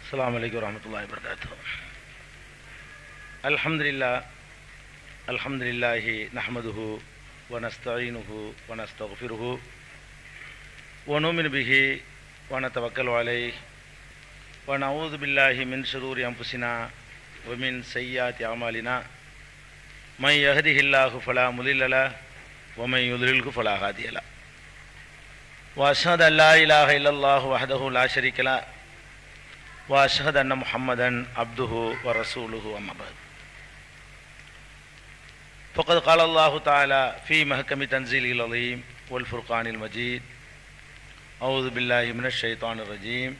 அஸ்ஸலாமு அலைக்கும் வரஹ்மத்துல்லாஹி வபரகாத்துஹு. அல்ஹம்துலில்லாஹி நஹ்மதுஹு வ நஸ்தஈனுஹு வ நஸ்தக்ஃபிருஹு வ நுமினு பிஹி வ நதவக்கலு அலைஹி வ நஊது பில்லாஹி மின் ஷுரூரி அன்ஃபுஸினா வ மின் ஸய்யிஆத்தி அமாலினா மன் யஹ்திஹில்லாஹு ஃபலா முதில்ல லஹு வ மன் யுத்லில்ஹு ஃபலா ஹாதிய லஹு வ அஷ்ஹது அன் லா இலாஹா இல்லல்லாஹு வஹ்தஹு லா ஷரீக லஹு وأشهد أن محمدا عبده ورسوله أما بعد فقد قال الله تعالى في محكم تنزيله العظيم والفرقان المجيد أعوذ بالله من الشيطان الرجيم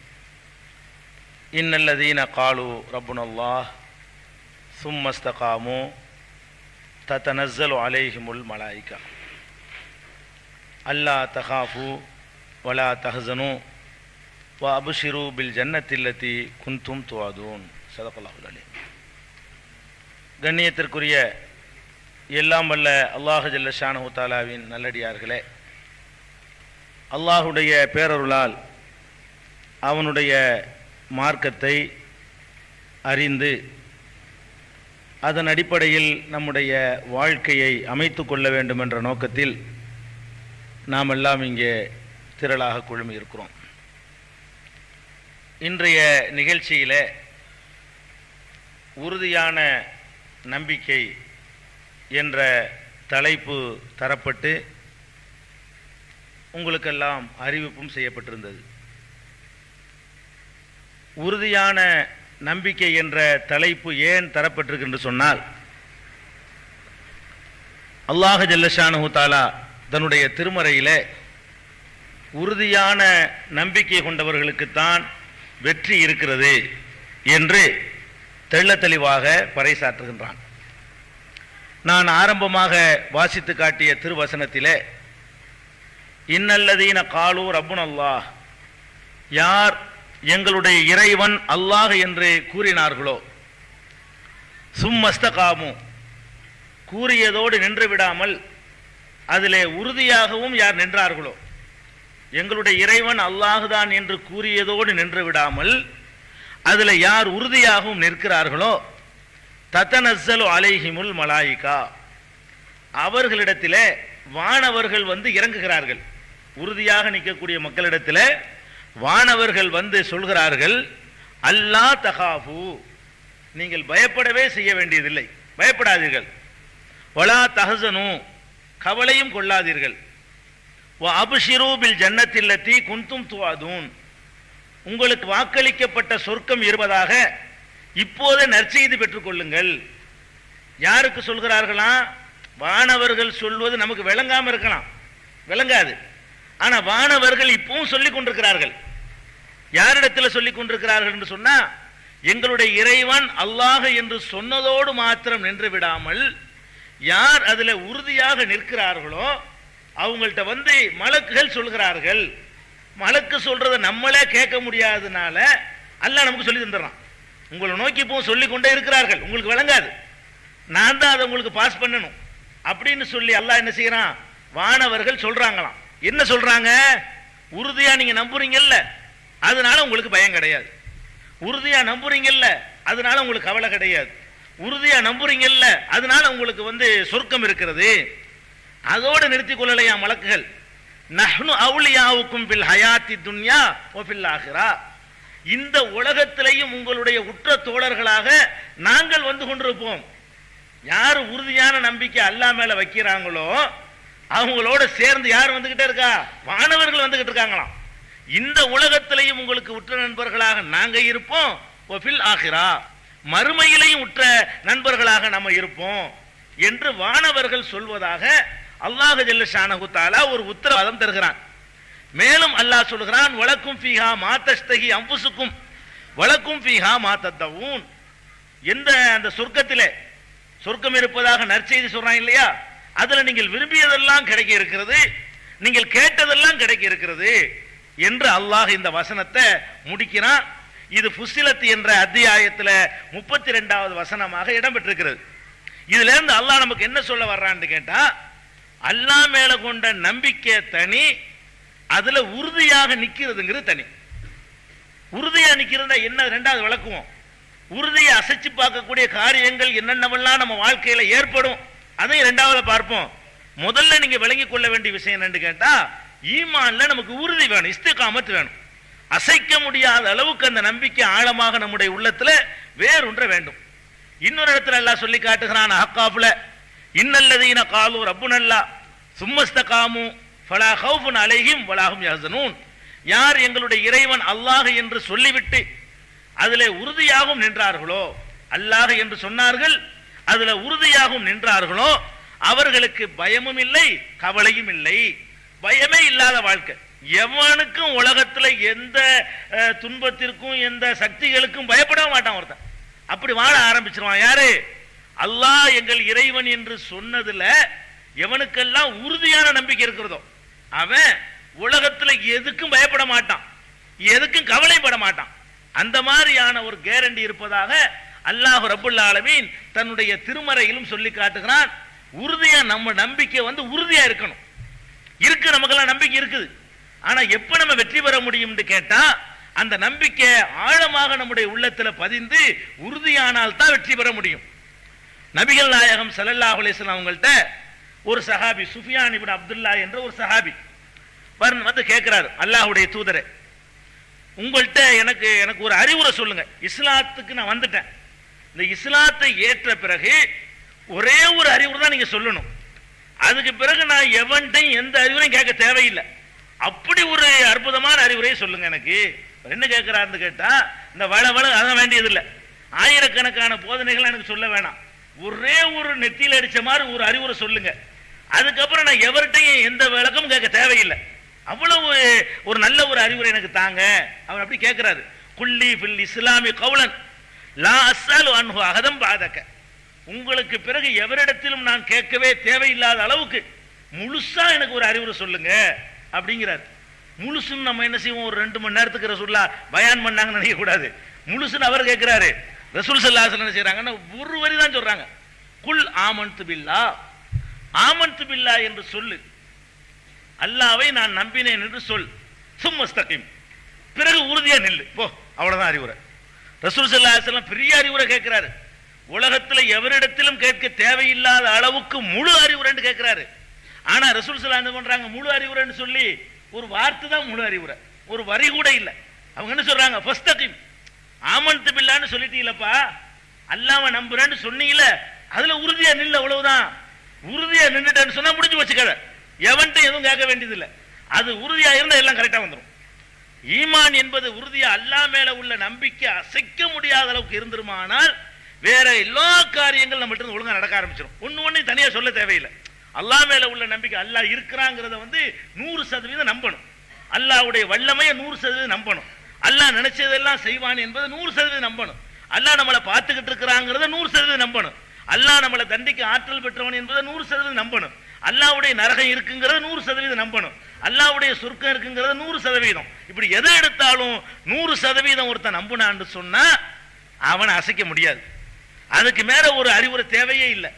إن الذين قالوا ربنا الله ثم استقاموا تتنزل عليهم الملائكة ألا تخافوا ولا تحزنوا வஅப்ஷிரு பில் ஜன்னத்தில்லதி குன்தும் துஅதூன். ஸதகல்லாஹுல் அலீம். கண்ணியத்திற்குரிய எல்லாம் வல்ல அல்லாஹ் ஜல்ல ஷானஹு தஆலாவின் நல்லடியார்களே, அல்லாஹுடைய பேரருளால் அவனுடைய மார்க்கத்தை அறிந்து அதன் அடிப்படையில் நம்முடைய வாழ்க்கையை அமைத்து கொள்ள வேண்டும் என்ற நோக்கத்தில் நாம் எல்லாம் இங்கே திரளாக குழுமி இருக்கிறோம். இன்றைய நிகழ்ச்சியில் உறுதியான நம்பிக்கை என்ற தலைப்பு தரப்பட்டு உங்களுக்கெல்லாம் அறிவிப்பும் செய்யப்பட்டிருந்தது. உறுதியான நம்பிக்கை என்ற தலைப்பு ஏன் தரப்பட்டிருக்கு என்று சொன்னால், அல்லாஹ் ஜல்ல ஷானஹு தஆலா தன்னுடைய திருமறையிலே உறுதியான நம்பிக்கை கொண்டவர்களுக்குத்தான் வெற்றி இருக்கிறது என்று தெள்ள தெளிவாக பறைசாற்றுகின்றான். நான் ஆரம்பமாக வாசித்து காட்டிய திருவசனத்திலே இன்னல்லதீன காலு ரப்புனல்லாஹ், யார் எங்களுடைய இறைவன் அல்லாஹ் என்று கூறினார்களோ, சும்மஸ்தகாமு, கூறியதோடு நின்று விடாமல் அதிலே உறுதியாகவும் யார் நின்றார்களோ, எங்களுடைய இறைவன் அல்லாஹுதான் என்று கூறியதோடு நின்று விடாமல் அதில் யார் உறுதியாகவும் நிற்கிறார்களோ, தத்தனஸ்ஸலு அலைஹிமுல் மலாயிகா, அவர்களிடத்தில் வானவர்கள் வந்து இறங்குகிறார்கள். உறுதியாக நிற்கக்கூடிய மக்களிடத்தில் வானவர்கள் வந்து சொல்கிறார்கள், அல்லா தகாஃபு, நீங்கள் பயப்படவே செய்ய வேண்டியதில்லை, பயப்படாதீர்கள். வலா தஹஸனு, கவலையும் கொள்ளாதீர்கள். வஅப்ஷிரு பில் ஜன்னத்தில்லதி குன்தும் துஅதூன், உங்களுக்கு வாக்களிக்கப்பட்ட சொர்க்கம் இருப்பதாக இப்போதே நற்செய்தி பெற்றுக்கொள்ளுங்கள். யாருக்கு சொல்கிறார்களா? வானவர்கள் சொல்வது நமக்கு விளங்காம இருக்கலாம், விளங்காது. ஆனா வானவர்கள் இப்பவும் சொல்லிக் கொண்டிருக்கிறார்கள். யாரிடத்தில் சொல்லிக் கொண்டிருக்கிறார்கள் என்று சொன்னா, எங்களுடைய இறைவன் அல்லாஹ் என்று சொன்னதோடு மாத்திரம் நின்று விடாமல் யார் அதில் உறுதியாக நிற்கிறார்களோ அவங்கள்ட்ட வந்து மலக்குகள் சொல்கிறார்கள். மலக்கு சொல்றதை நம்மளே கேட்க முடியாதனால அல்லாஹ் நமக்கு சொல்லி தந்துடுறான். உங்களை நோக்கி இப்போ சொல்லி கொண்டே இருக்கிறார்கள், உங்களுக்கு விளங்காது, நான் தான் அதை உங்களுக்கு பாஸ் பண்ணணும் அப்படின்னு சொல்லி அல்லாஹ் என்ன செய்யறான்? வானவர்கள் சொல்றாங்களாம். என்ன சொல்றாங்க? உறுதியா நீங்க நம்புறீங்கல்ல, அதனால உங்களுக்கு பயம் கிடையாது. உறுதியா நம்புறீங்கல்ல, அதனால உங்களுக்கு கவலை கிடையாது. உறுதியா நம்புறீங்கல்ல, அதனால உங்களுக்கு வந்து சொர்க்கம் இருக்கிறது. அதோடு நிறுத்திக் கொள்ளலையா மலக்குகள்? நஹ்னு அவுலியாவுக்கும் பில் ஹயாத்தி துன்யா வ ஃபில் ஆகிரா, இந்த உலகத்திலேயும் உங்களுடைய உற்ற தோழர்களாக நாங்கள் வந்து கொண்டிருப்போம். யார் உறுதியான நம்பிக்கை அல்லாஹ் மேல வைக்கிறாங்களோ அவங்களோட சேர்ந்து யார் வந்துகிட்டே இருக்கா? வானவர்கள் வந்துகிட்டு இருக்காங்களாம். இந்த உலகத்திலேயும் உங்களுக்கு உற்ற நண்பர்களாக நாங்க இருப்போம். வ ஃபில் ஆகிரா, மறுமையிலையும் உற்ற நண்பர்களாக நம்ம இருப்போம் என்று வானவர்கள் சொல்வதாக அல்லாஹ் ஜல்ல ஷானஹு தஆலா ஒரு உத்தரவாதம் தருகிறான். மேலும் அல்லாஹ் சொல்கிறான், வலக்கும் ஃபீஹா மா தஸ்தஹி அன்ஃபுசுக்கும் வலக்கும் ஃபீஹா மா தத்தவூன். எந்த அந்த சொர்க்கத்திலே சொர்க்கம் இருப்பதாக நற்செய்தி சொல்றான் இல்லையா, அதுல நீங்கள் விரும்பியதெல்லாம் கிடைக்க இருக்கிறது, நீங்கள் கேட்டதெல்லாம் கிடைக்க இருக்கிறது என்று அல்லாஹ் இந்த வசனத்தை முடிக்கிறான். இது ஃபுஸ்ஸிலத் என்ற அத்தியாயத்தில் 32வது வசனமாக இடம்பெற்றிருக்கிறது. இதுல இருந்து அல்லாஹ் நமக்கு என்ன சொல்ல வர்றான்னு கேட்டா, அல்லாஹ் மேல கொண்ட நம்பிக்கை தனி, அதுல உறுதியாக நிக்கிறதுங்கிறது தனி. உறுதியா நிக்கிறதா என்ன ரெண்டாவது விளக்குவோம். உறுதியை அசைச்சு பார்க்கக்கூடிய காரியங்கள் என்னென்னவெல்லாம் நம்ம வாழ்க்கையில ஏற்படும் அதையும் ரெண்டாவது பார்ப்போம். முதல்ல நீங்க விளங்கி கொள்ள வேண்டிய விஷயம் என்னன்னு கேட்டா, ஈமான்ல நமக்கு உறுதி வேணும், இஸ்திகாமத் வேணும். அசைக்க முடியாத அளவுக்கு அந்த நம்பிக்கை ஆழமாக நம்முடைய உள்ளத்துல வேறொன்ற வேண்டும். இன்னொரு இடத்துல அல்லாஹ் சொல்லி காட்டுகிறான் அஹ்காஃப்ல, இன்னல்லதீன காலு ரப்புனல்லா சும்மஸ்தகாமு ஃபலா கௌஃபுன் அலைஹிம் வலா ஹும் யஹ்சனூன். யார் எங்களுடைய இறைவன் அல்லாஹ் என்று சொல்லிவிட்டு அதிலே உறுதியாகவும் நின்றார்களோ, அல்லாஹ் என்று சொன்னார்கள் அதுல உறுதியாகவும் நின்றார்களோ, அவர்களுக்கு பயமும் இல்லை கவலையும் இல்லை. பயமே இல்லாத வாழ்க்கை. எவனுக்கும் உலகத்துல எந்த துன்பத்திற்கும் எந்த சக்திகளுக்கும் பயப்பட மாட்டான் ஒருத்தன். அப்படி வாழ ஆரம்பிச்சிருவான். யாரு? அல்லாஹ் எங்கள் இறைவன் என்று சொன்னதுல எவனுக்கெல்லாம் உறுதியான நம்பிக்கை இருக்கிறதோ அவன் உலகத்துல எதுக்கும் பயப்பட மாட்டான், எதுக்கும் கவலைப்பட மாட்டான். அந்த மாதிரியான ஒரு கேரண்டி இருப்பதாக அல்லாஹ் ரப்புல் ஆலமீன் தன்னுடைய திருமறையிலும் சொல்லி காட்டுகிறான். உறுதியா நம்ம நம்பிக்கை உறுதியா இருக்கணும். இருக்கு, நமக்கெல்லாம் நம்பிக்கை இருக்குது. ஆனா எப்ப நம்ம வெற்றி பெற முடியும் கேட்டா, அந்த நம்பிக்கை ஆழமாக நம்முடைய உள்ளத்துல பதிந்து உறுதியானால் தான் வெற்றி பெற முடியும். நபிகள் நாயகம் ஸல்லல்லாஹு அலைஹி வஸல்லம் அவங்கள்ட்ட ஒரு சஹாபி சுஃபியான் இப்னு அப்துல்லா என்ற ஒரு சஹாபி வந்து கேட்கிறாரு, அல்லாஹ்வுடைய தூதரே, உங்கள்கிட்ட எனக்கு எனக்கு ஒரு அறிவுரை சொல்லுங்க. இஸ்லாத்துக்கு நான் வந்துட்டேன், இந்த இஸ்லாத்தை ஏற்ற பிறகு ஒரே ஒரு அறிவுரை தான் நீங்க சொல்லணும். அதுக்கு பிறகு நான் எவன்ட்டையும் எந்த அறிவுரையும் கேட்க தேவையில்லை. அப்படி ஒரு அற்புதமான அறிவுரையை சொல்லுங்க எனக்கு. என்ன கேட்கிறாருன்னு கேட்டா, இந்த வள அதான் வேண்டியது இல்லை, ஆயிரக்கணக்கான போதனைகள் எனக்கு சொல்ல வேணாம், ஒரே ஒரு நெத்தியில் அடிச்ச மாதிரி ஒரு அறிவுரை சொல்லுங்க. அதுக்கப்புறம் நான் எவர்கிட்டையும் எந்த விளக்கமும் கேட்க தேவையில்லை. அவ்வளவு ஒரு நல்ல ஒரு அறிவுரை எனக்கு தாங்க. அவர் அப்படி கேட்கிறாரு. குல்லி ஃபில் இஸ்லாமி கௌலன் லா அஸ்அலு அன்ஹு அஹதம் பாதக. உங்களுக்கு பிறகு எவரிடத்திலும் நான் கேட்கவே தேவையில்லாத அளவுக்கு முழுசா எனக்கு ஒரு அறிவுரை சொல்லுங்க அப்படிங்கிறார். முழுசுன்னு நம்ம என்ன செய்வோம், ஒரு 2 மணி நேரத்துக்கு ரசூலுல்லாஹ் பயான் பண்ணாங்கன்னு நினைக்க கூடாது. முழுசுன்னு அவர் கேட்கிறாரு. ரசூல் ஸல்லல்லாஹு அலைஹி வஸல்லம் என்ன செய்றாங்கன்னா ஒரு வரி தான் சொல்றாங்க. குல் ஆமன்து பில்லாஹ், ஆமன்து பில்லாஹ் என்று சொல்லு, அல்லாஹ்வை நான் நம்பினேன் என்று சொல், சும்மஸ்தகீம், பிறகு உறுதியா நில்லு போ. அவ்வளவுதான் அறிவுரை. ரசூல் ஸல்லல்லாஹு அலைஹி வஸல்லம் பெரிய அறிவுரை கேட்கிறாரு. உலகத்துல எவரிடத்திலும் கேட்க தேவையில்லாத அளவுக்கு முழு அறிவுரைன்னு கேட்கிறாரு. ஆனா ரசூல் ஸல்லல்லாஹு அலைஹி வஸல்லம் என்ன பண்றாங்க, முழு அறிவுரைன்னு சொல்லி ஒரு வார்த்தை தான் முழு அறிவுரை, ஒரு வரி கூட இல்ல. அவங்க என்ன சொல்றாங்க, ஃபஸ்தகீம், ஆமன்து பில்லாஹ்னு சொல்லிட்டீங்களப்பா, அல்லாஹ்வை நம்புறேன்னு சொன்னீங்கல, அதுல உறுதியா நில்ல, அவ்வளவுதான். உறுதியா நின்னுட்டேன்னு சொன்னா முடிஞ்சு வச்சு கதை. எவன்ட்ட எதுவும் கேட்க வேண்டியது இல்லை. அது உறுதியா இருந்தா எல்லாம் கரெக்டா வந்துடும். ஈமான் என்பது உறுதியா அல்லாஹ் மேல உள்ள நம்பிக்கை அசைக்க முடியாத அளவுக்கு இருந்துருமானால் வேற எல்லா காரியங்கள் நம்மகிட்ட ஒழுங்கா நடக்க ஆரம்பிச்சிடும். ஒண்ணு தனியா சொல்ல தேவையில்லை. அல்லாஹ் மேல உள்ள நம்பிக்கை, அல்லாஹ் இருக்கிறாங்கிறத 100% நம்பணும். அல்லாஹ்வுடைய வல்லமையை 100% நம்பணும். அல்லாஹ் நினைச்சதெல்லாம் செய்வான் என்பதை 100% நம்பணும். அல்லாஹ் நம்மளை பார்த்துக்கிட்டு இருக்கிறாங்கிறத 100% நம்பணும். அல்லாஹ் நம்மளை தண்டிக்க ஆற்றல் பெற்றவன் என்பதை 100% நம்பணும். அல்லாஹ்வுடைய நரகம் இருக்குங்கிறத 100% நம்பணும். அல்லாஹ்வுடைய சொர்க்கம் இருக்குங்கிறத 100%. இப்படி எதை எடுத்தாலும் 100% ஒருத்தன் நம்புனான்னு சொன்னா அவனை அசைக்க முடியாது. அதுக்கு மேல ஒரு அறிவுரை தேவையே இல்லை.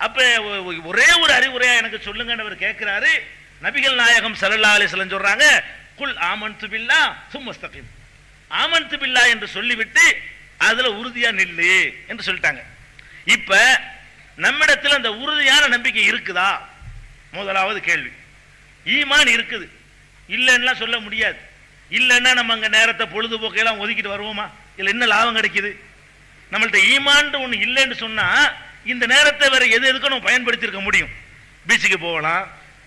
அப்ப ஒரே ஒரு அறிவுரையா எனக்கு சொல்லுங்கன்னு அவர் கேட்கிறாரு. நபிகள் நாயகம் ஸல்லல்லாஹு அலைஹி வஸல்லம் சொல்றாங்க, குல் ஆமன்து பில்லாஹ் சும்மஸ்தகீம், ஆமன்து பில்லாஹ் என்று சொல்லிவிட்டு அதுல உறுதியா நில்லு என்று சொல்லிட்டாங்க. இப்ப நம்மிடத்தில் அந்த உறுதியான நம்பிக்கை இருக்குதா? முதலாவது கேள்வி. ஈமான் இருக்குது, இல்லைன்னா சொல்ல முடியாது. இல்லைன்னா நம்ம அங்க நேரத்தை பொழுதுபோக்கையெல்லாம் ஒதுக்கிட்டு வருவோமா? இல்ல என்ன லாபம் கிடைக்குது? நம்மள்ட்ட ஈமான் ஒண்ணு இல்லைன்னு சொன்னா இந்த நேரத்தை வேற எதுக்கும் நம்ம பயன்படுத்தி இருக்க முடியும். பீச்சுக்கு போகலாம்,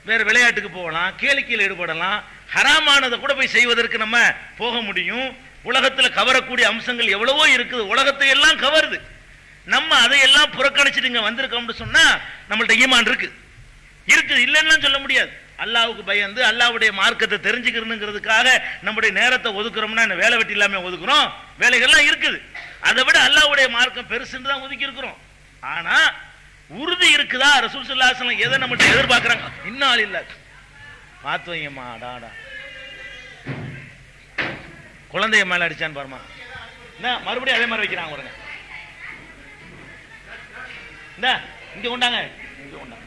வேற விளையாட்டுக்கு போகலாம், கேளிக்கையில் ஈடுபடலாம், ஹராமானதை கூட போய் செய்வதற்கு நம்ம போக முடியும். உலகத்துல கவரக்கூடிய அம்சங்கள் எவ்வளவோ இருக்குது, உலகத்தை எல்லாம் கவருது. நம்ம அதையெல்லாம் புறக்கணிச்சுட்டு இங்க வந்திருக்கோம்னு சொன்னா நம்மள்ட்ட ஈமான் இருக்குது. இல்லைன்னு சொல்ல முடியாது. அல்லாஹ்வுக்கு பயந்து அல்லாஹ்வுடைய மார்க்கத்தை தெரிஞ்சுக்கிறதுக்காக நம்முடைய நேரத்தை ஒதுக்குறோம்னா வேலை வெட்டி இல்லாம ஒதுக்குறோம், வேலைகள்லாம் இருக்குது. அதை விட அல்லாஹ்வுடைய மார்க்கம் பெருசுன்னு தான் ஒதுக்கி இருக்கிறோம். ஆனா உறுதி இருக்குதா? ரசூல் ஸல்லல்லாஹு அலைஹி வஸல்லம் எதை நம்மள்ட்ட எதிர்பார்க்கறாங்க? இன்னால் இல்ல பார்த்து வைங்கம்மா, டாடா குழந்தைய மேல அடிச்சான்னு பாருமா, மறுபடியும் அதே மாதிரி வைக்கிறாங்க பாருங்க. இந்த இங்க கொண்டாங்க, இங்க கொண்டாங்க.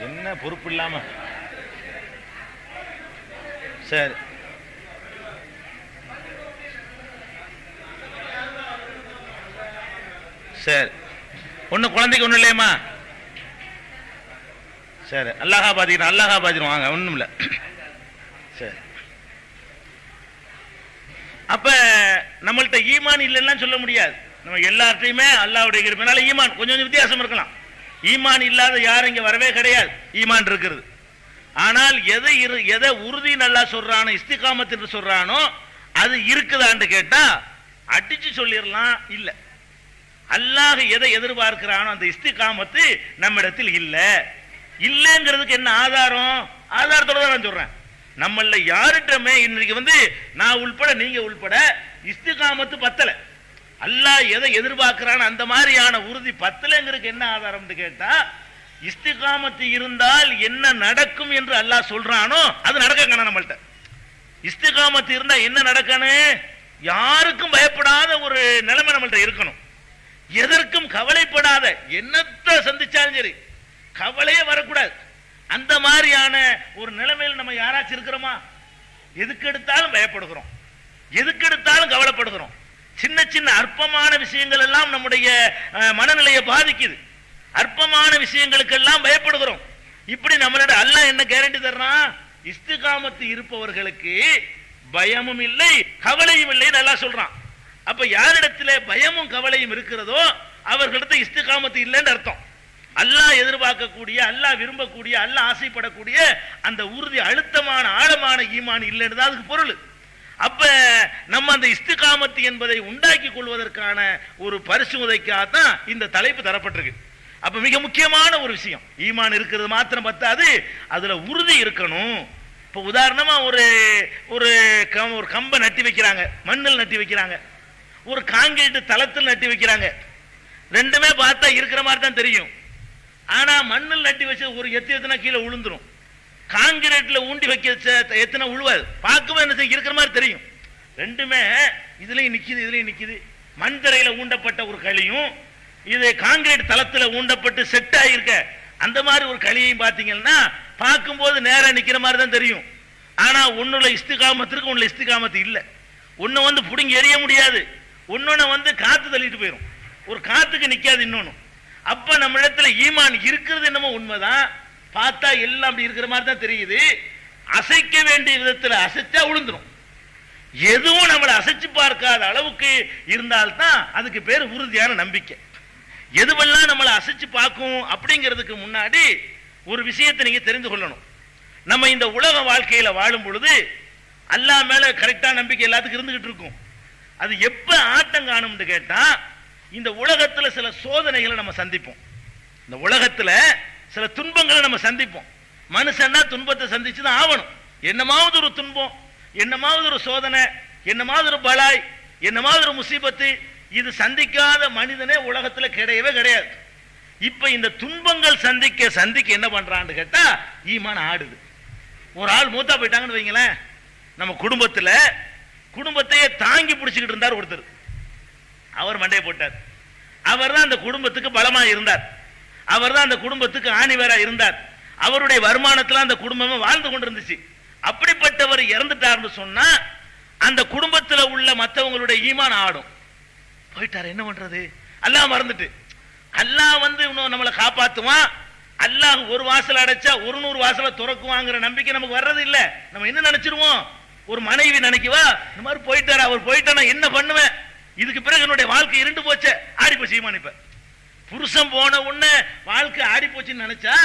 என்ன பொறுப்பு இல்லாம சரி சரி, ஒண்ணு குழந்தைக்கு ஒண்ணு இல்லையம்மா? சரி, அல்லாஹாபாதி வாங்க, ஒண்ணும் இல்ல. சரி, அப்ப நம்மள்ட்ட ஈமான் இல்லைன்னா சொல்ல முடியாது. நம்ம எல்லார்ட்டையுமே அல்லாஹ்வுடைய கிருபையால ஈமான் கொஞ்சம் கொஞ்சம் வித்தியாசம் இருக்கலாம். ஈமான் இல்லாத யாரும் இங்க வரவே கிடையாது, ஈமான் இருக்கிறது. ஆனால் எதை உறுதி நல்லா சொல்றானோ, இஸ்திகாமத் என்று சொல்றானோ அது இருக்குதான்னு கேட்டா அடிச்சு சொல்லிடலாம் இல்ல. அல்லாஹ் எதை எதிர்பார்க்கிறானோ அந்த இஸ்திகாமத்து நம்மிடத்தில் இல்லைங்கிறதுக்கு என்ன ஆதாரம்? ஆதாரத்தோட தான் நான் சொல்றேன். நம்மள யார்கிட்டமே இன்னைக்கு நான் உள்பட நீங்க உள்பட இஸ்திகாமத்து பத்தல. அல்லாஹ் எதை எதிர்பார்க்கிறான் அந்த மாதிரியான உறுதி பத்தலைங்கிறதுக்கு என்ன ஆதாரம்னு கேட்டா, இஸ்திகாமத்து இருந்தால் என்ன நடக்கும் என்று அல்லாஹ் சொல்றானோ அது நடக்கணும். நம்மள்ட்ட இஸ்திகாமத்து இருந்தா என்ன நடக்கணும்? யாருக்கும் பயப்படாத ஒரு நிலைமை நம்மள்ட்ட இருக்கணும். எதற்கும் கவலைப்படாத, என்னத்தை சந்திச்சாலும் சரி கவலையே வரக்கூடாது. அந்த மாதிரியான ஒரு நிலைமையில் நம்ம யாராச்சும் இருக்கிறோமா? எதுக்கு எடுத்தாலும் பயப்படுகிறோம், எதுக்கு எடுத்தாலும் கவலைப்படுகிறோம். சின்ன சின்ன அற்பமான விஷயங்கள் எல்லாம் நம்முடைய மனநிலையை பாதிக்குது. அற்பமான விஷயங்களுக்கெல்லாம் பயப்படுகிறோம். இப்படி நம்மளோட அல்லாஹ் என்ன கேரண்டி தர்றான்? இஸ்திகாமத்து இருப்பவர்களுக்கு பயமும் இல்லை கவலையும் இல்லை நல்லா சொல்றான். அப்ப யாரிடத்திலே பயமும் கவலையும் இருக்கிறதோ அவர்களிடத்து இஸ்திகாமத்து இல்லைன்னு அர்த்தம். அல்லாஹ் எதிர்பார்க்கக்கூடிய, அல்லாஹ் விரும்பக்கூடிய, அல்லாஹ் ஆசைப்படக்கூடிய அந்த உறுதி அழுத்தமான ஆழமான ஈமான் இல்லைன்னு தான் அதுக்கு பொருள். அப்ப நம்ம அந்த இஸ்திகாமத்து என்பதை உண்டாக்கி கொள்வதற்கான ஒரு பரிசோதனைக்காகத்தான் இந்த தலைப்பு தரப்பட்டிருக்கு. அப்ப மிக முக்கியமான ஒரு விஷயம், ஈமான் இருக்கிறது மாத்திரம் பத்தாது, அதுல உறுதி இருக்கணும். இப்ப உதாரணமா ஒரு ஒரு கம்பை நட்டி வைக்கிறாங்க, மண்ணில் நட்டி வைக்கிறாங்க, ஒரு காங்கிரீட் தளத்தில் நட்டி வைக்கிறாங்க. ரெண்டுமே பார்த்தா இருக்கிற மாதிரி தான் தெரியும். ஆனா மண்ணில் நட்டி வச்ச ஒரு எத்தனை கீழே விழுந்துரும், காங்கிரீட்ல ஊண்டி வைக்க எத்தனை உழுவாது, பார்க்கவும் என்ன செய்ய இருக்கிற மாதிரி தெரியும். ரெண்டுமே இதுலயும் நிக்குது இதுலயும் நிக்குது. மண் தரையில ஊண்டப்பட்ட ஒரு களியும் இது காங்கிரீட் தளத்தில் ஊண்டப்பட்டு செட் ஆகியிருக்க அந்த மாதிரி ஒரு களியையும் பார்த்தீங்கன்னா பார்க்கும்போது நேரம் நிக்கிற மாதிரி தான் தெரியும். ஆனா ஒண்ணுல இஸ்திகாமத்திற்கு ஒண்ணுல இஸ்திகாமத்து இல்லை. ஒன்னு புடுங்கி எறிய முடியாது, ஒன்னொன்னு காத்து தள்ளிட்டு போயிடும், ஒரு காத்துக்கு நிக்காது இன்னொன்னு. அப்ப நம்ம இடத்துல ஈமான் இருக்கிறது என்னமோ உண்மைதான், பார்த்தா எல்லாம் அப்படி இருக்கிற மாதிரி தான் தெரியுது. அசைக்க வேண்டிய விதத்துல அசைச்சா விழுந்துரும். எதுவும் நம்மளை அசைச்சு பார்க்காத அளவுக்கு இருந்தால்தான் அதுக்கு பேர் உறுதியான நம்பிக்கை. எதுவெல்லாம் நம்மளை அசைச்சு பார்க்கும் அப்படிங்கிறதுக்கு முன்னாடி ஒரு விஷயத்தை நீங்க தெரிந்து கொள்ளணும். நம்ம இந்த உலக வாழ்க்கையில வாழும் பொழுது அல்லாஹ் மேல கரெக்டா நம்பிக்கை எல்லாத்துக்கும் இருந்துகிட்டு இருக்கும். அது எப்ப ஆட்டம் காணும்னு கேட்டா, இந்த உலகத்துல சில சோதனைகளை நம்ம சந்திப்போம், இந்த உலகத்துல சில துன்பங்களை நம்ம சந்திப்போம். மனுஷன்னா துன்பத்தை சந்திச்சுதான் ஆகணும். என்னமாவது ஒரு துன்பம், என்னமாவது ஒரு சோதனை, என்னமாவது ஒரு பலாய், என்னமாவது ஒரு முசீபத்து, இது சந்திக்காத மனிதனே உலகத்துல கிடையவே கிடையாது. இப்ப இந்த துன்பங்கள் சந்திக்க சந்திக்க என்ன பண்றான்னு கேட்டா ஈமான் ஆடுது. ஒரு ஆள் மூத்தா போயிட்டாங்கன்னு வைங்களேன், நம்ம குடும்பத்தையே தாங்கி பிடிச்சுக்கிட்டு இருந்தார் ஒருத்தர், அவர் மண்டையை போட்டார். அவர் தான் அந்த குடும்பத்துக்கு பலமா இருந்தார், அவர் தான் அந்த குடும்பத்துக்கு ஆணிவேரா இருந்தார், அவருடைய வருமானத்துல அந்த குடும்பமே வாழ்ந்து கொண்டிருந்துச்சு. அப்படிப்பட்டவர் இறந்துட்டார்னு சொன்னா அந்த குடும்பத்தில் உள்ள மற்றவங்களுடைய ஈமான் ஆடும். போயிட்டார், என்ன பண்றது? அல்லாஹ் மறந்துட்டு, அல்லாஹ் இன்னும் நம்மளை காப்பாத்துவான், அல்லாஹ் ஒரு வாசல் அடைச்சா 100 வாசலை துறக்குவாங்கிற நம்பிக்கை நமக்கு வர்றது இல்ல. நம்ம என்ன நினைச்சிருவோம்? ஒரு மனைவி நினைக்குவா, இந்த மாதிரி போயிட்டாரு, அவர் போயிட்டா என்ன பண்ணுவேன், இதுக்கு பிறகு என்னுடைய வாழ்க்கை இருண்டு போச்சு, ஆடி போச்சு ஈமான். இப்ப புருஷன் போன உடனே வாழ்க்கை ஆடி போச்சுன்னு நினைச்சா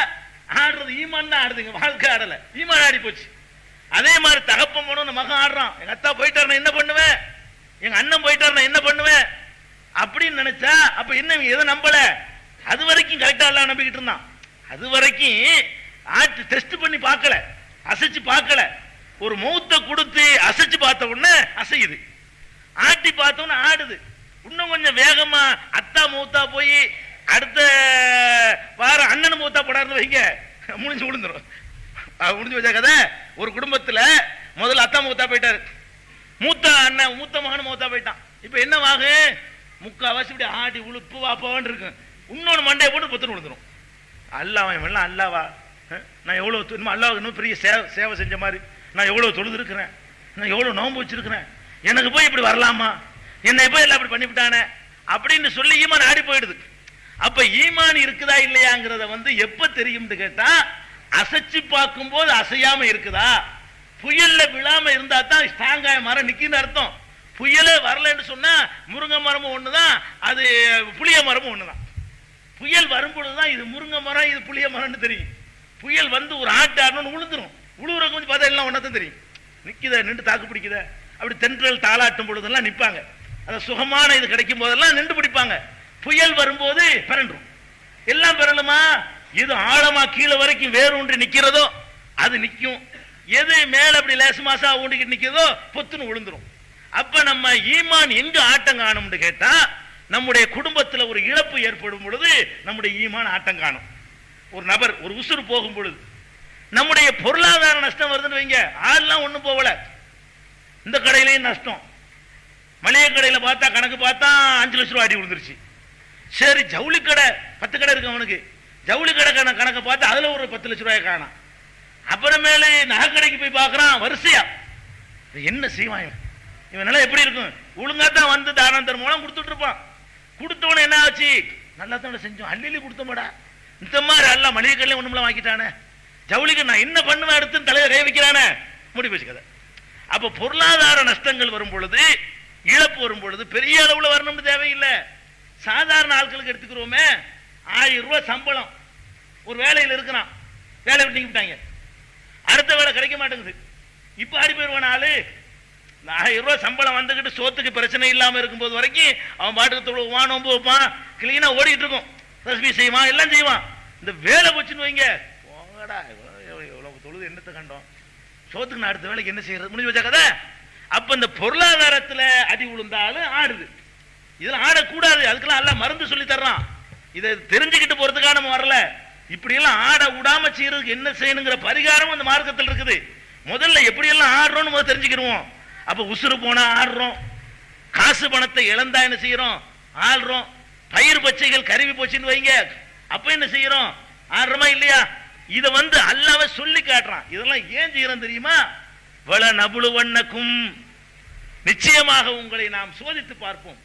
ஆடுறது ஈமான் தான் ஆடுதுங்க, வாழ்க்கை ஆடல, ஈமான் ஆடி போச்சு. அதே மாதிரி தகப்பன் போன மகன் ஆடுறான், எங்க அத்தா போயிட்டாரு என்ன பண்ணுவேன், எங்க அண்ணன் போயிட்டாரு என்ன பண்ணுவேன் அப்படின்னு நினைச்சா அப்ப என்ன எதை நம்பல, அது வரைக்கும் கரெக்டா எல்லாம் நம்பிக்கிட்டு இருந்தான். அது வரைக்கும் ஆட்டு டெஸ்ட் பண்ணி பார்க்கல, அசைச்சு பார்க்கல. ஒரு மௌத்தை கொடுத்து அசைச்சு பார்த்த உடனே அசையுது, ஆட்டி பார்த்த உடனே ஆடுது. இன்னும் கொஞ்சம் வேகமா அத்தா மௌத்தா போய் அடுத்த வாரம் அண்ணன் மௌத்தா போடாருன்னு வைங்க, முடிஞ்சு விழுந்துரும். முடிஞ்சு வச்சா கதை. ஒரு குடும்பத்துல முதல்ல அத்தா மௌத்தா போயிட்டாரு, மூத்த அண்ணன் மூத்த மகன் மௌத்தா போயிட்டான். இப்ப என்னவாக முக்காவாசி இப்படி ஆடி உழுப்பு வாப்பான்னு இருக்கு, இன்னொன்னு மண்டையை போட்டு புத்துன்னு விழுந்துரும். அல்லாவா அல்லாவா நான் எவ்வளவு அல்லாவுக்கு இன்னும் பெரிய சேவை செஞ்ச மாதிரி, நான் எவ்வளவு தொழுது இருக்கிறேன், நான் எவ்வளவு நோன்பு வச்சிருக்கிறேன், எனக்கு போய் இப்படி வரலாமா, என்னை போய் எல்லாம் இப்படி பண்ணிவிட்டானே அப்படின்னு சொல்லி ஈமான் ஆடி போயிடுது. அப்ப ஈமான் இருக்குதா இல்லையாங்கிறத எப்ப தெரியும் கேட்டா, அசைச்சு பார்க்கும் போது அசையாம இருக்குதா, புயல்ல விழாம இருந்தா தான் ஸ்ட்ராங்காய மரம் நிக்கின்னு அர்த்தம். புயலே வரலன்னு சொன்னா முருங்கை மரமும் ஒண்ணுதான், அது புளிய மரமும் ஒண்ணுதான். புயல் வரும்பொழுதுதான் இது முருங்கை மரம் இது புளிய மரம்னு தெரியும். புயல் ஒரு ஆட்டு ஆடணும்னு உளுந்துரும், உழுவுற கொஞ்சம் பார்த்தா எல்லாம் ஒன்னதான் தெரியும். நிக்குத நின்று தாக்கு பிடிக்குத, அப்படி தென்றல் தாளாட்டும் பொழுதெல்லாம் நிற்பாங்க. அந்த சுகமான இது கிடைக்கும் போதெல்லாம் நின்று பிடிப்பாங்க. புயல் வரும்போது பிறண்டும் எல்லாம் பிறலுமா. எது ஆழமா கீழே வரைக்கும் வேறு ஒன்று நிக்கிறதோ அது நிற்கும், எது மேல அப்படி லேசு மாசா ஊண்டிக்கிட்டு நிக்கிறதோ பொத்துன்னு விழுந்துரும். அப்ப நம்ம ஈமான் எங்க ஆட்டம் காணும்னு கேட்டா, நம்முடைய குடும்பத்தில் ஒரு இழப்பு ஏற்படும் பொழுது நம்முடைய ஈமான் ஆட்டம் காணும். ஒரு நபர் ஒரு உசுறு போகும் பொழுது நம்முடைய பொருளாதார நஷ்டம் வருதுன்னு வைங்க, ஆள்லாம் ஒண்ணும் போகல, இந்த கடையிலையும் நஷ்டம், மளிகை கடையில பார்த்தா கணக்கு பார்த்தா 5 லட்சம் ரூபாய் அடி விழுந்துருச்சு. சரி ஜவுளி கடை 10 கடை இருக்கு அவனுக்கு, ஜவுளி கடை கணக்கு பார்த்தா அதுல ஒரு 10 லட்சம் ரூபாய் காணும். அப்புறமேலே நகை கடைக்கு போய் பார்க்கறான் வரிசையா, என்ன செய்வான் இவனால எப்படி இருக்கும், ஒழுங்கா தான் தானம் தர்மம் மூலம் கொடுத்துட்டு இருப்பான். கொடுத்தவன என்ன ஆச்சு, நல்லா தான் செஞ்சோம், அள்ளிலி கொடுத்தோம்டா, இந்த மாதிரி அல்ல மளிகை கடையில ஒண்ணுமில்ல வாங்கிட்டானே, ஜவுளிக்கு நான் என்ன பண்ணுவேன் எடுத்து தலையை கை வைக்கிறானே, முடி பேசுக்கத. அப்ப பொருளாதார நஷ்டங்கள் வரும் பொழுது, இழப்பு வரும் பொழுது பெரிய அளவுல வரணும்னு தேவையில்லை. சாதாரண ஆட்களுக்கு எடுத்துக்கிறோமே, 1000 ரூபாய் சம்பளம், ஒரு வேலையில் இருக்கிறான், வேலை விட்டு விட்டாங்க, அடுத்த வேலை கிடைக்க மாட்டேங்குது, இப்ப ஆடி போயிருவான் ஆளு. 1000 ரூபாய் சம்பளம் வந்துகிட்டு சோத்துக்கு பிரச்சனை இல்லாம இருக்கும்போது வரைக்கும் அவன் பாட்டுக்கு தொழுவான், நோம்பு வைப்பான், கிளீனா ஓடிட்டு இருக்கும், தஸ்பீ செய்வான், எல்லாம் செய்வான். இந்த வேலை போச்சுன்னு வைங்க, போங்கடா எவ்வளவு தொழுது என்னத்தை கண்டோம், சோத்துக்கு நான் அடுத்த வேலைக்கு என்ன செய்யறது, முடிஞ்சு வச்சா கதை. அப்ப இந்த பொருளாதாரத்துல அடி விழுந்தாலும் ஆடுது, இதெல்லாம் ஆடக்கூடாது, அதுக்கெல்லாம் எல்லாம் மருந்து சொல்லி தர்றான். இதை தெரிஞ்சுக்கிட்டு போறதுக்காக நம்ம வரல, இப்படி எல்லாம் ஆட விடாம செய்யறதுக்கு என்ன செய்யணுங்கிற பரிகாரம் அந்த மார்க்கத்தில் இருக்குது. முதல்ல எப்படி எல்லாம் ஆடுறோம்னு முதல்ல தெரிஞ்சுக்கிறோம். அப்ப உசுறு போனா ஆடுறோம், காசு பணத்தை இழந்தா என்ன செய்யறோம், ஆடுறோம், பயிர் பச்சைகள் கருவி போச்சுன்னு வைங்க, அப்ப என்ன செய்யறோம், ஆடுறோமா இல்லையா. இதை அல்லாஹ்வே சொல்லி காட்டுறான். இதெல்லாம் ஏன் செய்யறோம் தெரியுமா, வல நபுலுவன்னக்கும், நிச்சயமாக உங்களை நாம் சோதித்து பார்ப்போம்,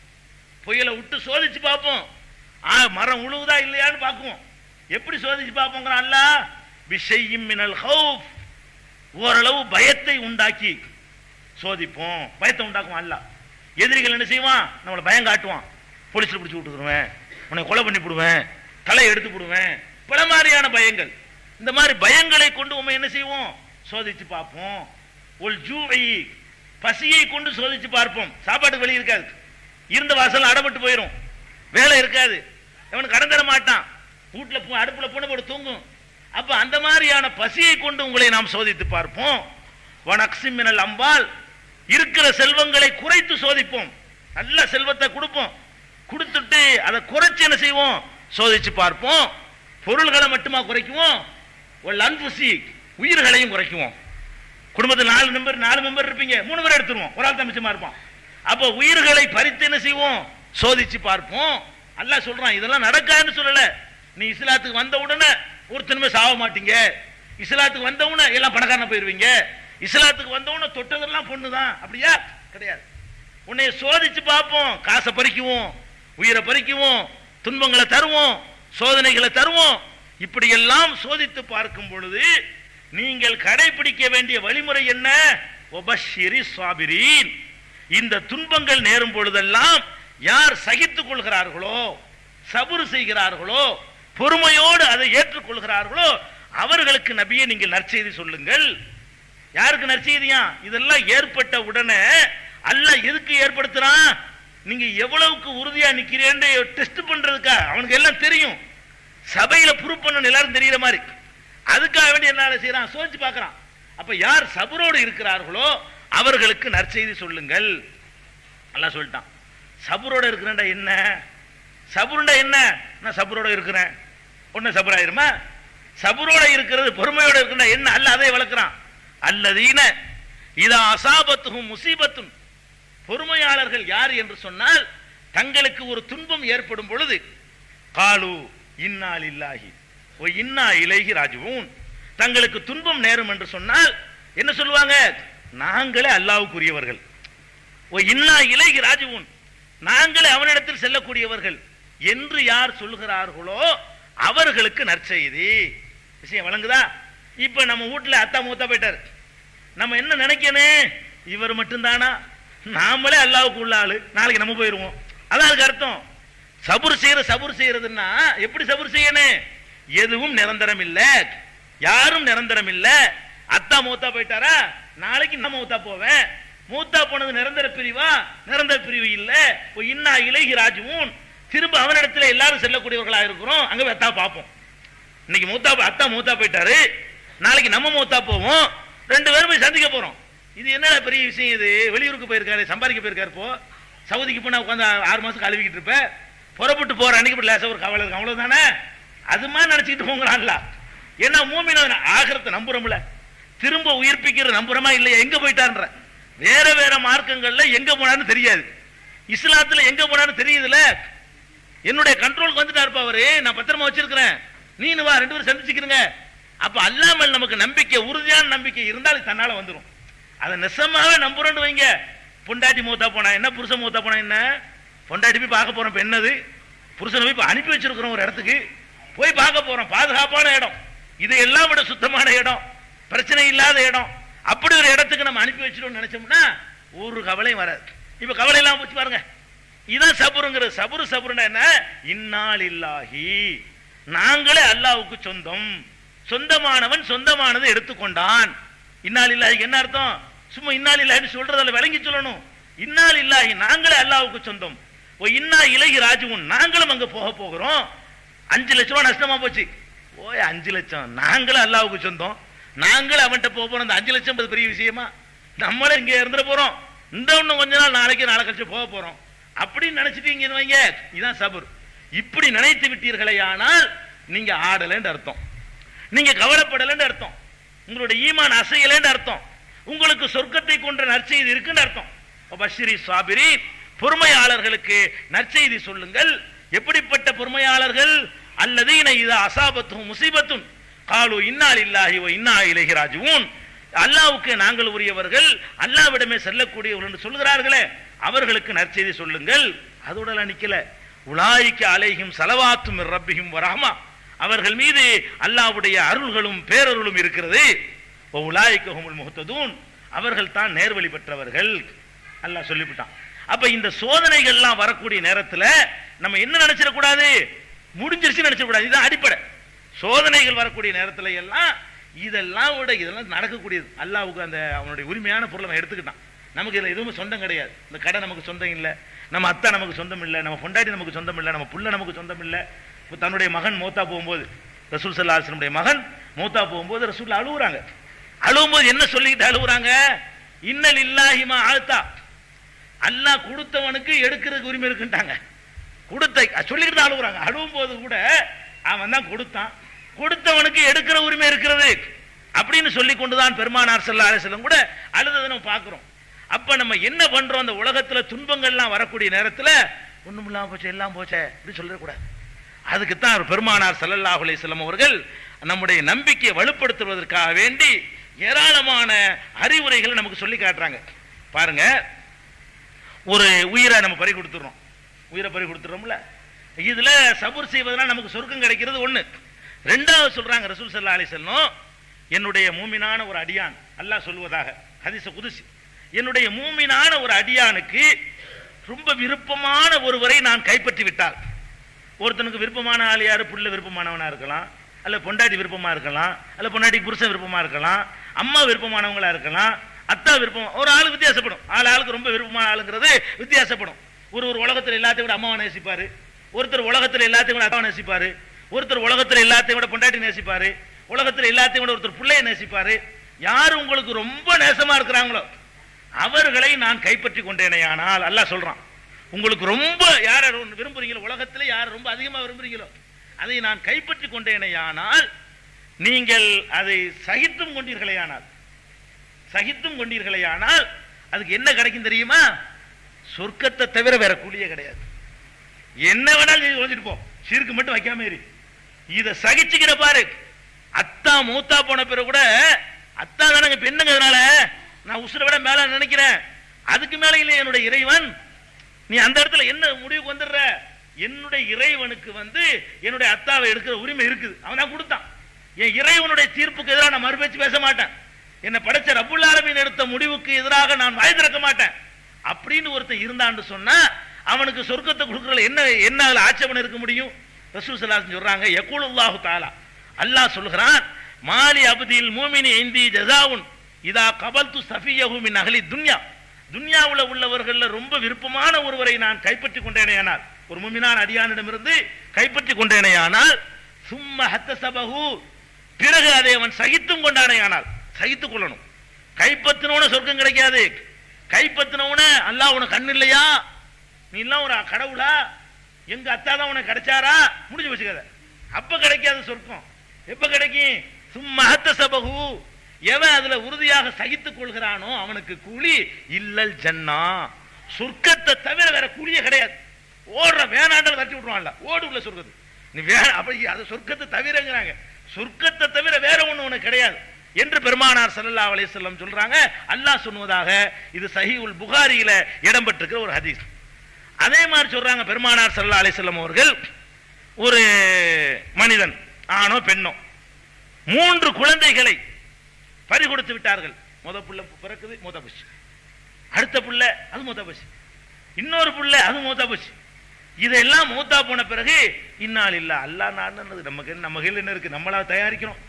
புயலை விட்டு சோதிச்சு பார்ப்போம், மரம் உழுவுதா இல்லையான்னு பார்க்குவோம். எப்படி சோதிச்சு பார்ப்போங்கிற அல்லாஹ், பிஷையின் மினல் ஹௌஃப், ஓரளவு பயத்தை உண்டாக்கி சோதிப்போம், பயத்தை உண்டாக்குவான் அல்லாஹ். எதிரிகள் என்ன செய்வான், நம்மளை பயம் காட்டுவான், போலீஸ்ல பிடிச்சி விட்டுருவேன், உன்னை கொலை பண்ணி போடுவேன், தலையை எடுத்து போடுவேன், பல மாதிரியான பயங்கள். இந்த மாதிரி பயங்களை கொண்டு உண்மை என்ன செய்வோம், சோதிச்சு பார்ப்போம். ஒரு ஜூவை, பசியை கொண்டு சோதிச்சு பார்ப்போம். சாப்பாட்டுக்கு வழி இருக்காது, இருந்த வாசல் அடப்பட்டு போயிடும், வேலை இருக்காது, அவனுக்கு கடன் தர மாட்டான், வீட்டுல அடுப்புல பூனை போட்டு தூங்கும். அப்ப அந்த மாதிரியான பசியை கொண்டு உங்களை நாம் சோதித்து பார்ப்போம். வனக்சிமினல் அம்பால், இருக்கிற செல்வங்களை குறைத்து சோதிப்போம், நல்ல செல்வத்தை கொடுப்போம், கொடுத்துட்டு அதை குறைச்சு என்ன செய்வோம், சோதிச்சு பார்ப்போம். பொருள்களை மட்டுமா குறைக்குவோம், அன்புசி, உயிர்களையும் குறைக்குவோம். குடும்பத்தில் 4 மெம்பர் இருப்பீங்க, 3 பேர் எடுத்துருவோம், ஒரு ஆள் தமிச்சமா இருப்பான். அப்ப உயிர்களை பறித்து என்ன செய்வோம், சோதிச்சு பார்ப்போம். அல்லாஹ் சொல்றான், இதெல்லாம் நடக்காதுன்னு சொல்லல. நீ இஸ்லாத்துக்கு வந்த உடனே ஒருத்தனுமே சாவ மாட்டீங்க, இஸ்லாத்துக்கு வந்த உடனே எல்லாம் பணக்காரன போயிருவீங்க, இஸ்லாத்துக்கு வந்த உடனே தொட்டதெல்லாம் பொண்ணுதான், அப்படியா கிடையாது. உன்னை சோதிச்சு பார்ப்போம், காசை பறிக்குவோம், உயிரை பறிக்குவோம், துன்பங்களை தருவோம், சோதனைகளை தருவோம். இப்படி எல்லாம் சோதித்து பார்க்கும் பொழுது நீங்கள் கடைபிடிக்க வேண்டிய வழிமுறை என்ன, வபஷ்ஷிரி ஸாபிரீன், இந்த துன்பங்கள் நேரும் பொழுதெல்லாம் யார் சகித்துக் கொள்கிறார்களோ, சபுர் செய்கிறார்களோ, பொறுமையோடு அதை ஏற்றுக்கொள்கிறார்களோ அவர்களுக்கு நபியே நீங்கள் நற்செய்தி சொல்லுங்கள். யாருக்கு நற்செய்தியா, இதெல்லாம் ஏற்பட்ட உடனே அல்லாஹ் எதுக்கு ஏற்படுத்துறான், நீங்க எவ்வளவுக்கு உறுதியா நிக்கிறேன்னு டெஸ்ட் பண்றதுக்கா. அவனுக்கு எல்லாம் தெரியும், சபையில ப்ரூவ் பண்ண எல்லாரும் தெரியற மாதிரி, அதுக்காக வேண்டி என்ன செய்யறான், சோதிச்சு பார்க்கறான். அப்ப யார் சபரோடு இருக்கிறார்களோ அவர்களுக்கு நற்செய்தி சொல்லுங்கள். அல்லாஹ் சொல்லிட்டான். சபரோட இருக்கிறேன்டா என்ன, சபருண்டா என்ன, நான் சபரோட இருக்கிறேன், ஒன்னு சபராயிருமா, சபரோட இருக்கிறது பொறுமையோட இருக்கிற என்ன, அல்ல அதை வளர்க்கிறான். அல்லதீன இதா அசாபத்துஹும் முசீபத்துன், பொறுமையாளர்கள் யார் என்று சொன்னால், தங்களுக்கு ஒரு துன்பம் ஏற்படும் பொழுது காலு இன்னா லில்லாஹி வ இன்னா இலைஹி ராஜிஊன், தங்களுக்கு துன்பம் நேரும் என்று சொன்னால் என்ன சொல்லுவாங்க? நாங்களே அல்லாஹ்வுக்குரியவர்கள். ஓ இன்னா இலைஹி ராஜிஊன், நாங்களே அவனிடத்தில் செல்லக்கூடியவர்கள் என்று யார் சொல்கிறார்களோ அவர்களுக்கு நற்செய்தி. விஷயம் வழங்குதா? இப்ப நம்ம வீட்டுல அத்தா மூத்தா போயிட்டாரு, நம்ம என்ன நினைக்கணும்? இவர் மட்டும்தானா? நாமளே அல்லாஹ்வுக்கு உள்ள ஆளு, நாளைக்கு நம்ம போயிருவோம். அதான் அதுக்கு அர்த்தம். சபுர் செய்யறதுன்னா எப்படி சபுர் செய்யணும்? எதுவும் நிரந்தரம் இல்ல, யாரும் நிரந்தரம் இல்ல. அத்தா மூத்தா போயிட்டாரா, நாளைக்கு நான் மூத்தா போவேன். மூத்தா போனது நிரந்தர பிரிவா? நிரந்தர பிரிவு இல்ல. இன்னா இலைஹி ராஜிஊன், திரும்ப அவனிடத்துல எல்லாரும் செல்லக்கூடியவர்களா இருக்கிறோம். அங்க போய் அத்தா பார்ப்போம். இன்னைக்கு அத்தா மூத்தா போயிட்டாரு, நாளைக்கு நம்ம மூத்தா போவோம். 2 பேரும் போய் சந்திக்க போறோம். இது என்ன பெரிய விஷயம்? இது வெளியூருக்கு போயிருக்காரு, சம்பாதிக்க போயிருக்காரு. இப்போ சவுதிக்கு போனா உட்காந்து 6 மாசம் கழுவிக்கிட்டு இருப்ப, புறப்பட்டு போற அன்னைக்கு லேசா ஒரு கவலை இருக்கு, அவ்வளவுதானே. அது மாதிரி நினைச்சுக்கிட்டு போங்களான்ல. ஏன்னா மூமின் ஆகிரத்தை நம்புறோம்ல, திரும்ப உயிர்ப்பிக்கிற நம்புறமா இல்லையா? எங்க போயிட்டான்ற வேற வேற மார்க்கங்கள்ல எங்க போனான்னு தெரியாது, இஸ்லாத்துல எங்க போனான்னு தெரியுதுல. என்னுடைய கண்ட்ரோலுக்கு வந்துட்டா இருப்பா அவரு, நான் பத்திரமா வச்சிருக்கிறேன், நீனு வா, 2 பேரும் சந்திச்சுக்கிறங்க. அப்ப அல்லாமல் நமக்கு நம்பிக்கை, உறுதியான நம்பிக்கை இருந்தால் தன்னால வந்துடும். அதை நெசமாவே நம்புறோன்னு வைங்க. பொண்டாட்டி மூத்தா போனா என்ன, புருஷன் மூத்தா போனா என்ன? பொண்டாட்டி போய் பார்க்க போறோம், என்னது புருஷனை போய் அனுப்பி வச்சிருக்கிறோம் ஒரு இடத்துக்கு, போய் பார்க்க போறோம். பாதுகாப்பான இடம், இது எல்லாம் விட சுத்தமான இடம், பிரச்சனை இல்லாத இடம். அப்படி ஒரு இடத்துக்கு நம்ம அனுப்பி வச்சிருக்கோம் நினைச்சோம்னா ஒரு கவலையும் வராது. இப்ப கவலை எல்லாம் போச்சு பாருங்க. இதான் சபுருங்கிறது. சபுருன்னா என்ன? இன்னாலில்லாஹி, நாங்களே அல்லாஹ்வுக்கு சொந்தம், சொந்தமானவன் சொந்தமானதை எடுத்துக்கொண்டான். இன்னாலில்லாஹிக்கு என்ன அர்த்தம்? சும்மா இன்னாலில்லாஹின்னு சொல்றதால விளங்கி சொல்லணும். இன்னாலில்லாஹி, நாங்களே அல்லாஹ்வுக்கு சொந்தம். ஓ இன்னா இலைஹி ராஜிஊன், நாங்களும் அங்க போகிறோம். 5 லட்சம் ரூபாய் நஷ்டமா போச்சு. ஓய் 5 லட்சம், நாங்களே அல்லாஹ்வுக்கு சொந்தம், நாங்களே அவன்கிட்ட போறோம். அந்த 5 லட்சம் பெரிய விஷயமா? நம்மளே இங்க இருந்துட போறோம், இந்த இன்னும் கொஞ்ச நாள், நாளைக்கு நாளை கழிச்சு போக போறோம் அப்படின்னு நினைச்சிட்டீங்க வைங்க. இதான் சபுர். இப்படி நினைத்து விட்டீர்களே ஆனால் நீங்க ஆடலன்னு அர்த்தம், நீங்க கவலைப்படலன்னு அர்த்தம், உங்களுடைய ஈமான் அசையலன்னு அர்த்தம், உங்களுக்கு சொர்க்கத்தை கொண்ட நற்செய்தி இருக்குன்னு அர்த்தம். பஷிரி சாபிரி, பொறுமையாளர்களுக்கு நற்செய்தி சொல்லுங்கள். எப்படிப்பட்ட பொறுமையாளர்கள்? அல்லதீன இதா அஸாபத்துஹும் முஸீபத்துன் காலு இன்னா லில்லாஹி வ இன்னா இலைஹி ராஜிஊன், அல்லாஹ்வுக்கு நாங்கள் உரியவர்கள், அல்லாஹ்விடமே செல்லக்கூடியவர்கள் என்று சொல்கிறார்களே, அவர்களுக்கு நற்செய்தி சொல்லுங்கள். அதோட நிக்கல, உலாயிக்க அலைஹிம் ஸலவாத்தும் மிர் ரப்பிஹிம் வ ரஹ்மா, அவர்கள் மீது அல்லாஹ்வுடைய அருள்களும் பேரருளும் இருக்கிறது. வ உலாயிக்க ஹுமுல் முஹ்ததூன், அவர்கள் தான் நேர்வழி பெற்றவர்கள் அல்லாஹ் சொல்லிவிட்டான். அப்ப இந்த சோதனைகள் எல்லாம் வரக்கூடிய நேரத்தில் நம்ம என்ன நினைச்சிட கூடாது? முடிஞ்சிருச்சு நினைச்சிட கூடாது. இதுதான் அடிப்படை. சோதனைகள் வரக்கூடிய நேரத்தில் எல்லாம் இதெல்லாம் விட இதெல்லாம் நடக்கக்கூடியது. அல்லாஹ்வுக்கு அந்த அவனுடைய உரிமையான பொருளை அவன் எடுத்துக்கிட்டான். நமக்கு இதில் எதுவும் சொந்தம் கிடையாது. இந்த கடை நமக்கு சொந்தம் இல்லை, நம்ம அத்தா நமக்கு சொந்தம் இல்லை, நம்ம பொண்டாட்டி நமக்கு சொந்தம் இல்லை, நம்ம புள்ள நமக்கு சொந்தம் இல்லை. தன்னுடைய மகன் மௌத்தா போகும்போது, ரசூல் ஸல்லல்லாஹு அலைஹி வஸல்லம் மகன் மௌத்தா போகும்போது ரசூல் அழுகுறாங்க. அழுகும்போது என்ன சொல்லிக்கிட்டு அழுகுறாங்க? இன்ன லில்லாஹி மா ஆத்தா, அல்லாஹ் கொடுத்தவனுக்கு எடுக்கிறதுக்கு உரிமை இருக்குன்ட்டாங்க. கொடுத்த சொல்லிக்கிட்டு தான் அழுகுறாங்க. அழுவும் போது கூட அவன் தான் கொடுத்தான், கொடுத்தவனுக்கு எடுக்கிற உரிமை இருக்கிறது அப்படின்னு சொல்லி கொண்டுதான் பெருமானார் ஸல்லல்லாஹு அலைஹி வஸல்லம் கூட அழுததை நம்ம பார்க்கிறோம். அப்ப நம்ம என்ன பண்றோம்? அந்த உலகத்துல துன்பங்கள்லாம் வரக்கூடிய நேரத்துல ஒண்ணும் இல்லாம போச்சு, எல்லாம் போச்சே அப்படி சொல்லக்கூடாது. அதுக்குத்தான் பெருமானார் ஸல்லல்லாஹு அலைஹி வஸல்லம் அவர்கள் நம்முடைய நம்பிக்கையை வலுப்படுத்துவதற்காக வேண்டி ஏராளமான அறிவுரைகளை நமக்கு சொல்லி காட்டுறாங்க. பாருங்க, ஒரு உயிரை நம்ம பறி கொடுத்துறோம், உயிரை பறி கொடுத்துறோம்ல, இதுல சபூர் செய்வதனால் நமக்கு சொர்க்கம் கிடைக்கிறது ஒண்ணு. ரெண்டாவது சொல்றாங்க ரசூல் ஸல்லல்லாஹு அலைஹி வஸல்லம், என்னுடைய மூமினான ஒரு அடியான், அல்லாஹ் சொல்வதாக ஹதீஸ் குதுசி, என்னுடைய மூமினான ஒரு அடியானுக்கு ரொம்ப விருப்பமான ஒருவரை நான் கைப்பற்றி விட்டால், ஒருத்தனுக்கு விருப்பமான ஆள் யாரு? புள்ள விருப்பமானவனா இருக்கலாம், அல்ல பொண்டாட்டி விருப்பமா இருக்கலாம், அல்ல பொண்டாட்டி புருஷன் விருப்பமா இருக்கலாம், அம்மா விருப்பமானவங்களா இருக்கலாம், அத்தா விருப்பம். ஒரு ஆளுக்கு வித்தியாசப்படும், ஆளுக்கு ரொம்ப விருப்பமான ஆளுங்கிறது வித்தியாசப்படும். ஒரு உலகத்தில் எல்லாத்தையும் விட அம்மாவை நேசிப்பாரு, ஒருத்தர் உலகத்தில் எல்லாத்தையும் விட அப்பாவை நேசிப்பாரு, ஒருத்தர் உலகத்தில் எல்லாத்தையும் விட பொண்டாட்டி நேசிப்பாரு, உலகத்தில் எல்லாத்தையும் விட ஒருத்தர் பிள்ளையை நேசிப்பாரு. யார் உங்களுக்கு ரொம்ப நேசமா இருக்கிறாங்களோ அவர்களை நான் கைப்பற்றி கொண்டேனேயானால், அல்லாஹ் சொல்றான், உங்களுக்கு ரொம்ப யார விரும்புறீங்களோ, உலகத்தில் யார ரொம்ப அதிகமா விரும்புறீங்களோ அதை நான் கைப்பற்றி கொண்டேனேயானால், நீங்கள் அதை சகித்தும் கொண்டீர்களேயானால் அதுக்கு என்ன கிடைக்கும் தெரியுமா? சொர்க்கத்தை தவிர வேற கூலியே கிடையாது. என்ன வேணாலும் நீ ஒழிஞ்சிட்டு போ, சிறுக்கு மட்டும் வைக்காம இரு. இதை சகிச்சுக்கிற பாரு. அத்தா மூத்தா போன பிறகு கூட அத்தா தானங்க பெண்ணுங்க, அதனால நான் உசுரை விட மேல நினைக்கிறேன், அதுக்கு மேல இல்லை என்னுடைய இறைவன். நீ அந்த இடத்துல என்ன முடிவுக்கு வந்துடுற? என்னுடைய இறைவனுக்கு என்னுடைய அத்தாவை எடுக்கிற உரிமை இருக்குது, அவன் தான் கொடுத்தான். என் இறைவனுடைய தீர்ப்புக்கு எதிராக நான் மறுபேச்சு பேச மாட்டேன். என்னை படைச்ச ரப்புல் ஆலமீன் எடுத்த முடிவுக்கு எதிராக நான் வாய் திறக்க மாட்டேன் அப்படின்னு ஒருத்தன் இருந்தான்னு சொன்னா அவனுக்கு சொர்க்கத்தை கொடுக்கறதுல என்ன அதுல ஆட்சேபனை இருக்க முடியும்? ரசூல் ஸல்லல்லாஹு அலைஹி வஸல்லம் சொல்றாங்க, யகூலுல்லாஹு தஆலா, அல்லாஹ் சொல்கிறான், மாலி அப்தில் மூமினி இந்தி ஜஸாவுன் இதா கபல்து ஸஃபியஹு மின் அஹ்லி துன்யா. துன்யாவுல உள்ளவர்கள்ல ரொம்ப விருப்பமான ஒருவரை நான் கைப்பற்றி கொண்டேனேயானால், ஒரு முஃமினான அடியானிடமிருந்து கைப்பற்றி கொண்டேனேயானால், சும்ம ஹத்தஸபஹு, பிறகு அதை அவன் சகித்தும் கொண்டானேயானால், சகித்துக் கொள்ளணும். கைப்பற்றினவன சொர்க்கம் கிடைக்காது. கைப்பற்றினவன அல்லாஹ் உனக்கு கண்ணு இல்லையா, நீ எல்லாம் ஒரு கடவுளா, எங்க அத்தா தான் உனக்கு கிடைச்சாரா, முடிஞ்சு வச்சுக்காத. அப்ப கிடைக்காது சொர்க்கம். எப்ப கிடைக்கும்? சும்ம ஹத்தஸபஹு, எவன் அதுல உறுதியாக சகித்துக் கொள்கிறானோ அவனுக்கு கூலி இல்லல் ஜன்னா, சொர்க்கத்தை தவிர வேற கூலியே கிடையாது. ஓடுற வேணாண்டல் தட்டி விட்டுருவான்ல, ஓடு உள்ள சொர்க்கத்து நீ அப்படி அது சொர்க்கத்தை தவிரங்கிறாங்க. சொர்க்கத்தை தவிர வேற ஒண்ணு உனக்கு கிடையாது என்று பெருமானார் ஸல்லல்லாஹு அலைஹி வஸல்லம் சொல்றாங்க. அல்லாஹ் சொன்னதாக இது சஹீஹுல் புகாரியில இடம்பெற்றிருக்கிற ஒரு ஹதீஸ். அதே மாதிரி சொல்றாங்க பெருமானார் ஸல்லல்லாஹு அலைஹி வஸல்லம் அவர்கள், ஒரு மனிதன் ஆணோ பெண்ணோ 3 குழந்தைகளை பறி கொடுத்து விட்டார்கள். முத புள்ள பிறக்குது, மூத்தா போச்சு. அடுத்த புள்ள அது மூத்தா போச்சு. இன்னொரு புள்ள அது மூத்தா போச்சு. இதெல்லாம் மூத்தா போன பிறகு இன்னால் இல்ல அல்லாஹ் நாடுனது நமக்கு நம்ம கையில் என்ன இருக்கு? நம்மளா தயாரிக்கிறோம்,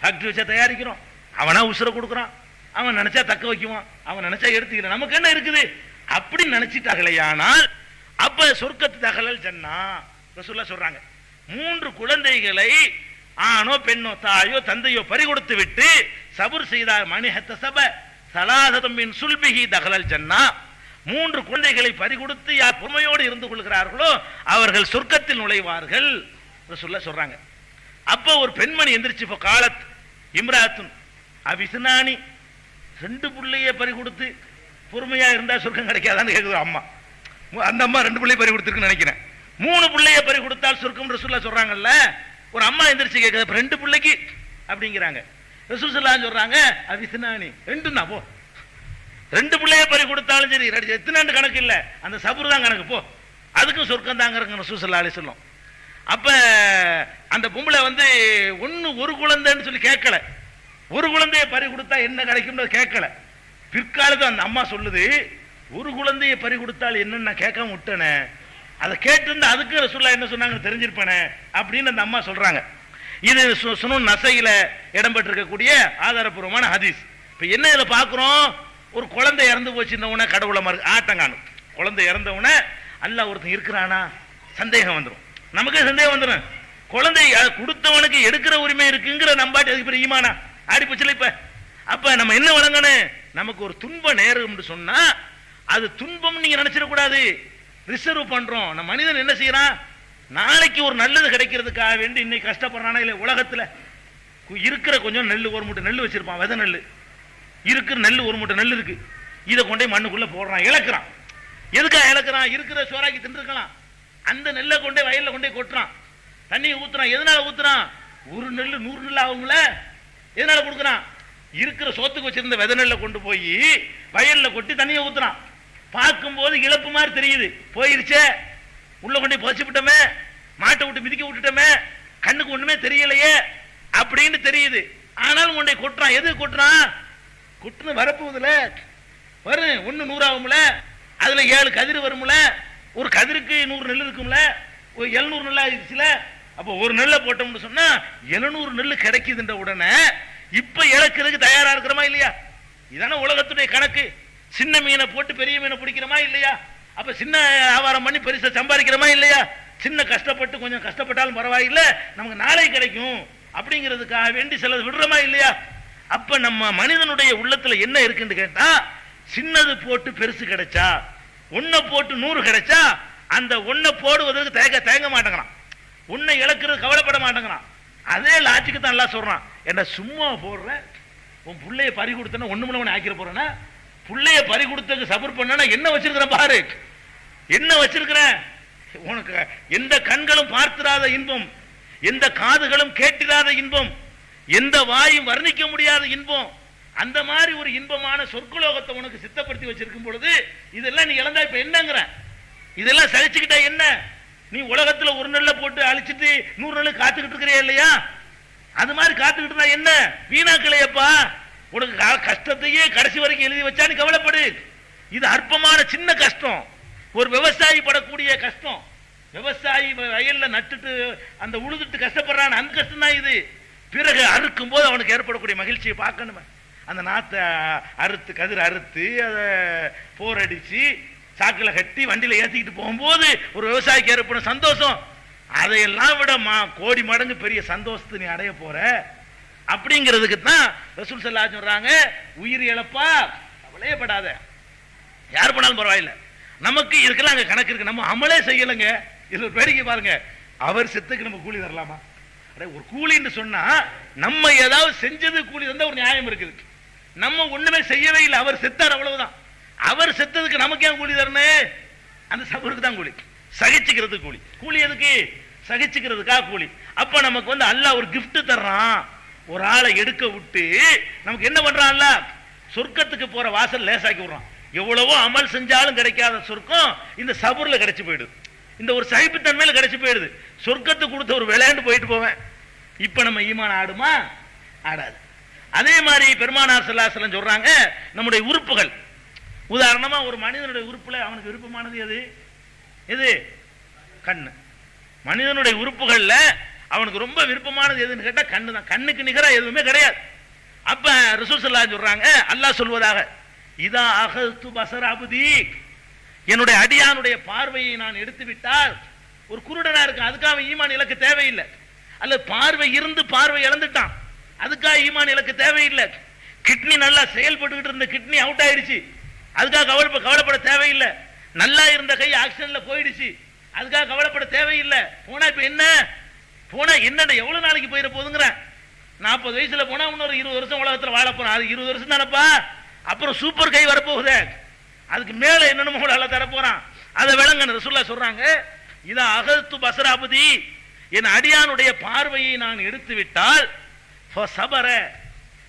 ஃபேக்டரி வச்சா தயாரிக்கிறோம். அவனா உசுர கொடுக்குறான், அவன் நினைச்சா தக்க வைக்குவான், அவன் நினைச்சா எடுத்துக்கிறான், நமக்கு என்ன இருக்குது அப்படி நினைச்சிட்டார்களேயானால் அப்ப சொர்க்கத்து தகலல் ஜன்னா. ரசூலுல்லாஹ் சொல்றாங்க, 3 குழந்தைகளை ஆணோ பெண்ணோ தாயோ தந்தையோ பறி கொடுத்து விட்டு சபுர் செய்தார், மணி ஹத்தஸப ஸலாஸத்தும் மின் சுல்பிஹி தகலல் ஜன்னா. 3 குழந்தைகளை பறி கொடுத்து யார் பொறுமையோடு இருந்து கொள்கிறார்களோ அவர்கள் சொர்க்கத்தில் நுழைவார்கள் ரசூலுல்லாஹ் சொல்றாங்க. அப்ப ஒரு பெண்மணி எந்திரிச்சு, இப்போ காலத் இம்ராத்துன் அபிஸ்னானி, 2 பிள்ளைய பறி கொடுத்து பொறுமையா இருந்தா சொர்க்கம் கிடைக்காதான்னு கேட்குது அம்மா. அந்த அம்மா 2 பிள்ளைய பறி கொடுத்துருக்குன்னு நினைக்கிறேன். 3 பிள்ளைய பறி கொடுத்தால் சொர்க்கம் ரசூலுல்லாஹ் சொல்றாங்கல்ல. ஒரு அம்மா எந்திரிச்சு கேட்குது, 2 பிள்ளைக்கு அப்படிங்கிறாங்க. ரசூல் ஸல்லல்லாஹு சொல்றாங்க, அபிஸ்னானி 2 தான் போ, 2 பிள்ளைய பறி கொடுத்தாலும் சரி, எத்தனை கணக்கு இல்ல, அந்த சபுர் தான் கணக்கு, போ அதுக்கும் சொர்க்கம் தாங்க ரசூல் ஸல்லல்லாஹு அலைஹி வஸல்லம். அப்ப அந்த பொம்பளை ஒரு குழந்தைன்னு சொல்லி கேட்கல, ஒரு குழந்தைய பறி கொடுத்தா என்ன கிடைக்கும் கேட்கல. பிற்காலத்து அந்த அம்மா சொல்லுது, ஒரு குழந்தைய பறி கொடுத்தால் என்னன்னு நான் கேட்காம விட்டனே, அதை கேட்டிருந்தா அதுக்கு ரசூலுல்லாஹ் என்ன சொன்னாங்கன்னு தெரிஞ்சிருப்பேனே அப்படின்னு அந்த அம்மா சொல்றாங்க. இது சுனன் நசையில இடம்பெற்றிருக்கக்கூடிய ஆதாரபூர்வமான ஹதீஸ். இப்ப என்ன இதுல பாக்குறோம்? ஒரு குழந்தை இறந்து போச்சுன்னவுடனே கடவுளை ஆட்டங்காணும். குழந்தை இறந்தவுடனே அல்லாஹ் ஒருத்தன் இருக்கிறானா சந்தேகம் வந்துடும், நமக்கே சந்தேகம் வந்துடும். குழந்தை கொடுத்தவனுக்கு எடுக்கிற உரிமை இருக்குங்கிற நம்பாட்டி அதுக்கு பெரிய ஈமானா ஆடி போச்சுல. இப்ப அப்ப நம்ம என்ன வழங்கணும்? நமக்கு ஒரு துன்பம் நேரும் சொன்னா அது துன்பம் நீங்க நினைச்சிடக்கூடாது, ரிசர்வ் பண்றோம். நம்ம மனிதன் என்ன செய்யறான்? நாளைக்கு ஒரு நல்லது கிடைக்கிறதுக்காக வேண்டி இன்னைக்கு கஷ்டப்படுறானா இல்ல? உலகத்துல இருக்கிற கொஞ்சம் நெல், ஒரு மூட்டை நெல் வச்சிருப்பான், விதை நெல் இருக்கிற நெல், ஒரு மூட்டை நெல் இருக்கு, இதை கொண்டே மண்ணுக்குள்ள போடுறான், இழக்கிறான். எதுக்காக இழக்கிறான்? இருக்கிற சோறாக்கி தின்றுக்கலாம். அந்த நெல்லை கொண்டே வயல்ல கொண்டே கொட்டுறான், தண்ணியை ஊத்துறான். எதனால ஊத்துறான்? ஒரு நெல் 100 நெல் ஆகுங்கள, எதனால கொடுக்குறான்? இருக்கிற சோத்துக்கு வச்சிருந்த விதை நெல்லை கொண்டு போய் வயல்ல கொட்டி தண்ணியை ஊத்துறான். பார்க்கும்போது இழப்பு மாதிரி தெரியுது, போயிருச்சே, உள்ள கொண்டே புதைச்சு விட்டோமே, மாட்டை விட்டு மிதிக்க விட்டுட்டோமே, கண்ணுக்கு ஒண்ணுமே தெரியலையே அப்படின்னு தெரியுது. ஆனாலும் கொண்டே கொட்டுறான். எது கொட்டுறான்? கொட்டுன்னு வரப்போகுதுல, வரும் 1 100 ஆகும்ல, அதுல 7 கதிர் வரும்ல, ஒரு கதிருக்கு 100 நெல் இருக்கும்ல, ஒரு 700 நெல் ஆயிடுச்சுல. அப்போ ஒரு நெல்லை போட்டோம்னு சொன்னா 700 நெல் கிடைக்குதுன்ற உடனே இப்ப இழக்கிறதுக்கு தயாரா இருக்கிறோமா இல்லையா? இதான உலகத்துடைய கணக்கு. சின்ன மீனை போட்டு பெரிய மீனை பிடிக்கிறோமா இல்லையா? அப்ப சின்ன வியாபாரம் பண்ணி பெருசா சம்பாதிக்கிறோமா இல்லையா? சின்ன கஷ்டப்பட்டு கொஞ்சம் கஷ்டப்பட்டாலும் பரவாயில்லை, நமக்கு நாளை கிடைக்கும் அப்படிங்கிறதுக்காக வேண்டி சிலது விடுறோமா இல்லையா? அப்ப நம்ம மனிதனுடைய உள்ளத்துல என்ன இருக்குன்னு கேட்டா, சின்னது போட்டு பெருசு கிடைச்சா, 1 போட்டு 100 கிடைச்சா அந்த 1 போடுவதற்கு தயங்க மாட்டேங்கிறான், 1 இழக்கிறது கவலைப்பட மாட்டேங்கிறான். அதே லாஜிக்கு தான் எல்லாம் சொல்றான். என்ன சும்மா போடுற, உன் பிள்ளைய பறி கொடுத்தனா ஒண்ணுமில்ல ஆக்கிர போறேன்னா, பிள்ளைய பறி கொடுத்ததுக்கு சபர் பண்ணா என்ன வச்சிருக்கிறேன் பாரு, என்ன வச்சிருக்கிறேன். உனக்கு எந்த கண்களும் பார்த்திராத இன்பம், எந்த காதுகளும் கேட்டிராத இன்பம், எந்த வாயும் வர்ணிக்க முடியாத இன்பம் அந்த மாதிரி ஒரு இன்பமான சொர்க்கலோகத்தை உனக்கு சித்தப்படுத்தி வச்சிருக்கும் பொழுது இதெல்லாம் நீ இழந்தா இப்ப என்னங்கிற? இதெல்லாம் சகிச்சுக்கிட்டா என்ன? நீ உலகத்துல ஒரு நெல்ல போட்டு அழிச்சிட்டு 100 நெல் காத்துக்கிட்டு இருக்கிறியா இல்லையா? அது மாதிரி காத்துக்கிட்டு இருந்தா என்ன? வீணாக்கலையப்பா. உனக்கு கஷ்டத்தையே கடைசி வரைக்கும் எழுதி வச்சா நீ கவலைப்படு. இது அற்பமான சின்ன கஷ்டம், ஒரு விவசாயி படக்கூடிய கஷ்டம். விவசாயி வயல்ல நட்டுட்டு அந்த உழுதுட்டு கஷ்டப்படுறான், அந்த கஷ்டம் தான் இது. பிறகு அறுக்கும் போது அவனுக்கு ஏற்படக்கூடிய மகிழ்ச்சியை பார்க்கணுமே. அந்த நாத்தை அறுத்து கதிர் அறுத்து அதை போர் அடிச்சு சாக்கில் கட்டி வண்டியில் ஏற்றிக்கிட்டு போகும்போது ஒரு விவசாயிக்கு ஏற்படும் சந்தோஷம், அதையெல்லாம் விட கோடி மடங்கு பெரிய சந்தோஷத்தை நீ அடைய போற. அப்படிங்கிறதுக்கு தான் ரசூல் ஸல்லல்லாஹு அலைஹி சொல்றாங்க, உயிர் இழப்பா கவலையப்படாத, யார் பண்ணாலும் பரவாயில்லை, நமக்கு இதுக்கெல்லாம் அங்கே கணக்கு இருக்கு, நம்ம அமலே செய்யலைங்க. இதுல பேடிக்கை பாருங்க, அவர் செத்துக்கு நம்ம கூலி தரலாமா? ஒரு கூலின்னு சொன்னா நம்ம ஏதாவது செஞ்சது கூலி தந்தா ஒரு நியாயம் இருக்குது. நம்ம ஒண்ணுமே செய்யவே இல்லை, அவர் செத்தார், அவ்வளவுதான். அவர் செத்ததுக்கு நமக்கு ஏன் கூலி தரணும்? அந்த சபருக்கு தான் கூலி, சகிச்சுக்கிறதுக்கு கூலி. கூலி எதுக்கு? சகிச்சுக்கிறதுக்காக கூலி. அப்ப நமக்கு வந்து அல்லாஹ் ஒரு கிஃப்ட் தர்றான், ஒரு ஆளை எடுக்க விட்டு நமக்கு என்ன பண்றான்? அல்லாஹ் சொர்க்கத்துக்கு போற வாசல் லேசாக்கி விடுறான். எவ்வளவோ அமல் செஞ்சாலும் கிடைக்காத சொர்க்கம் இந்த சபர்ல கிடைச்சு போயிடுது, இந்த ஒரு சகிப்புத்தன்மையில கிடைச்சு போயிடுது. சொர்க்கத்துக்கு கொடுத்த ஒரு விளையாண்டு போயிட்டு போவேன். இப்ப நம்ம ஈமான் ஆடுமா? ஆடாது. அதே மாதிரி பெருமானார் ஸல்லல்லாஹு அலைஹி வஸல்லம் சொல்றாங்க, நம்முடைய உறுப்புகள், உதாரணமா ஒரு மனிதனுடைய உறுப்புல அவனுக்கு விருப்பமானது எது? எது? கண்ணு. மனிதனுடைய உறுப்புகள்ல அவனுக்கு ரொம்ப விருப்பமானது எதுன்னு கேட்டா கண்ணு தான். கண்ணுக்கு நிகரா எதுவுமே கிடையாது. அப்ப ரசூல் ஸல்லல்லாஹு அலைஹி வஸல்லம் சொல்றாங்க, அல்லாஹ் சொல்வதாக, இதா அகது பஸர அப்தி, என்னுடைய அடியானுடைய பார்வையை நான் எடுத்து விட்டால், ஒரு குருடனா இருக்கான், அதுக்காக ஈமான் இலக்கு தேவையில்லை. அல்ல பார்வை இருந்து பார்வை இழந்துட்டான், அதுக்காக ஈமான் இலக்கு தேவையில்லை. கிட்னி நல்லா செயல்பட்டுக்கிட்டு இருந்த கிட்னி அவுட் ஆயிடுச்சு, அதுக்காக கவலைப்பட தேவையில்லை. நல்லா இருந்த கை ஆக்சிடென்ட்ல போயிடுச்சு, அதுக்காக கவலைப்பட தேவையில்லை. போனா இப்ப என்ன? போனா என்னடா எவ்வளவு நாளைக்கு போயிட போதுங்கிற? 40 வயசுல போனா இன்னொரு 20 வருஷம் உலகத்துல வாழ போறான். அது 20 வருஷம் தானப்பா. அப்புறம் சூப்பர் கை வரப்போகுது, அதுக்கு மேல என்னென்னமோ அல்ல தர போறான். அதை விளங்க ரசூலுல்லாஹ் சொல்றாங்க, இதா அகது பஸர அப்தி, என் அடியானுடைய பார்வையை நான் எடுத்து விட்டால், ஃபஸபர,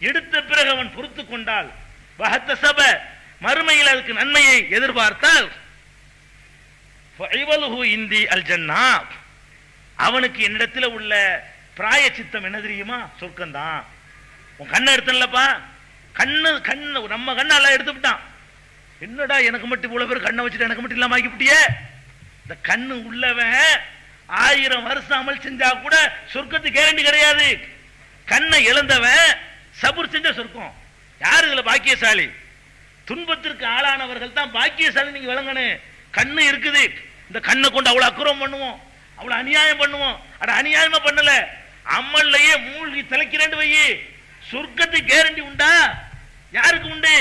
எடுத்த பிறகு அவன் பொறுத்து கொண்டால், வஹத்தஸப, மறுமையில் அதுக்கு நன்மையை எதிர்பார்த்தால், ஃபைவலுஹு இந்தி அல் ஜன்னா, அவனுக்கு என்னிடத்தில் உள்ள பிராய சித்தம் என்ன தெரியுமா? சொர்க்கம் தான். உன் கண்ணை எடுத்தனல்லப்பா, கண்ணு நம்ம கண்ணை எல்லாம் எடுத்து விட்டான். என்னடா எனக்கு மட்டும் இவ்வளவு பேர் கண்ணை வச்சுட்டு எனக்கு மட்டும் இல்லாம ஆக்கிவிட்டிய? இந்த கண்ணு உள்ளவன் 1000 வருஷம் அமல் செஞ்சா கூட சொர்க்கத்துக்கு கேரண்டி கிடையாது. கண்ணை இழந்தவன் சபுர் செஞ்ச சொர்க்கம். யாரு இதுல பாக்கியசாலி? துன்பத்திற்கு ஆளானவர்கள் தான் பாக்கியசாலி. நீங்க விளங்கணும். கண்ணு இருக்குது, இந்த கண்ணை கொண்டு அவ்வளவு அக்கிரம் பண்ணுவோம், அவ்வளவு அநியாயம் பண்ணுவோம். அட அநியாயமா பண்ணல, அம்மல்லையே மூழ்கி திளைக்கிறேன் வையி, சொர்க்கத்துக்கு கேரண்டி உண்டா? யாருக்கு உண்டு?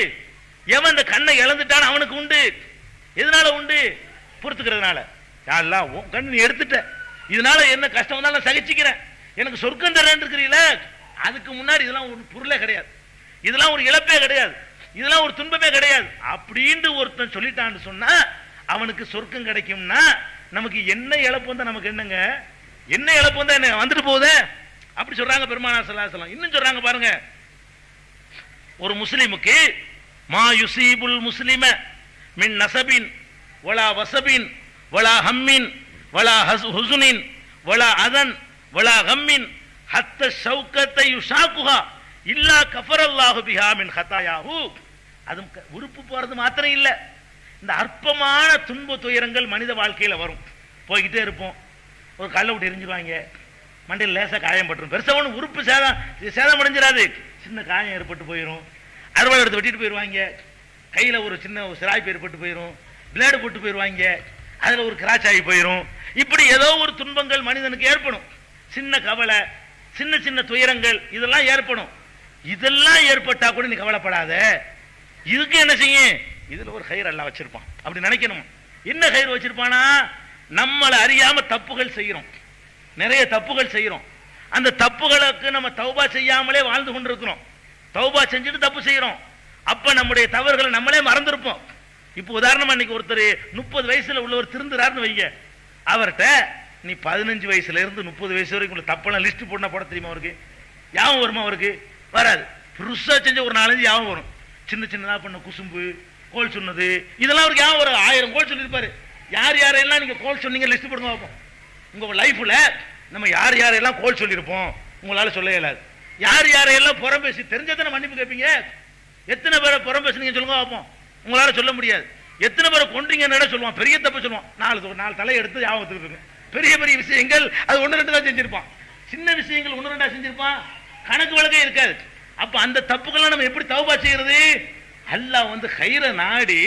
எவன் இந்த கண்ணை இழந்துட்டான் அவனுக்கு உண்டு. எதனால உண்டு? பொறுத்துக்கிறதுனால. யாரெல்லாம் உன் கண்ணு நீ எடுத்துட்ட, இதனால என்ன கஷ்டம் வந்தாலும் சகிச்சுக்கிறேன், எனக்கு சொர்க்கம் தரேன் இருக்கிறீங்கள, அதுக்கு முன்னாடி இதெல்லாம் ஒரு பொருளே கிடையாது, இதெல்லாம் ஒரு இழப்பே கிடையாது, இதெல்லாம் ஒரு துன்பமே கிடையாது அப்படின்னு ஒருத்தன் சொல்லிட்டான்னு சொன்னா அவனுக்கு சொர்க்கம் கிடைக்கும்னா, நமக்கு என்ன இழப்பு வந்தா நமக்கு என்னங்க? என்ன இழப்பு வந்தா என்ன வந்துட்டு போகுது? அப்படி சொல்றாங்க பெருமானார் ஸல்லல்லாஹு அலைஹி வஸல்லம். இன்னும் சொல்றாங்க பாருங்க, ஒரு முஸ்லிமுக்கு மா யுசீபுல் முஸ்லிம மின் நஸபின் வலா வஸபின் வலா ஹம்மின் வலா ஹுஸுனின் வலா அதன் வலா கம்மின் ஹத்த ஷௌகத்தை யுஷாகுஹா இல்லா கஃபரல்லாஹு பிஹா மின் ஹதாயாஹு. அது உறுப்பு போறது மாத்திரம் இல்லை, இந்த அற்பமான துன்ப துயரங்கள் மனித வாழ்க்கையில வரும். போய்கிட்டே இருப்போம், ஒரு கல்லை விட்டு எரிஞ்சிருவாங்க, மண்டையில் லேசா காயம் பட்டுரும், பெருசா ஒன்று உறுப்பு சேதம் அடைஞ்சிடாது, சின்ன காயம் ஏற்பட்டு போயிடும், அறுவாள் எடுத்து வெட்டிட்டு போயிடுவாங்க, கையில ஒரு சின்ன சிராய்ப்பு ஏற்பட்டு போயிடும், பிளேடு போட்டு போயிடுவாங்க, அதுல ஒரு கிராச் ஆகி போயிடும். இப்படி ஏதோ ஒரு துன்பங்கள் மனிதனுக்கு ஏற்படும், சின்ன கவலை, சின்ன சின்ன துயரங்கள் இதெல்லாம் ஏற்படும். இதெல்லாம் ஏற்பட்டா கூட நீ கவலைப்படாத, இதுக்கு என்ன செய்யும்? இதுல ஒரு கயிறு எல்லாம் வச்சிருப்பான். அப்படி நினைக்கணும். என்ன கயிறு வச்சிருப்பானா? நம்மளை அறியாம தப்புகள் செய்யறோம், நிறைய தப்புகள் செய்யறோம். அந்த தப்புகளுக்கு நம்ம தௌபா செய்யாமலே வாழ்ந்து கொண்டிருக்கிறோம். தௌபா செஞ்சுட்டு தப்பு செய்யறோம். அப்ப நம்முடைய தவறுகளை நம்மளே மறந்துருப்போம். இப்போ உதாரணமா இன்னைக்கு ஒருத்தர் 30 வயசுல உள்ளவர் திருந்துறாருன்னு வைங்க, அவர்கிட்ட நீ 15 வயசுல இருந்து 30 வயசு வரைக்கும் தப்பெல்லாம் லிஸ்ட் போட தெரியுமா? அவருக்கு யாவும் வருமா? அவருக்கு வராது. பெருசா செஞ்ச ஒரு 4-5 ஞாபகம் வரும். சின்ன சின்னதா பண்ண குசும்பு, கோல் சொன்னது, இதெல்லாம் அவருக்கு ஞாபகம் வரும். 1000 கோல் சொல்லியிருப்பாரு. யார் யாரெல்லாம் நீங்க கோல் சொன்னீங்க லிஸ்ட் போடுங்க பார்ப்போம். உங்க லைஃப்ல நம்ம யார் யாரெல்லாம் கோல் சொல்லியிருப்போம் உங்களால சொல்ல இயலாது. யார் யாரையெல்லாம் புறம் பேசி தெரிஞ்சதானே மன்னிப்பு கேட்பீங்க. எத்தனை பேரை புறம் பேசுனீங்க சொல்லுங்க பார்ப்போம். உங்களால சொல்ல முடியாது. எத்தனை பேரை கொன்றீங்கன்னு சொல்லுவான். பெரிய தப்பு சொல்லுவான். 4 தலை எடுத்து ஞாபகத்துக்கு இருக்கு. பெரிய பெரிய விஷயங்கள் அது 1-2 தான் செஞ்சிருப்பான். சின்ன விஷயங்கள் 1-2 செஞ்சிருப்பான். கணக்கு வழக்கே இருக்காது. அப்ப அந்த தப்புக்கெல்லாம் நம்ம எப்படி தௌபா செய்யறது? அல்லாஹ் வந்து கைர நாடி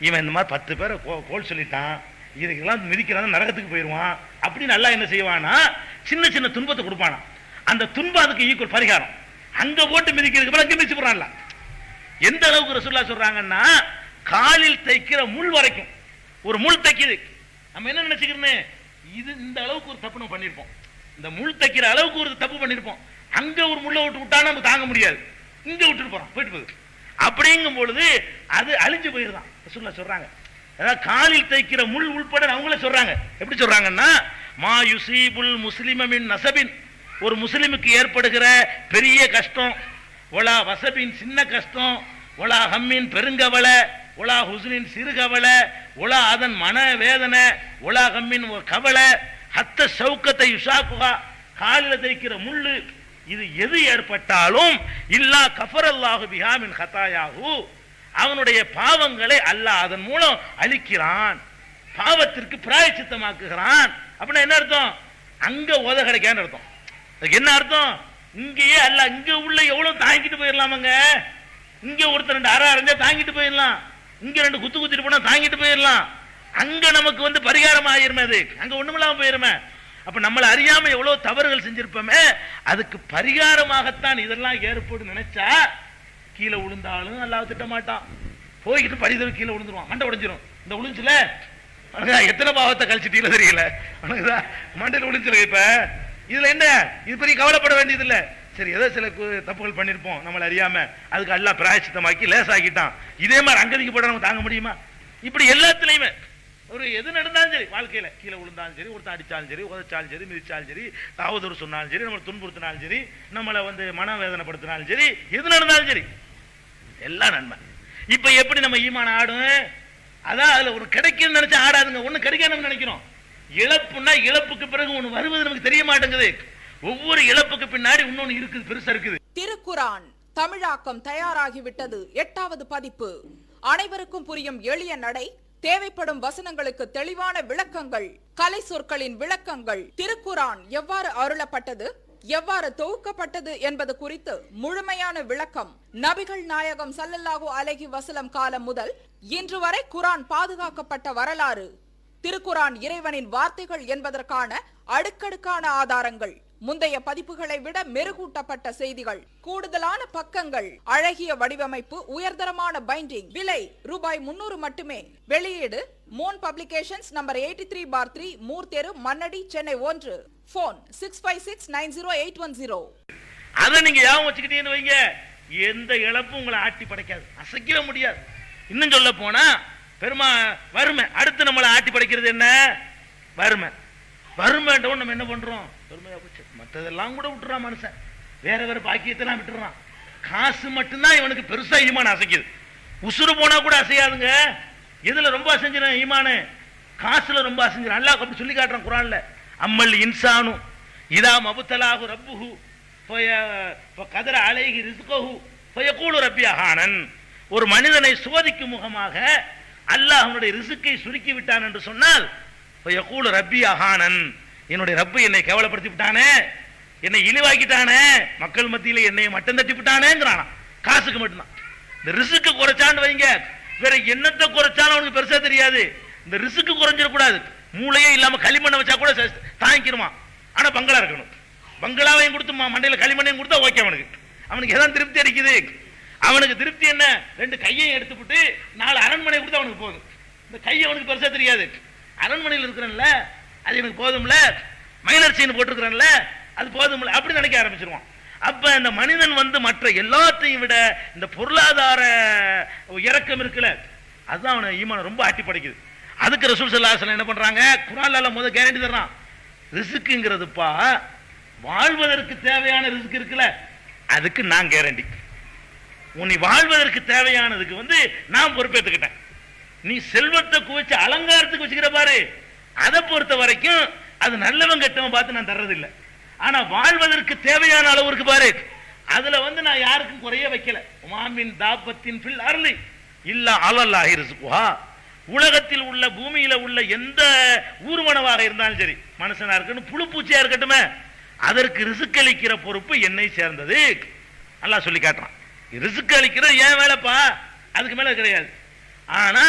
இவன் இந்த மாதிரி 10 பேரை கோல் சொல்லிட்டான், இதுக்கெல்லாம் மிதிக்கிறான் நரகத்துக்கு போயிடுவான் அப்படின்னு அல்லாஹ் என்ன செய்வானா, சின்ன சின்ன துன்பத்தை கொடுப்பானா. அந்த துன்பம் அதுக்கு ஈக்குவல் பரிகாரம். அங்க போட்டு மிதிக்கிறதுக்கு அப்புறம் அங்கே மிதிச்சு போறான்ல. எந்த அளவுக்கு ரசூலுல்லாஹ் சொல்றாங்கன்னா, காலில் தைக்கிற முள் வரைக்கும். ஒரு முள் தைக்குது, நம்ம என்ன நினைச்சுக்கிறோமே, இது இந்த அளவுக்கு ஒரு தப்பு நம்ம பண்ணிருப்போம், இந்த முள் தைக்கிற அளவுக்கு ஒரு தப்பு பண்ணிருப்போம். அங்க ஒரு முள்ள விட்டா நம்ம தாங்க முடியாது, இங்க விட்டுட்டு போறோம், போயிட்டு போகுது. அப்படிங்கும் பொழுது அது அழிஞ்சு போயிருதான் ரசூலுல்லாஹ் சொல்றாங்க. அதாவது காலில் தைக்கிற முள் உள்பட அவங்களே சொல்றாங்க. எப்படி சொல்றாங்கன்னா, மா யுசீபுல் முஸ்லிம மின் நஸபின், ஒரு முஸ்லிமுக்கு ஏற்படுகிற பெரிய கஷ்டம், ஒலா வசபின் சின்ன கஷ்டம், ஒலா ஹம்மின் பெருங்கவலை, ஒலா ஹுஸ்னின் சிறுகவலை, ஒலா அதன் மன வேதனை, ஒலா ஹம்மின் கவலை, ஹத்த சௌக்கத்தை யுஷாக்குகா, காலில் தைக்கிற முள்ளு, இது எது ஏற்பட்டாலும் இல்லா கஃபரல்லாஹு பிஹா மின் ஹதாயாஹு, அவனுடைய பாவங்களை அல்லாஹ் அதன் மூலம் அழிக்கிறான், பாவத்திற்கு பிராயச்சித்தமாக்குகிறான். அப்படின்னா என்ன அர்த்தம்? அங்க ஓத கிடைக்கான்னு அர்த்தம். அதுக்கு என்ன அர்த்தம்? இங்கேயே அல்ல, இங்க உள்ள எவ்வளவு தாங்கிட்டு போயிடலாமங்க. இங்க ஒருத்தர் 2 அரை அரைஞ்சா தாங்கிட்டு போயிடலாம், இங்க 2 குத்து குத்திட்டு போனா தாங்கிட்டு போயிடலாம். அங்க நமக்கு வந்து பரிகாரம் ஆயிருமே, அது அங்க ஒண்ணுமில்லாம போயிருமே. அப்ப நம்மளை அறியாம எவ்வளவு தவறுகள் செஞ்சிருப்போமே, அதுக்கு பரிகாரமாகத்தான் இதெல்லாம் ஏற்படும். நினைச்சா கீழே விழுந்தாலும் அல்லாஹ் திட்ட மாட்டான், போய்கிட்டு பரிதவி கீழே விழுந்துருவான், மண்டை உடைஞ்சிரும். இந்த விழுந்துச்சுல எத்தனை பாவத்தை கழிச்சிட்டீங்களா தெரியல, மண்டையில் விழுந்துரு. இப்ப இதுல என்ன, இது பெரிய கவலைப்பட வேண்டியது இல்ல. சரி, ஏதோ சில தப்புகள் பண்ணிருப்போம் நம்மள அறியாம, அதுக்கு அல்லாஹ் பிராயச்சித்தமாக்கி லேசாக்கிட்டான். இதே மாதிரி அங்கதிக்கு போட நம்ம தாங்க முடியுமா? இப்படி எல்லாத்துலயுமே ஒரு எது நடந்தாலும் சரி, வாழ்க்கையில கீழே விழுந்தாலும் சரி, ஒருத்தன் அடிச்சாலும் சரி, உதச்சாலும் சரி, மிதிச்சாலும் சரி, அவதூறு சொன்னாலும் சரி, நம்மளை துன்புறுத்தினாலும் சரி, நம்மளை வந்து மனவேதனைப்படுத்தினாலும் சரி, எது நடந்தாலும் சரி எல்லாம் நன்மை. இப்ப எப்படி நம்ம ஈமான் ஆடும்? அதான் அதுல ஒரு கிடைக்குன்னு நினைச்சா ஆடாதுங்க, ஒண்ணு கிடைக்கணும்னு நினைக்கிறோம். இழப்புன்னா இழப்புக்கு பிறகு ஒண்ணு வருவது நமக்கு தெரிய மாட்டேங்குது. ஒவ்வொரு இழப்புக்கு பின்னாடி இன்னொன்னு இருக்குது, பெருசா இருக்குது. திருக்குரான் தமிழாக்கம் தயாராகிவிட்டது. 8வது பதிப்பு. அனைவருக்கும் புரியும் எளிய நடை, தேவைப்படும் வசனங்களுக்கு தெளிவான விளக்கங்கள், கலை சொற்களின் விளக்கங்கள், திருக்குரான் எவ்வாறு அருளப்பட்டது, எவ்வாறு தொகுக்கப்பட்டது என்பது குறித்து முழுமையான விளக்கம், நபிகள் நாயகம் ஸல்லல்லாஹு அலைஹி வஸல்லம் காலம் முதல் இன்று வரை குரான் பாதுகாக்கப்பட்ட வரலாறு, திருக்குரான் இறைவனின் வார்த்தைகள் என்பதற்கான அடுக்கடுக்கான ஆதாரங்கள், முந்தைய பதிப்புகளை விட மெருகூட்டப்பட்ட செய்திகள், கூடுதலான பக்கங்கள், அழகிய வடிவமைப்பு, உயர்தரமான பைண்டிங். விலை ரூபாய் 300 மட்டுமே. வெளியீடு மோன் பப்ளிகேஷன்ஸ், நம்பர் 83/3, மூர் தெரு, மண்ணடி, சென்னை 1. போன் 65690810. அதை நீங்க யாவும் வச்சுக்கிட்டீங்கன்னு வைங்க, எந்த இழப்பும் உங்களை ஆட்டி படைக்காது, அசைக்கவே முடியாது. இன்னும் சொல்ல போனா பெருமா வறுமை, அடுத்து நம்மளை ஆட்டி படைக்கிறது என்ன? வறுமை. வறுமைன்றவன் நம்ம என்ன பண்றோம்? பெருமையா போச்சு, மற்றதெல்லாம் கூட விட்டுறான் மனுஷன், வேற வேற பாக்கியத்தெல்லாம் விட்டுறான். காசு மட்டும்தான் இவனுக்கு பெருசா ஈமான் அசைக்குது. உசுறு போனா கூட அசையாதுங்க. எதுல ரொம்ப அசைஞ்சிடும் ஈமானு? காசுல ரொம்ப அசைஞ்சிடும். அல்லாஹ் அப்படி சொல்லி காட்டுறான் குர்ஆன்ல, அம்மல் இன்சானு இதா மபுத்தலாஹு ரப்புஹு ஃபகதர அலைஹி ரிஸ்கஹு ஃபயகூலு ரப்பி அஹானன். ஒரு மனிதனை சோதிக்கும் முகமாக அல்லாஹ் அவனுடைய ரிஸ்கை சுருக்கி விட்டான் என்று சொன்னால், ஃபயகூலு ரப்பி அஹானன், என்னுடைய ரப்பு என்னை கேவலப்படுத்தி விட்டானே, என்னை இழிவாக்கிட்டானே, மக்கள் மத்தியில என்னை மட்டம் தட்டி விட்டானேங்கிறானா. காசுக்கு மட்டும்தான். இந்த ரிஸ்க்கு குறைச்சான்னு வைங்க, வேற என்னத்தை குறைச்சாலும் அவனுக்கு பெருசா தெரியாது. இந்த ரிஸ்க்கு குறைஞ்சிடக்கூடாது. மூளையே இல்லாம களிமண்ணை வச்சா கூட தாங்கிக்கிடுமா. ஆனா பங்களா இருக்கணும். பங்களாவையும் கொடுத்து மண்டையில களிமண்ணையும் கொடுத்தா ஓகே, அவனுக்கு எதான் திருப்தி அடிக்குது. அவனுக்கு திருப்தி என்ன? 2 கையையும் எடுத்துவிட்டு 4 அரண்மனை கொடுத்து அவனுக்கு போதும். இந்த கை அவனுக்கு பெருசா தெரியாது. அரண்மனையில் இருக்கிறேன்ல அது எனக்கு போதும்ல, மைனர் செயின் போட்டிருக்கிறேன்ல அது போதும்ல, அப்படி நினைக்க ஆரம்பிச்சிருவான். அப்ப இந்த மனிதன் வந்து மற்ற எல்லாத்தையும் விட இந்த பொருளாதார இறக்கம் இருக்குல்ல, அதுதான் அவனை ஈமான ரொம்ப ஆட்டி படைக்குது. அதுக்கு ரசூல் ஸல்லல்லாஹு அலைஹி வஸல்லம் என்ன பண்றாங்க? குர்ஆன்ல முதல் கேரண்டி தர்றான். ரிஸ்க்குங்கிறதுப்பா வாழ்வதற்கு தேவையான ரிஸ்க் இருக்குல்ல, அதுக்கு நான் கேரண்டி. உன்னை வாழ்வதற்கு தேவையானதுக்கு நான் பொறுப்பேற்றுக்கிட்டேன். நீ செல்வத்தை குவிச்சு அலங்காரத்துக்கு வச்சுக்கிற பாரு, அதை பொறுத்த வரைக்கும் அது நல்லவன் கெட்டவன் பார்த்து நான் தர்றதில்லை. ஆனா வாழ்வதற்கு தேவையான அளவுக்கு பாரு, அதுல நான் யாருக்கும் குறைய வைக்கல. உமாமின் தாபத்தின் ஃபில் அர்லி இல்லா அலல்லாஹி ரிஸ்குஹா. உலகத்தில் உள்ள பூமியில உள்ள எந்த ஊர்வனவாக இருந்தாலும் சரி, மனுஷனா இருக்கட்டும் புழு பூச்சியா இருக்கட்டுமே, அதற்கு ரிஸ்க் அளிக்கிற பொறுப்பு என்னை சேர்ந்தது. அல்லாஹ் சொல்லி காட்டுறான். ரிஸ்க் அளிக்கிறது ஏன் வேலைப்பா, அதுக்கு மேல கிடையாது. ஆனா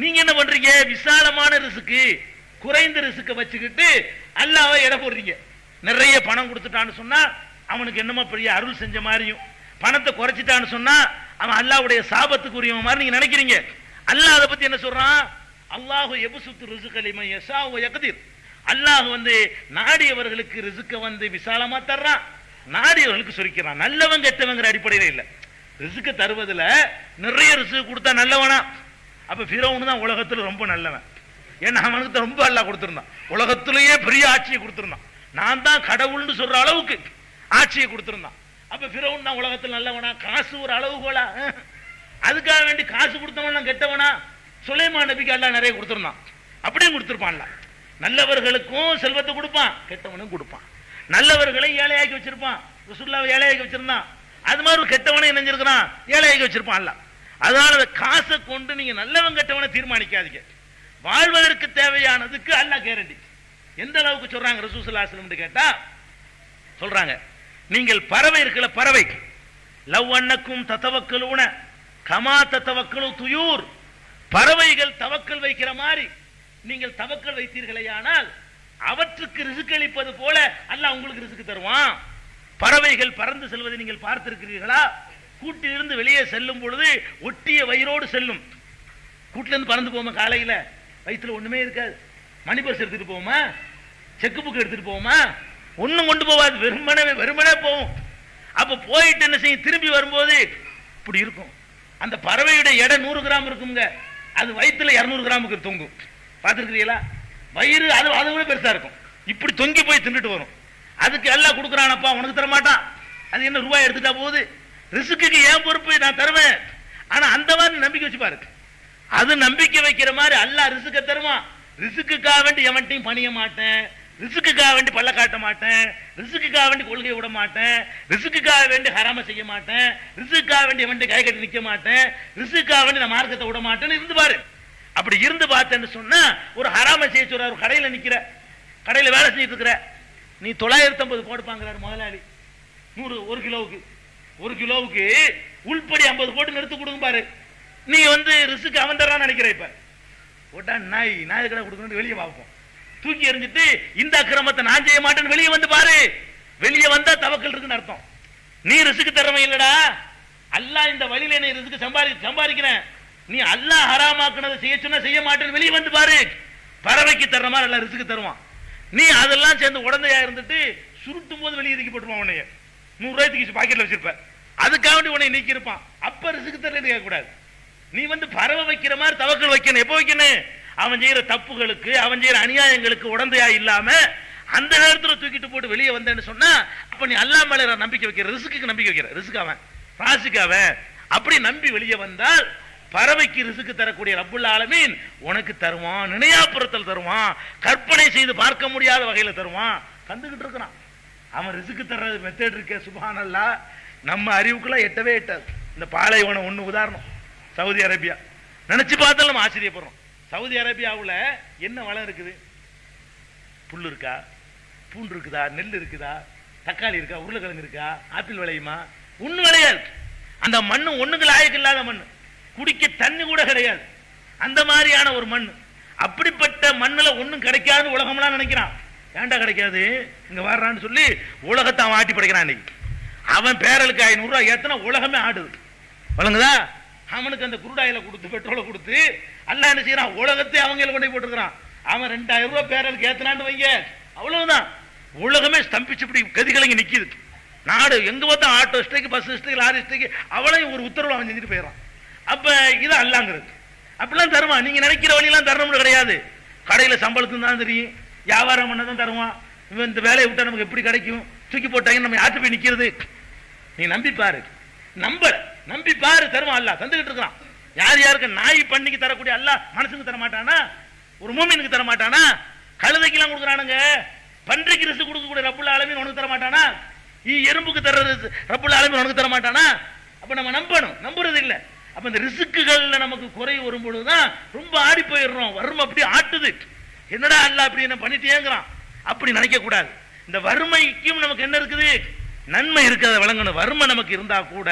நீங்க என்ன பண்றீங்க, விசாலமான ரிஸ்க் குறைந்த ரிஸ்க வச்சுக்கிட்டு அல்லாஹ்வை எடை போடுறீங்க. நிறைய பணம் கொடுத்துட்டான்னு சொன்னா அவனுக்கு என்னமோ பெரிய அருள் செஞ்ச மாதிரியும், பணத்தை குறைச்சிட்டான்னு சொன்னா அவன் அல்லாஹ்வுடைய சாபத்துக்கு உரியவன் மாதிரி நீங்க நினைக்கிறீங்க. அல்லாஹ் அதை பத்தி என்ன சொல்றான், அல்லாஹு யப்சுத்து ரிஸ்க லிமன் யஷாஉ வ யக்திர். அல்லாஹ் நாடியவர்களுக்கு ரிஸ்க விசாலமா தர்றான், நாடியவர்களுக்கு சுருக்கிறான். நல்லவன் கெட்டவங்கிற அடிப்படையில இல்ல. ரிஸ்க தருவதுல நிறைய ரிஸ்க் கொடுத்தா நல்லவனா? அப்ப ஃபிரௌன் தான் உலகத்துல ரொம்ப நல்லவன். ஏன்னா அவனுக்கு ரொம்ப அல்லாஹ் கொடுத்திருந்தான், உலகத்திலேயே பெரிய ஆட்சியை கொடுத்திருந்தான். நான் தான் கடவுள்னு சொல்ற அளவுக்கு ஆட்சியை கொடுத்திருந்தான். அப்ப ஃபிரௌன் தான் உலகத்தில் நல்லவனா? காசு ஒரு அளவுகோலா? அதுக்காக வேண்டி காசு கொடுத்தவன் கெட்டவனா? சுலைமான் நபிக்கு அல்லாஹ் நிறைய கொடுத்திருந்தான், அப்படியே கொடுத்திருப்பான்ல. நல்லவர்களுக்கும் செல்வத்தை கொடுப்பான், கெட்டவனும் கொடுப்பான். நல்லவர்களை ஏழையாக்கி வச்சிருப்பான், ரசூலுல்லாஹ் ஏழையாக்கி வச்சிருந்தான். அது மாதிரி கெட்டவனை நினைஞ்சிருக்கிறான், ஏழையாக்கி வச்சிருப்பான் அல்லாஹ். அதனால காசை கொண்டு நீங்க நல்லவன் கெட்டவனை தீர்மானிக்காதீங்க. வாழ்வதற்கு தேவையானதுக்கு அல்லாஹ் கேரண்டி. எந்த அளவுக்கு சொல்றாங்க ரசூலுல்லாஹி ஸல்லல்லாஹு அலைஹி வஸல்லம் கேட்டா சொல்றாங்க, நீங்கள் பறவை இருக்கல, பறவை லவ் அன்னக்கும் ததவக்கலூன கமா ததவக்கலு துயூர், பறவைகள் தவக்கல் வைக்கிற மாதிரி நீங்கள் தவக்கல் வைத்தீர்களேயானால் அவற்றுக்கு ரிஸ்க் அளிப்பது போல அல்லாஹ் உங்களுக்கு ரிஸ்க் தருவான். பறவைகள் பறந்து செல்வதை நீங்கள் பார்த்திருக்கிறீர்களா? கூட்டிலிருந்து வெளியே செல்லும் பொழுது ஒட்டிய வயிறோடு செல்லும். கூட்டில இருந்து பறந்து போமா, காலையில வயிற்றுல ஒண்ணுமே இருக்காது. மணி பர்ஸ் எடுத்துட்டு போவோமா, செக் புக் எடுத்துட்டு போவோமா? ஒண்ணும் கொண்டு போவாது, வெறுமனே போவோம். அப்ப போயிட்டு என்ன செய்யும், திரும்பி வரும்போது இப்படி இருக்கும். அந்த பறவையுடைய எடை 100 கிராம் இருக்குங்க, அது வயிற்றுல 200 கிராமுக்கு தொங்கும். பார்த்துருக்கிறீங்களா? வயிறு அதை விட பெருசா இருக்கும், இப்படி தொங்கி போய் தின்னுட்டு வரும். அதுக்கு எல்லாம் கொடுக்குறானப்பா, உனக்கு தர மாட்டான். அது என்ன ரூபாய் எடுத்துட்டா போகுது, ரிஸ்க்கு ஏன் பொறுப்பு, நான் தருவேன். ஆனா அந்த மாதிரி நம்பிக்கை வச்சு பாரு, அது நம்பிக்கை வைக்கிற மாதிரி அல்லாஹ் ரிஸ்க தருவான். ரிஸ்க்குக்காக வேண்டி எவன்ட்டையும் பணிய மாட்டேன், ரிஸ்க்குக்காக வேண்டி பல்ல காட்ட மாட்டேன், ரிஸ்க்குக்காக வேண்டி கொள்கையை விட மாட்டேன், ரிஸ்க்குக்காக வேண்டி ஹராம செய்ய மாட்டேன், ரிஸ்க்குக்காக வேண்டி எவன்ட்டு கை கட்டி நிக்க மாட்டேன், ரிஸ்க்குக்காக வேண்டி நான் மார்க்கத்தை விட மாட்டேன்னு இருந்து பாரு. அப்படி இருந்து பார்த்தேன்னு சொன்னா ஒரு ஹராம செய்ய சொல்ற, ஒரு கடையில நிக்கிற, கடையில வேலை செஞ்சுட்டு இருக்கிற, நீ 950 போடுப்பாங்கிறாரு முதலாளி. 100 ஒரு கிலோவுக்கு உள்படி 50 போட்டு நிறுத்து கொடுங்க பாரு. நீ ரிஸ்க் அவன் தரான்னு நினைக்கிற. இப்ப போட்டா நாய் கடை கொடுக்கணும், வெளியே பார்ப்போம். தூக்கி எறிஞ்சிட்டு இந்த அக்கிரமத்தை நான் செய்ய மாட்டேன்னு வெளியே வந்து பாரு. வெளியே வந்தா தவக்கல் இருக்குன்னு அர்த்தம். நீ ரிஸ்க் தரவன் இல்லடா, அல்லாஹ் இந்த வழியில நீ ரிஸ்க் சம்பாதிக்கிறேன். நீ அல்லாஹ் ஹராமாக்குனதை செய்ய சொன்னா செய்ய மாட்டேன்னு வெளியே வந்து பாரு. பறவைக்கு தர்ற மாதிரி எல்லாம் ரிஸ்க் தருவான். நீ அதெல்லாம் சேர்ந்து உடந்தையா இருந்துட்டு சுருட்டும் போது வெளியே தூக்கி போட்டுருவான். உன்னைய 100 ரூபாய்க்கு பாக்கெட்ல வச்சிருப்ப, அதுக்காக வேண்டி உன்னை நீக்கி இருப்பான். அப்ப ரிஸ்க் தரல கேட்க கூடாது. நீ பறவை வைக்கிற மாதிரி தவக்கல் வைக்கணும். எப்போ வைக்கணும்? அவன் செய்யற தப்புகளுக்கு, அவன் செய்யற அநியாயங்களுக்கு உடந்தையா இல்லாம அந்த நேரத்தில் தூக்கிட்டு போட்டு வெளியே வந்தேன்னு சொன்னா அப்ப நீ அல்லாஹ் மேல நம்பிக்கை வைக்கிற, ரிஸ்க்கு நம்பிக்கை வைக்கிற. ரிஸ்க் அவன் ராசிக்காவ அப்படி நம்பி வெளியே வந்தால் பறவைக்கு ரிஸ்க் தரக்கூடிய ரப்புல் ஆலமீன் உனக்கு தருவான், நினையாப்புறத்தில் தருவான், கற்பனை செய்து பார்க்க முடியாத வகையில தருவான். கண்டுகிட்டு இருக்கிறான் அவன் ரிஸ்க் தர்றது மெத்தட் இருக்க. சுப்ஹானல்லாஹ், நம்ம அறிவுக்குள்ள எட்டவே எட்டாது. இந்த பாலைவனம் ஒண்ணு உதாரணம், சவுதி அரேபியா. நினைச்சு பார்த்தாலும் நம்ம ஆச்சரியப்படுறோம். சவுதி அரேபியாவில் என்ன வளம் இருக்குது? புல் இருக்கா, பூண்டு இருக்குதா, நெல் இருக்குதா, தக்காளி இருக்கா, உருளைக்கிழங்கு இருக்கா, ஆப்பிள் விளையுமா? ஒன்றும் விளையாது. அந்த மண்ணு ஒண்ணுக்கு லாயக்கு இல்லாத மண், குடிக்க தண்ணி கூட கிடையாது. அந்த மாதிரியான ஒரு மண். அப்படிப்பட்ட மண்ணுல ஒன்றும் கிடைக்காது உலகம்லாம் நினைக்கிறான். ஏண்டா கிடைக்காது, இங்க வர்றான்னு சொல்லி உலகத்தை அவன் ஆட்டி படைக்கிறான். இன்னைக்கு அவன் பேரலுக்கு 500 ரூபாய் ஏத்தனா உலகமே ஆடுது. வழங்குதா? அவனுக்கு அந்த குருடாயில கொடுத்து பெட்ரோலை கொடுத்து அல்லாஹ் என்ன செய்யறான், உலகத்தை அவங்க கொண்டு போட்டுருக்கான். அவன் 2000 ரூபாய் பேரலுக்கு ஏத்தனான்னு வைங்க, அவ்வளவுதான். உலகமே ஸ்தம்பிச்சு இப்படி கதிகலங்கி நிக்குது. நாடு எங்க பார்த்தா auto strike, bus strike, lorry strike, அவளையும் ஒரு உத்தரவு அவன் செஞ்சுட்டு போயிடறான். அப்ப இது அல்லாங்கிறது. அப்படிலாம் தருவான். நீங்க நினைக்கிற வழியெல்லாம் தரணும்னு கிடையாது. கடையில சம்பளத்துக்கு தான் தெரியும், வியாபாரம் பண்ண தான் தருவான். இவன் இந்த வேலையை விட்டா நமக்கு எப்படி கிடைக்கும், தூக்கி போட்டாங்க நம்ம யார்கிட்ட போய் நிக்கிறது? நீ நம்பி பாரு. நம்பி பாரு, தருவான். அல்லாஹ் தந்துகிட்டு இருக்கான். யார் யாருக்கு நாய் பண்ணிக்கு தரக்கூடிய அல்லாஹ் மனுஷனுக்கு தர மாட்டானா? ஒரு மூமினுக்கு தர மாட்டானா? கழுதைக்கெல்லாம் கொடுக்குறானுங்க, பன்றிக்கு ரிஸ்க் கொடுக்கக்கூடிய ரப்புல் ஆலமீன் உனக்கு தர மாட்டானா? எறும்புக்கு தர ரப்புல் ஆலமீன் உனக்கு தர மாட்டானா? அப்ப நம்ம நம்பணும், நம்புறது இல்ல. அப்ப இந்த ரிஸ்க்குகள்ல நமக்கு குறை வரும்பொழுதுதான் ரொம்ப ஆடி போயிடுறோம். வறுமை அப்படி ஆட்டுது. என்னடா அல்லாஹ் அப்படி என்ன பண்ணிட்டேங்கிறான், அப்படி நினைக்க கூடாது. இந்த வறுமைக்கும் நமக்கு என்ன இருக்குது? நன்மை இருக்கிறத விளங்கணும். வறுமை நமக்கு இருந்தா கூட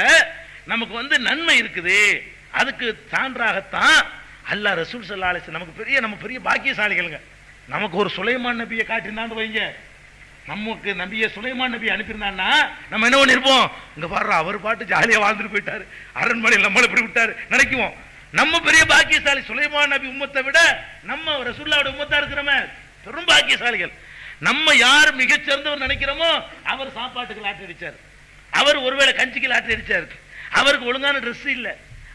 நமக்கு நன்மை இருக்குது. அதுக்கு சான்றாகத்தான் அல்லாஹ் ரசூல் ஸல்லல்லாஹு அலைஹி வஸல்லம் நம்ம பெரிய பாக்கியசாலிகளுங்க. நமக்கு ஒரு சுலைமான் நபியை காட்டினான்னு வைங்க, நமக்கு நபியை சுலைமான் நபி அனுப்பியிருந்தான்னா நம்ம என்ன பண்ணிருப்போம்? இங்க பாரு, அவர் பாட்டு ஜாலியா வாழ்ந்துட்டு போயிட்டாரு, அரண்மனையில் நம்மளை இப்படி விட்டாரு நினைக்குவோம். நம்ம பெரிய பாக்கியசாலி. சுலைமான் நபி உம்மத்தை விட நம்ம ரசூலுல்லாஹ்வுடைய உம்மத்தா இருக்கிறோமே பெரும் பாக்கியசாலிகள். நம்ம யார் மிகச்சிறந்தவர் நினைக்கிறோமோ அவர் சாப்பாட்டுக்கு லாட்டரி அடிச்சார், அவர் ஒருவேளை கஞ்சிக்கு லாட்டரி அடிச்சார், அவருக்கு ஒழுங்கான ட்ரெஸ் இல்ல,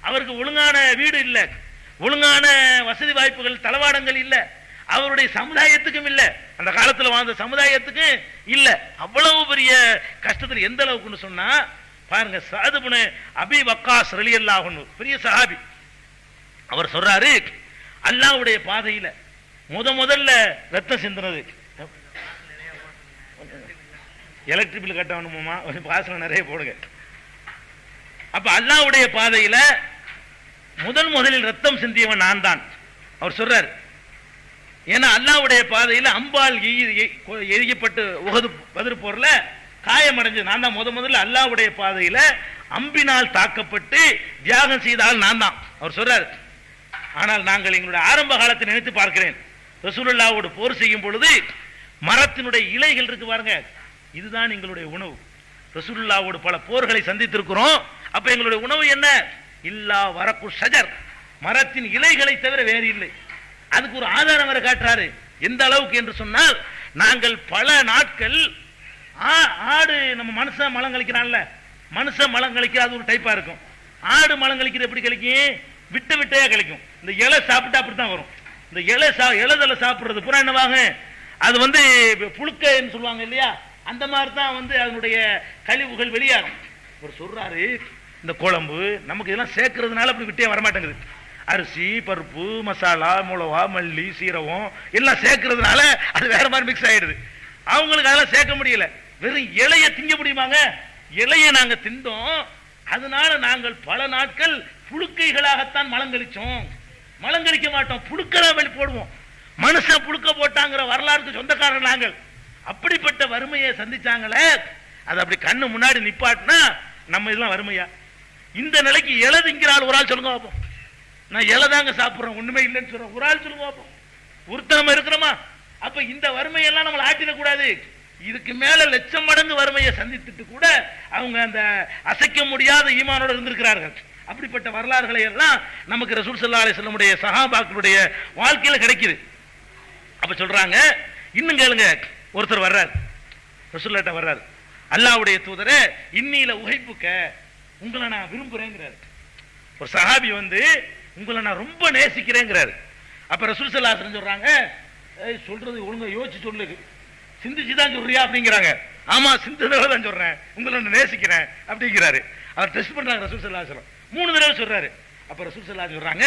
அவருக்கு ஒழுங்கான வீடு இல்ல, ஒழுங்கான வசதி வாய்ப்புகள் தளவாடங்கள் இல்ல, அவருடைய சமுதாயத்துக்கும் இல்ல, அந்த காலத்தில் வாழ்ந்த சமுதாயத்துக்கு இல்ல. அவ்வளவு பெரிய கஷ்டத்தில் எந்த அளவுக்குன்னு சொன்னா பாருங்க, சஅத் இப்னு அபீ வக்காஸ் ரலியல்லாஹு அன்ஹு பெரிய சஹாபி. அவர் சொல்றாரு, அல்லாஹ்வுடைய பாதையில முதல்ல ரத்தம் சிந்தினது. எலக்ட்ரிக் பில் கட்டணுமா, பாசனம் நிறைய போடுங்க. அப்ப அல்லாஹ்வுடைய பாதையில முதலில் ரத்தம் சிந்தியவன் நான் தான் அவர் சொல்றார். ஏன்னா அல்லாஹ்வுடைய பாதையில அம்பால் எரியப்பட்டு உஹது பத்ர் போர்ல காயமடைஞ்சது நான் தான். முதல்ல அல்லாஹ்வுடைய பாதையில அம்பினால் தாக்கப்பட்டு தியாகம் செய்தால் நான் தான் அவர் சொல்றார். ஆனால் நாங்கள் எங்களுடைய ஆரம்ப காலத்தை நினைத்து பார்க்கிறேன். ரசூலுல்லாஹ்வோடு போர் செய்யும் பொழுது மரத்தினுடைய இலைகள் இருக்கு பாருங்க, இதுதான் எங்களுடைய உணவு. ரசூலுல்லாஹ்வோடு பல போர்களை சந்தித்திருக்கிறோம். அப்ப எங்களுடைய உணவு என்ன? இல்லா வரப்பு ஷஜர், மரத்தின் இலைகளை தவிர வேறு இல்லை. அதுக்கு ஒரு ஆதாரம் வர காட்டுறாரு. எந்த அளவுக்கு என்று சொன்னால், நாங்கள் பல நாட்கள் ஆடு, நம்ம மனுஷன் மலம் கழிக்கிறான்ல, மனுஷன் மலம் கழிக்கிற அது ஒரு டைப்பா இருக்கும். ஆடு மலம் கழிக்கிறது எப்படி கழிக்கும்? விட்டையா கழிக்கும். இந்த இலை சாப்பிட்டா அப்படித்தான் வரும். இந்த இலைதலை சாப்பிடுறது பூரா என்னவாங்க, அது புழுக்கைன்னு சொல்லுவாங்க இல்லையா, அந்த மாதிரி தான் அதனுடைய கழிவுகள் வெளியாகும். ஒரு சொல்றாரு, இந்த குழம்பு நமக்கு இதெல்லாம் சேர்க்கறதுனால அப்படி விட்டே வரமாட்டேங்குது. அரிசி, பருப்பு, மசாலா, மிளகா, மல்லி, சீரகம் எல்லாம் சேர்க்கறதுனால அது வேற மாதிரி மிக்ஸ் ஆயிடுது. அவங்களுக்கு அதெல்லாம் சேர்க்க முடியல. வெறும் இலைய திங்க முடியுமாங்க? இலையை நாங்க திண்டோம். அதனால நாங்கள் பல நாட்கள் புழுக்கைகளாகத்தான் மலங்கழிச்சோம். மலங்கழிக்க மாட்டோம், புழுக்களா வெளி போடுவோம். மனுஷன் புழுக்க போட்டாங்கிற வரலாறுக்கு சொந்தக்காரர் நாங்கள். அப்படிப்பட்ட வறுமையை சந்திச்சாங்களே, அது அப்படி கண்ணு முன்னாடி நிப்பாட்டினா நம்ம இதெல்லாம் வறுமையா? இந்த நிலைக்கு இலதுங்கிறாள் ஒரு ஆள் சொல்லுங்க பார்ப்போம். நான் இலதாங்க சாப்பிடுறேன், ஒண்ணுமே இல்லைன்னு சொல்றேன், ஒரு ஆள் சொல்லுங்க பார்ப்போம். உருத்தமா இருக்கிறோமா? அப்ப இந்த வறுமையெல்லாம் நம்மளை ஆட்டிடக்கூடாது. இதுக்கு மேல லட்சம் மடங்கு வறுமையை சந்தித்துட்டு கூட அவங்க அந்த அசைக்க முடியாத ஈமானோடு இருந்திருக்கிறார்கள். அப்படிப்பட்ட வரலாறுகளை எல்லாம் நமக்கு ரசூல் ஸல்லல்லாஹு அலைஹி வஸல்லமுடைய சஹாபாக்களுடைய வாழ்க்கையில கிடைக்குது. அப்ப சொல்றாங்க, இன்னும் கேளுங்க. ஒருத்தர் வர்றார், ரசூலுல்லாஹ்ட்ட வர்றார், அல்லாஹ்வுடைய தூதரே இன்னில உஹைப்புக்க, உங்களை நான் விரும்புறேங்கிறார். ஒரு சஹாபி உங்களை நான் ரொம்ப நேசிக்கிறேங்கிறார். அப்ப ரசூல் ஸல்லல்லாஹு அலைஹி வஸல்லம் சொல்றாங்க, சொல்றது ஒழுங்கா யோசிச்சு சொல்லு, சிந்திச்சுதான் சொல்றியா அப்படிங்கிறாங்க. ஆமா, சிந்தனையோட தான் சொல்றேன், உங்களை நான் நேசிக்கிறேன் அப்படிங்கிறாரு. அவர் டெஸ்ட் பண்றாங்க ரசூல் ஸல்லல்லாஹு அலைஹி வஸல்லம். 3 தடவை சொல்றாரு. அப்ப ரசூல் ஸல்லல்லாஹு அலைஹி வஸல்லம் சொல்றாங்க,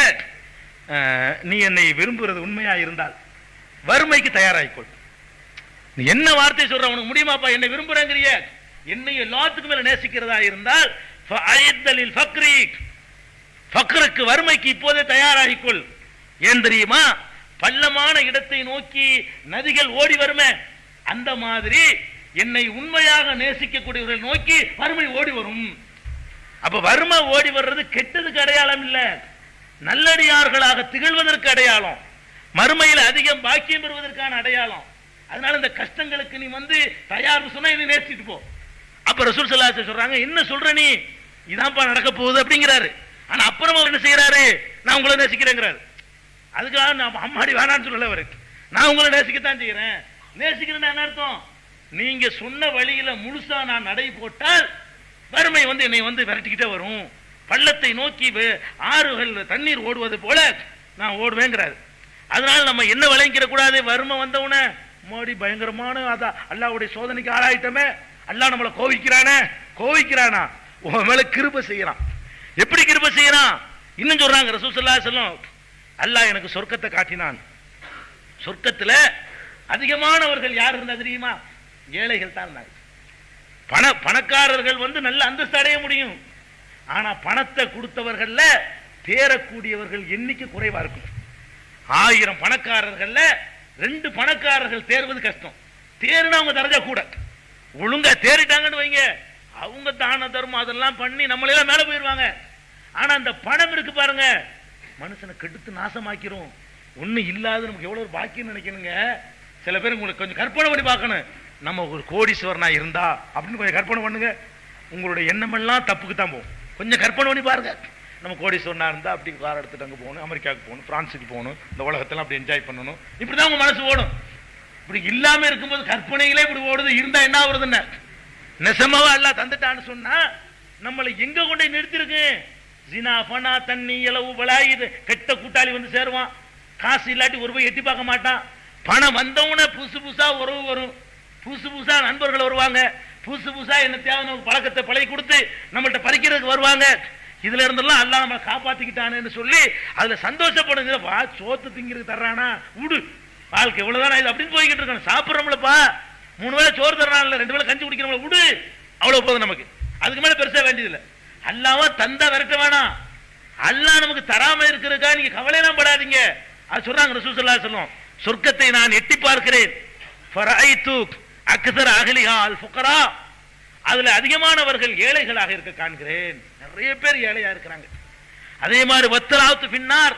நீ என்னை விரும்புறது உண்மையா இருந்தால் வறுமைக்கு தயாராகிக்கொள். நீ என்ன வார்த்தை சொல்ற, உனக்கு முடியுமாப்பா என்னை விரும்புறேங்கிறிய, என்னை எல்லாத்துக்கும் மேல நேசிக்கிறதா இருந்தால் ஃபக்ருக்கு, வறுமைக்கு இப்போதே தயாராகிக்கொள். ஏன் தெரியுமா? பள்ளமான இடத்தை நோக்கி நதிகள் ஓடி வருமே, அந்த மாதிரி என்னை உண்மையாக நேசிக்கக்கூடியவர்கள் நோக்கி வறுமை ஓடி வரும். அப்ப வறுமை ஓடி வர்றது கெட்டதுக்கு அடையாளம் இல்ல, நல்லடியார்களாக திகழ்வதற்கு அடையாளம், மறுமையில் அதிகம் பாக்கியம் பெறுவதற்கான அடையாளம். அதனால இந்த கஷ்டங்களுக்கு நீ தயார் சொன்னா நீ நேசிட்டு போ. அப்ப ரசூல் ஸல்லல்லாஹு அலைஹி வஸல்லம் சொல்றாங்க, என்ன சொல்ற நீ, இதான்ப்பா நடக்க போகுது அப்படிங்கிறாரு. ஆனா அப்புறமா என்ன செய்யறாரு, நான் உங்களை நேசிக்கிறேங்கிறாரு. அதுக்காக நான் அம்மாடி வேணான்னு சொல்லல அவருக்கு, நான் உங்களை நேசிக்கத்தான் செய்யறேன். நேசிக்கிறேன்னு என்ன அர்த்தம்? நீங்க சொன்ன வழியில முழுசா நான் நடை போட்டால் வறுமை என்னை விரட்டிக்கிட்டே வரும். பள்ளத்தை நோக்கி ஆறுகள் தண்ணீர் ஓடுவது போல நான் ஓடுவேங்கிறாரு. அதனால நம்ம என்ன விளங்கிற கூடாது, வறுமை வந்தவுன மோடி பயங்கரமான அல்லாஹ்வுடைய சோதனைக்கு ஆளாயிட்டமே, அல்லாஹ் நம்மளை கோவிக்கிறானா? உன் மேல கிருபை செய்யறான். எப்படி கிருபை செய்யறான்? இன்னும் சொல்றாங்க ரசூல் ஸல்லல்லாஹு அலைஹி வஸல்லம், அல்லாஹ் எனக்கு சொர்க்கத்தை காட்டினான். சொர்க்கத்துல அதிகமானவர்கள் யார் இருந்தா தெரியுமா? ஏழைகள் தான் இருந்தாங்க. பணக்காரர்கள் வந்து நல்ல அந்தஸ்து அடைய முடியும். ஆனா பணத்தை கொடுத்தவர்கள்ல தேரக்கூடியவர்கள் எண்ணிக்கை குறைவா இருக்கும். 1000 பணக்காரர்கள்ல 2 பணக்காரர்கள் தேர்வது கஷ்டம். தேர்னா அவங்க தரஜா கூட. ஒழுங்கா தேறிட்டாங்கன்னு வைங்க, அவங்க தான தர்மம் அதெல்லாம் பண்ணி நம்மளெல்லாம் மேல போயிருவாங்க. ஆனா அந்த பணம் இருக்கு பாருங்க, மனுஷனை கெடுத்து நாசமாக்கிறோம். ஒண்ணு இல்லாத நமக்கு எவ்வளவு ஒரு பாக்கியம் நினைக்கணுங்க. சில பேர் உங்களுக்கு கொஞ்சம் கற்பனை பண்ணி பார்க்கணும். நம்ம ஒரு கோடீஸ்வரனா இருந்தா அப்படின்னு கொஞ்சம் கற்பனை பண்ணுங்க. உங்களுடைய எண்ணமெல்லாம் தப்புக்கு தான் போகும். கொஞ்சம் கற்பனை பண்ணி பாருங்க. நம்ம கோடீஸ்வரனா இருந்தா அப்படி கார் எடுத்துட்டு அங்கே போகணும், அமெரிக்காவுக்கு போகணும், பிரான்ஸுக்கு போகணும், இந்த உலகத்தெல்லாம் அப்படி என்ஜாய் பண்ணணும், இப்படிதான் உங்க மனசு ஓடும். இப்படி இல்லாம இருக்கும்போது கற்பனைகளே இப்படி ஓடுது. இருந்தா என்ன ஆகுறதுன்னு நெசமாவா எல்லாம் தந்துட்டான்னு சொன்னா நம்மளை எங்க கொண்டு நிறுத்திருக்கு? ஜினா பனா தண்ணி இளவு பலாயுது. கெட்ட கூட்டாளி வந்து சேருவான். காசு இல்லாட்டி ஒரு போய் எட்டி பார்க்க மாட்டான். பணம் வந்தவன புதுசு புதுசா உறவு வரும், புதுசு புதுசா நண்பர்கள் வருவாங்க, புதுசு புதுசா என்ன தேவை நமக்கு பழக்கத்தை பழகி கொடுத்து நம்மள்ட்ட பறிக்கிறதுக்கு வருவாங்க. இதுல இருந்தெல்லாம் அல்லாஹ் நம்ம காப்பாத்திக்கிட்டானேன்னு சொல்லி அதுல சந்தோஷப்படுங்க. வா சோத்து திங்கிறது தர்றானா விடு, வாழ்க்கை இவ்வளவுதான் இது அப்படின்னு போய்கிட்டு இருக்கணும். சாப்பிட்றோம்லப்பா, 3 வேளை சோறு தர்றான்ல, 2 வேளை கஞ்சி குடிக்கிறோம்ல, விடு, அவ்வளவு போதும் நமக்கு. அதுக்கு மேல பெருசா வேண்டியது இல்லை. அல்லாஹ்வா தந்தா விரட்ட வேணாம். அல்லாஹ் நமக்கு தராம இருக்கிறதுக்கா நீங்க கவலையெல்லாம் படாதீங்க. அது சொல்றாங்க ரசூல் ஸல்லல்லாஹு அலைஹி வஸல்லம், சொர்க்கத்தை நான் எட்டி பார்க்கிறேன். ஃபரஐது அக்ஸர அஹ்லிஹா அல் ஃபுகரா, அதுல அதிகமானவர்கள் ஏழைகளாக இருக்க காண்கிறேன். நிறைய பேர் ஏழையா இருக்கிறாங்க. அதே மாதிரி வத்தலாத்து பின்னார்,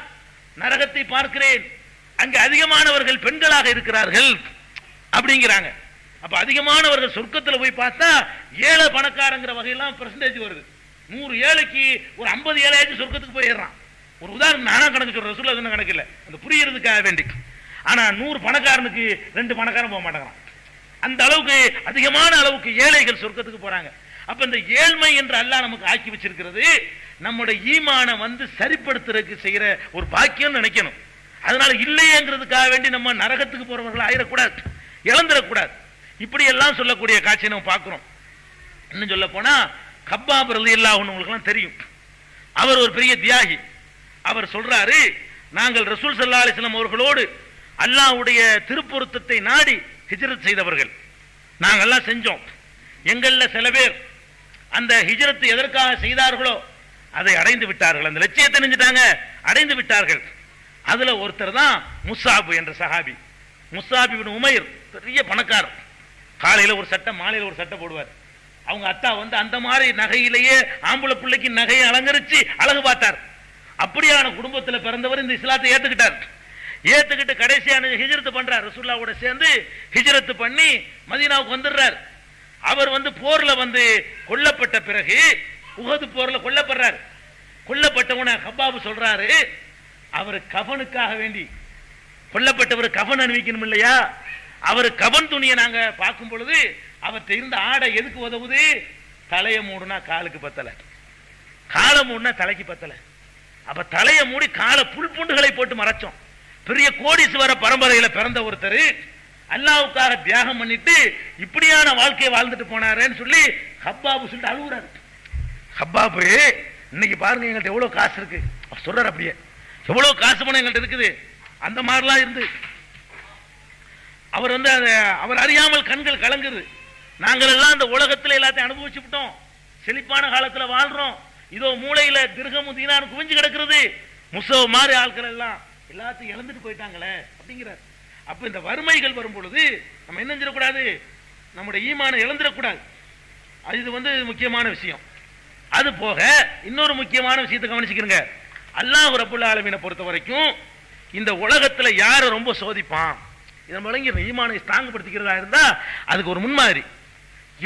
நரகத்தை பார்க்கிறேன். அங்க அதிகமானவர்கள் பெண்களாக இருக்கிறார்கள் அப்படிங்கிறாங்க. அப்ப அதிகமானவர்கள் சொர்க்கத்துல போய் பார்த்தா ஏழை பணக்காரங்கிற வகையெல்லாம் பெர்சன்டேஜ் வருது. 100 ஏழைக்கு ஒரு 50 ஏழையாச்சும் சொர்க்கத்துக்கு போயிடுறான். ஒரு உதாரணம் நானா கணக்கு சொல்றேன், ரசூலுல்லாஹ் சொன்ன கணக்கு இல்லை, அந்த புரியறதுக்காக வேண்டி. ஆனா 100 பணக்காரனுக்கு 2 பணக்காரன் போக மாட்டாங்க. அந்த அளவுக்கு அதிகமான அளவுக்கு ஏழைகள் சொர்க்கத்துக்கு போறாங்க. அப்ப இந்த ஏழ்மை என்று அல்லாஹ் நமக்கு ஆக்கி வச்சிருக்கிறது நம்முடைய ஈமான வந்து சரிப்படுத்துறதுக்கு செய்யற ஒரு பாக்கியம் நினைக்கணும். அதனால இல்லையேங்கிறதுக்காக வேண்டி நம்ம நரகத்துக்கு போறவர்கள் ஆயிடக்கூடாது, இழந்துடக்கூடாது. இப்படி எல்லாம் சொல்லக்கூடிய காட்சியை நம்ம பார்க்கிறோம். இன்னும் சொல்ல போனா கப்பாப் ரலியல்லாஹு அன்ஹு உங்களுக்கு தெரியும், அவர் ஒரு பெரிய தியாகி. அவர் சொல்றாரு, நாங்கள் ரசூல் ஸல்லல்லாஹு அலைஹி வஸல்லம் அவர்களோடு அல்லாஹ்வுடைய திருப்பொருத்தத்தை நாடி ஹிஜ்ரத் செய்தவர்கள் நாங்கெல்லாம் செஞ்சோம். எங்கள்ல சில பேர் அந்த ஹிஜ்ரத் எதற்காக செய்தார்களோ அதை அடைந்து விட்டார்கள், அந்த லட்சியத்தை நினைச்சிட்டாங்க, அடைந்து விட்டார்கள். அதுல ஒருத்தர் தான் முஸ்ஸாப் என்ற சஹாபி. முஸ்ஸாப் இப்னு உமைர் பெரிய பணக்காரர். காலையில ஒரு சட்டை மாலையில ஒரு சட்டை போடுவார். அவங்க அத்தா வந்து அந்த மாதிரி நகையிலேயே ஆம்பளை பிள்ளைக்கு நகையை அலங்கரிச்சு அழகு பார்த்தார். அப்படியான குடும்பத்தில் பிறந்தவர் இந்த இஸ்லாத்தை ஏத்துக்கிட்டார். ஏத்துக்கிட்டு கடைசியான ஹிஜ்ரத் பண்றார். ரசூலுல்லாஹ்வோட சேர்ந்து ஹிஜ்ரத் பண்ணி மதீனாவுக்கு வந்துடுறார். அவர் வந்து போர்ல வந்து கொல்லப்பட்ட பிறகு உஹது போர்ல கொல்லப்படுறார். கொல்லப்பட்டவன கப்பாப் சொல்றாரு, அவர் கஃபனுக்காக வேண்டி கொல்லப்பட்டவர் கஃபன் அணிவிக்கணும் இல்லையா, அவர் கஃபன் துணியை நாங்க பார்க்கும் பொழுது அவர்கிட்ட இருந்த ஆடை எதுக்கு உதவுது? தலையை மூடுனா காலுக்கு பத்தல, காலை மூடுனா தலைக்கு பத்தல. அப்ப தலையை மூடி காலை புல் பூண்டுகளை போட்டு மறைச்சோம். பெரிய கோடீஸ்வர பரம்பரையில பிறந்த ஒருத்தர் அல்லாஹ்வுக்காக தியாகம் பண்ணிட்டு இப்படியான வாழ்க்கையை வாழ்ந்துட்டு போனாரேன்னு சொல்லி கப்பாப் சொல்லிட்டு அழுகுறாரு. கப்பாப் இன்னைக்கு பாருங்க எங்கள்கிட்ட எவ்வளவு காசு இருக்கு சொல்றாரு. அப்படியே எவ்வளவு காசு பணம் எங்கள்கிட்ட இருக்குது, அந்த மாதிரிலாம் இருந்து அவர் வந்து அவர் அறியாமல் கண்கள் கலங்குது. நாங்கள் எல்லாம் இந்த உலகத்துல எல்லாத்தையும் அனுபவிச்சு விட்டோம், செழிப்பான காலத்துல வாழ்றோம். இதோ மூளையில திருகமும் தீனாரும் குவிஞ்சு கிடக்கிறது. முசவ மாதிரி ஆட்கள் எல்லாம் எல்லாத்தையும் இழந்துட்டு போயிட்டாங்களே அப்படிங்கிறார். அப்ப இந்த வறுமைகள் வரும் பொழுது நம்ம என்ன செஞ்சிடக்கூடாது, நம்முடைய ஈமான இழந்துடக்கூடாது. இது வந்து முக்கியமான விஷயம். அது போக இன்னொரு முக்கியமான விஷயத்தை கவனிச்சுக்கிறங்க. அல்லாஹ் ரப்புல் ஆலமீனை பொறுத்த வரைக்கும் இந்த உலகத்துல யாரை ரொம்ப சோதிப்பான், இதை வழங்கி ஈமானை ஸ்ட்ராங்படுத்திக்கிறதா இருந்தா அதுக்கு ஒரு முன்மாதிரி.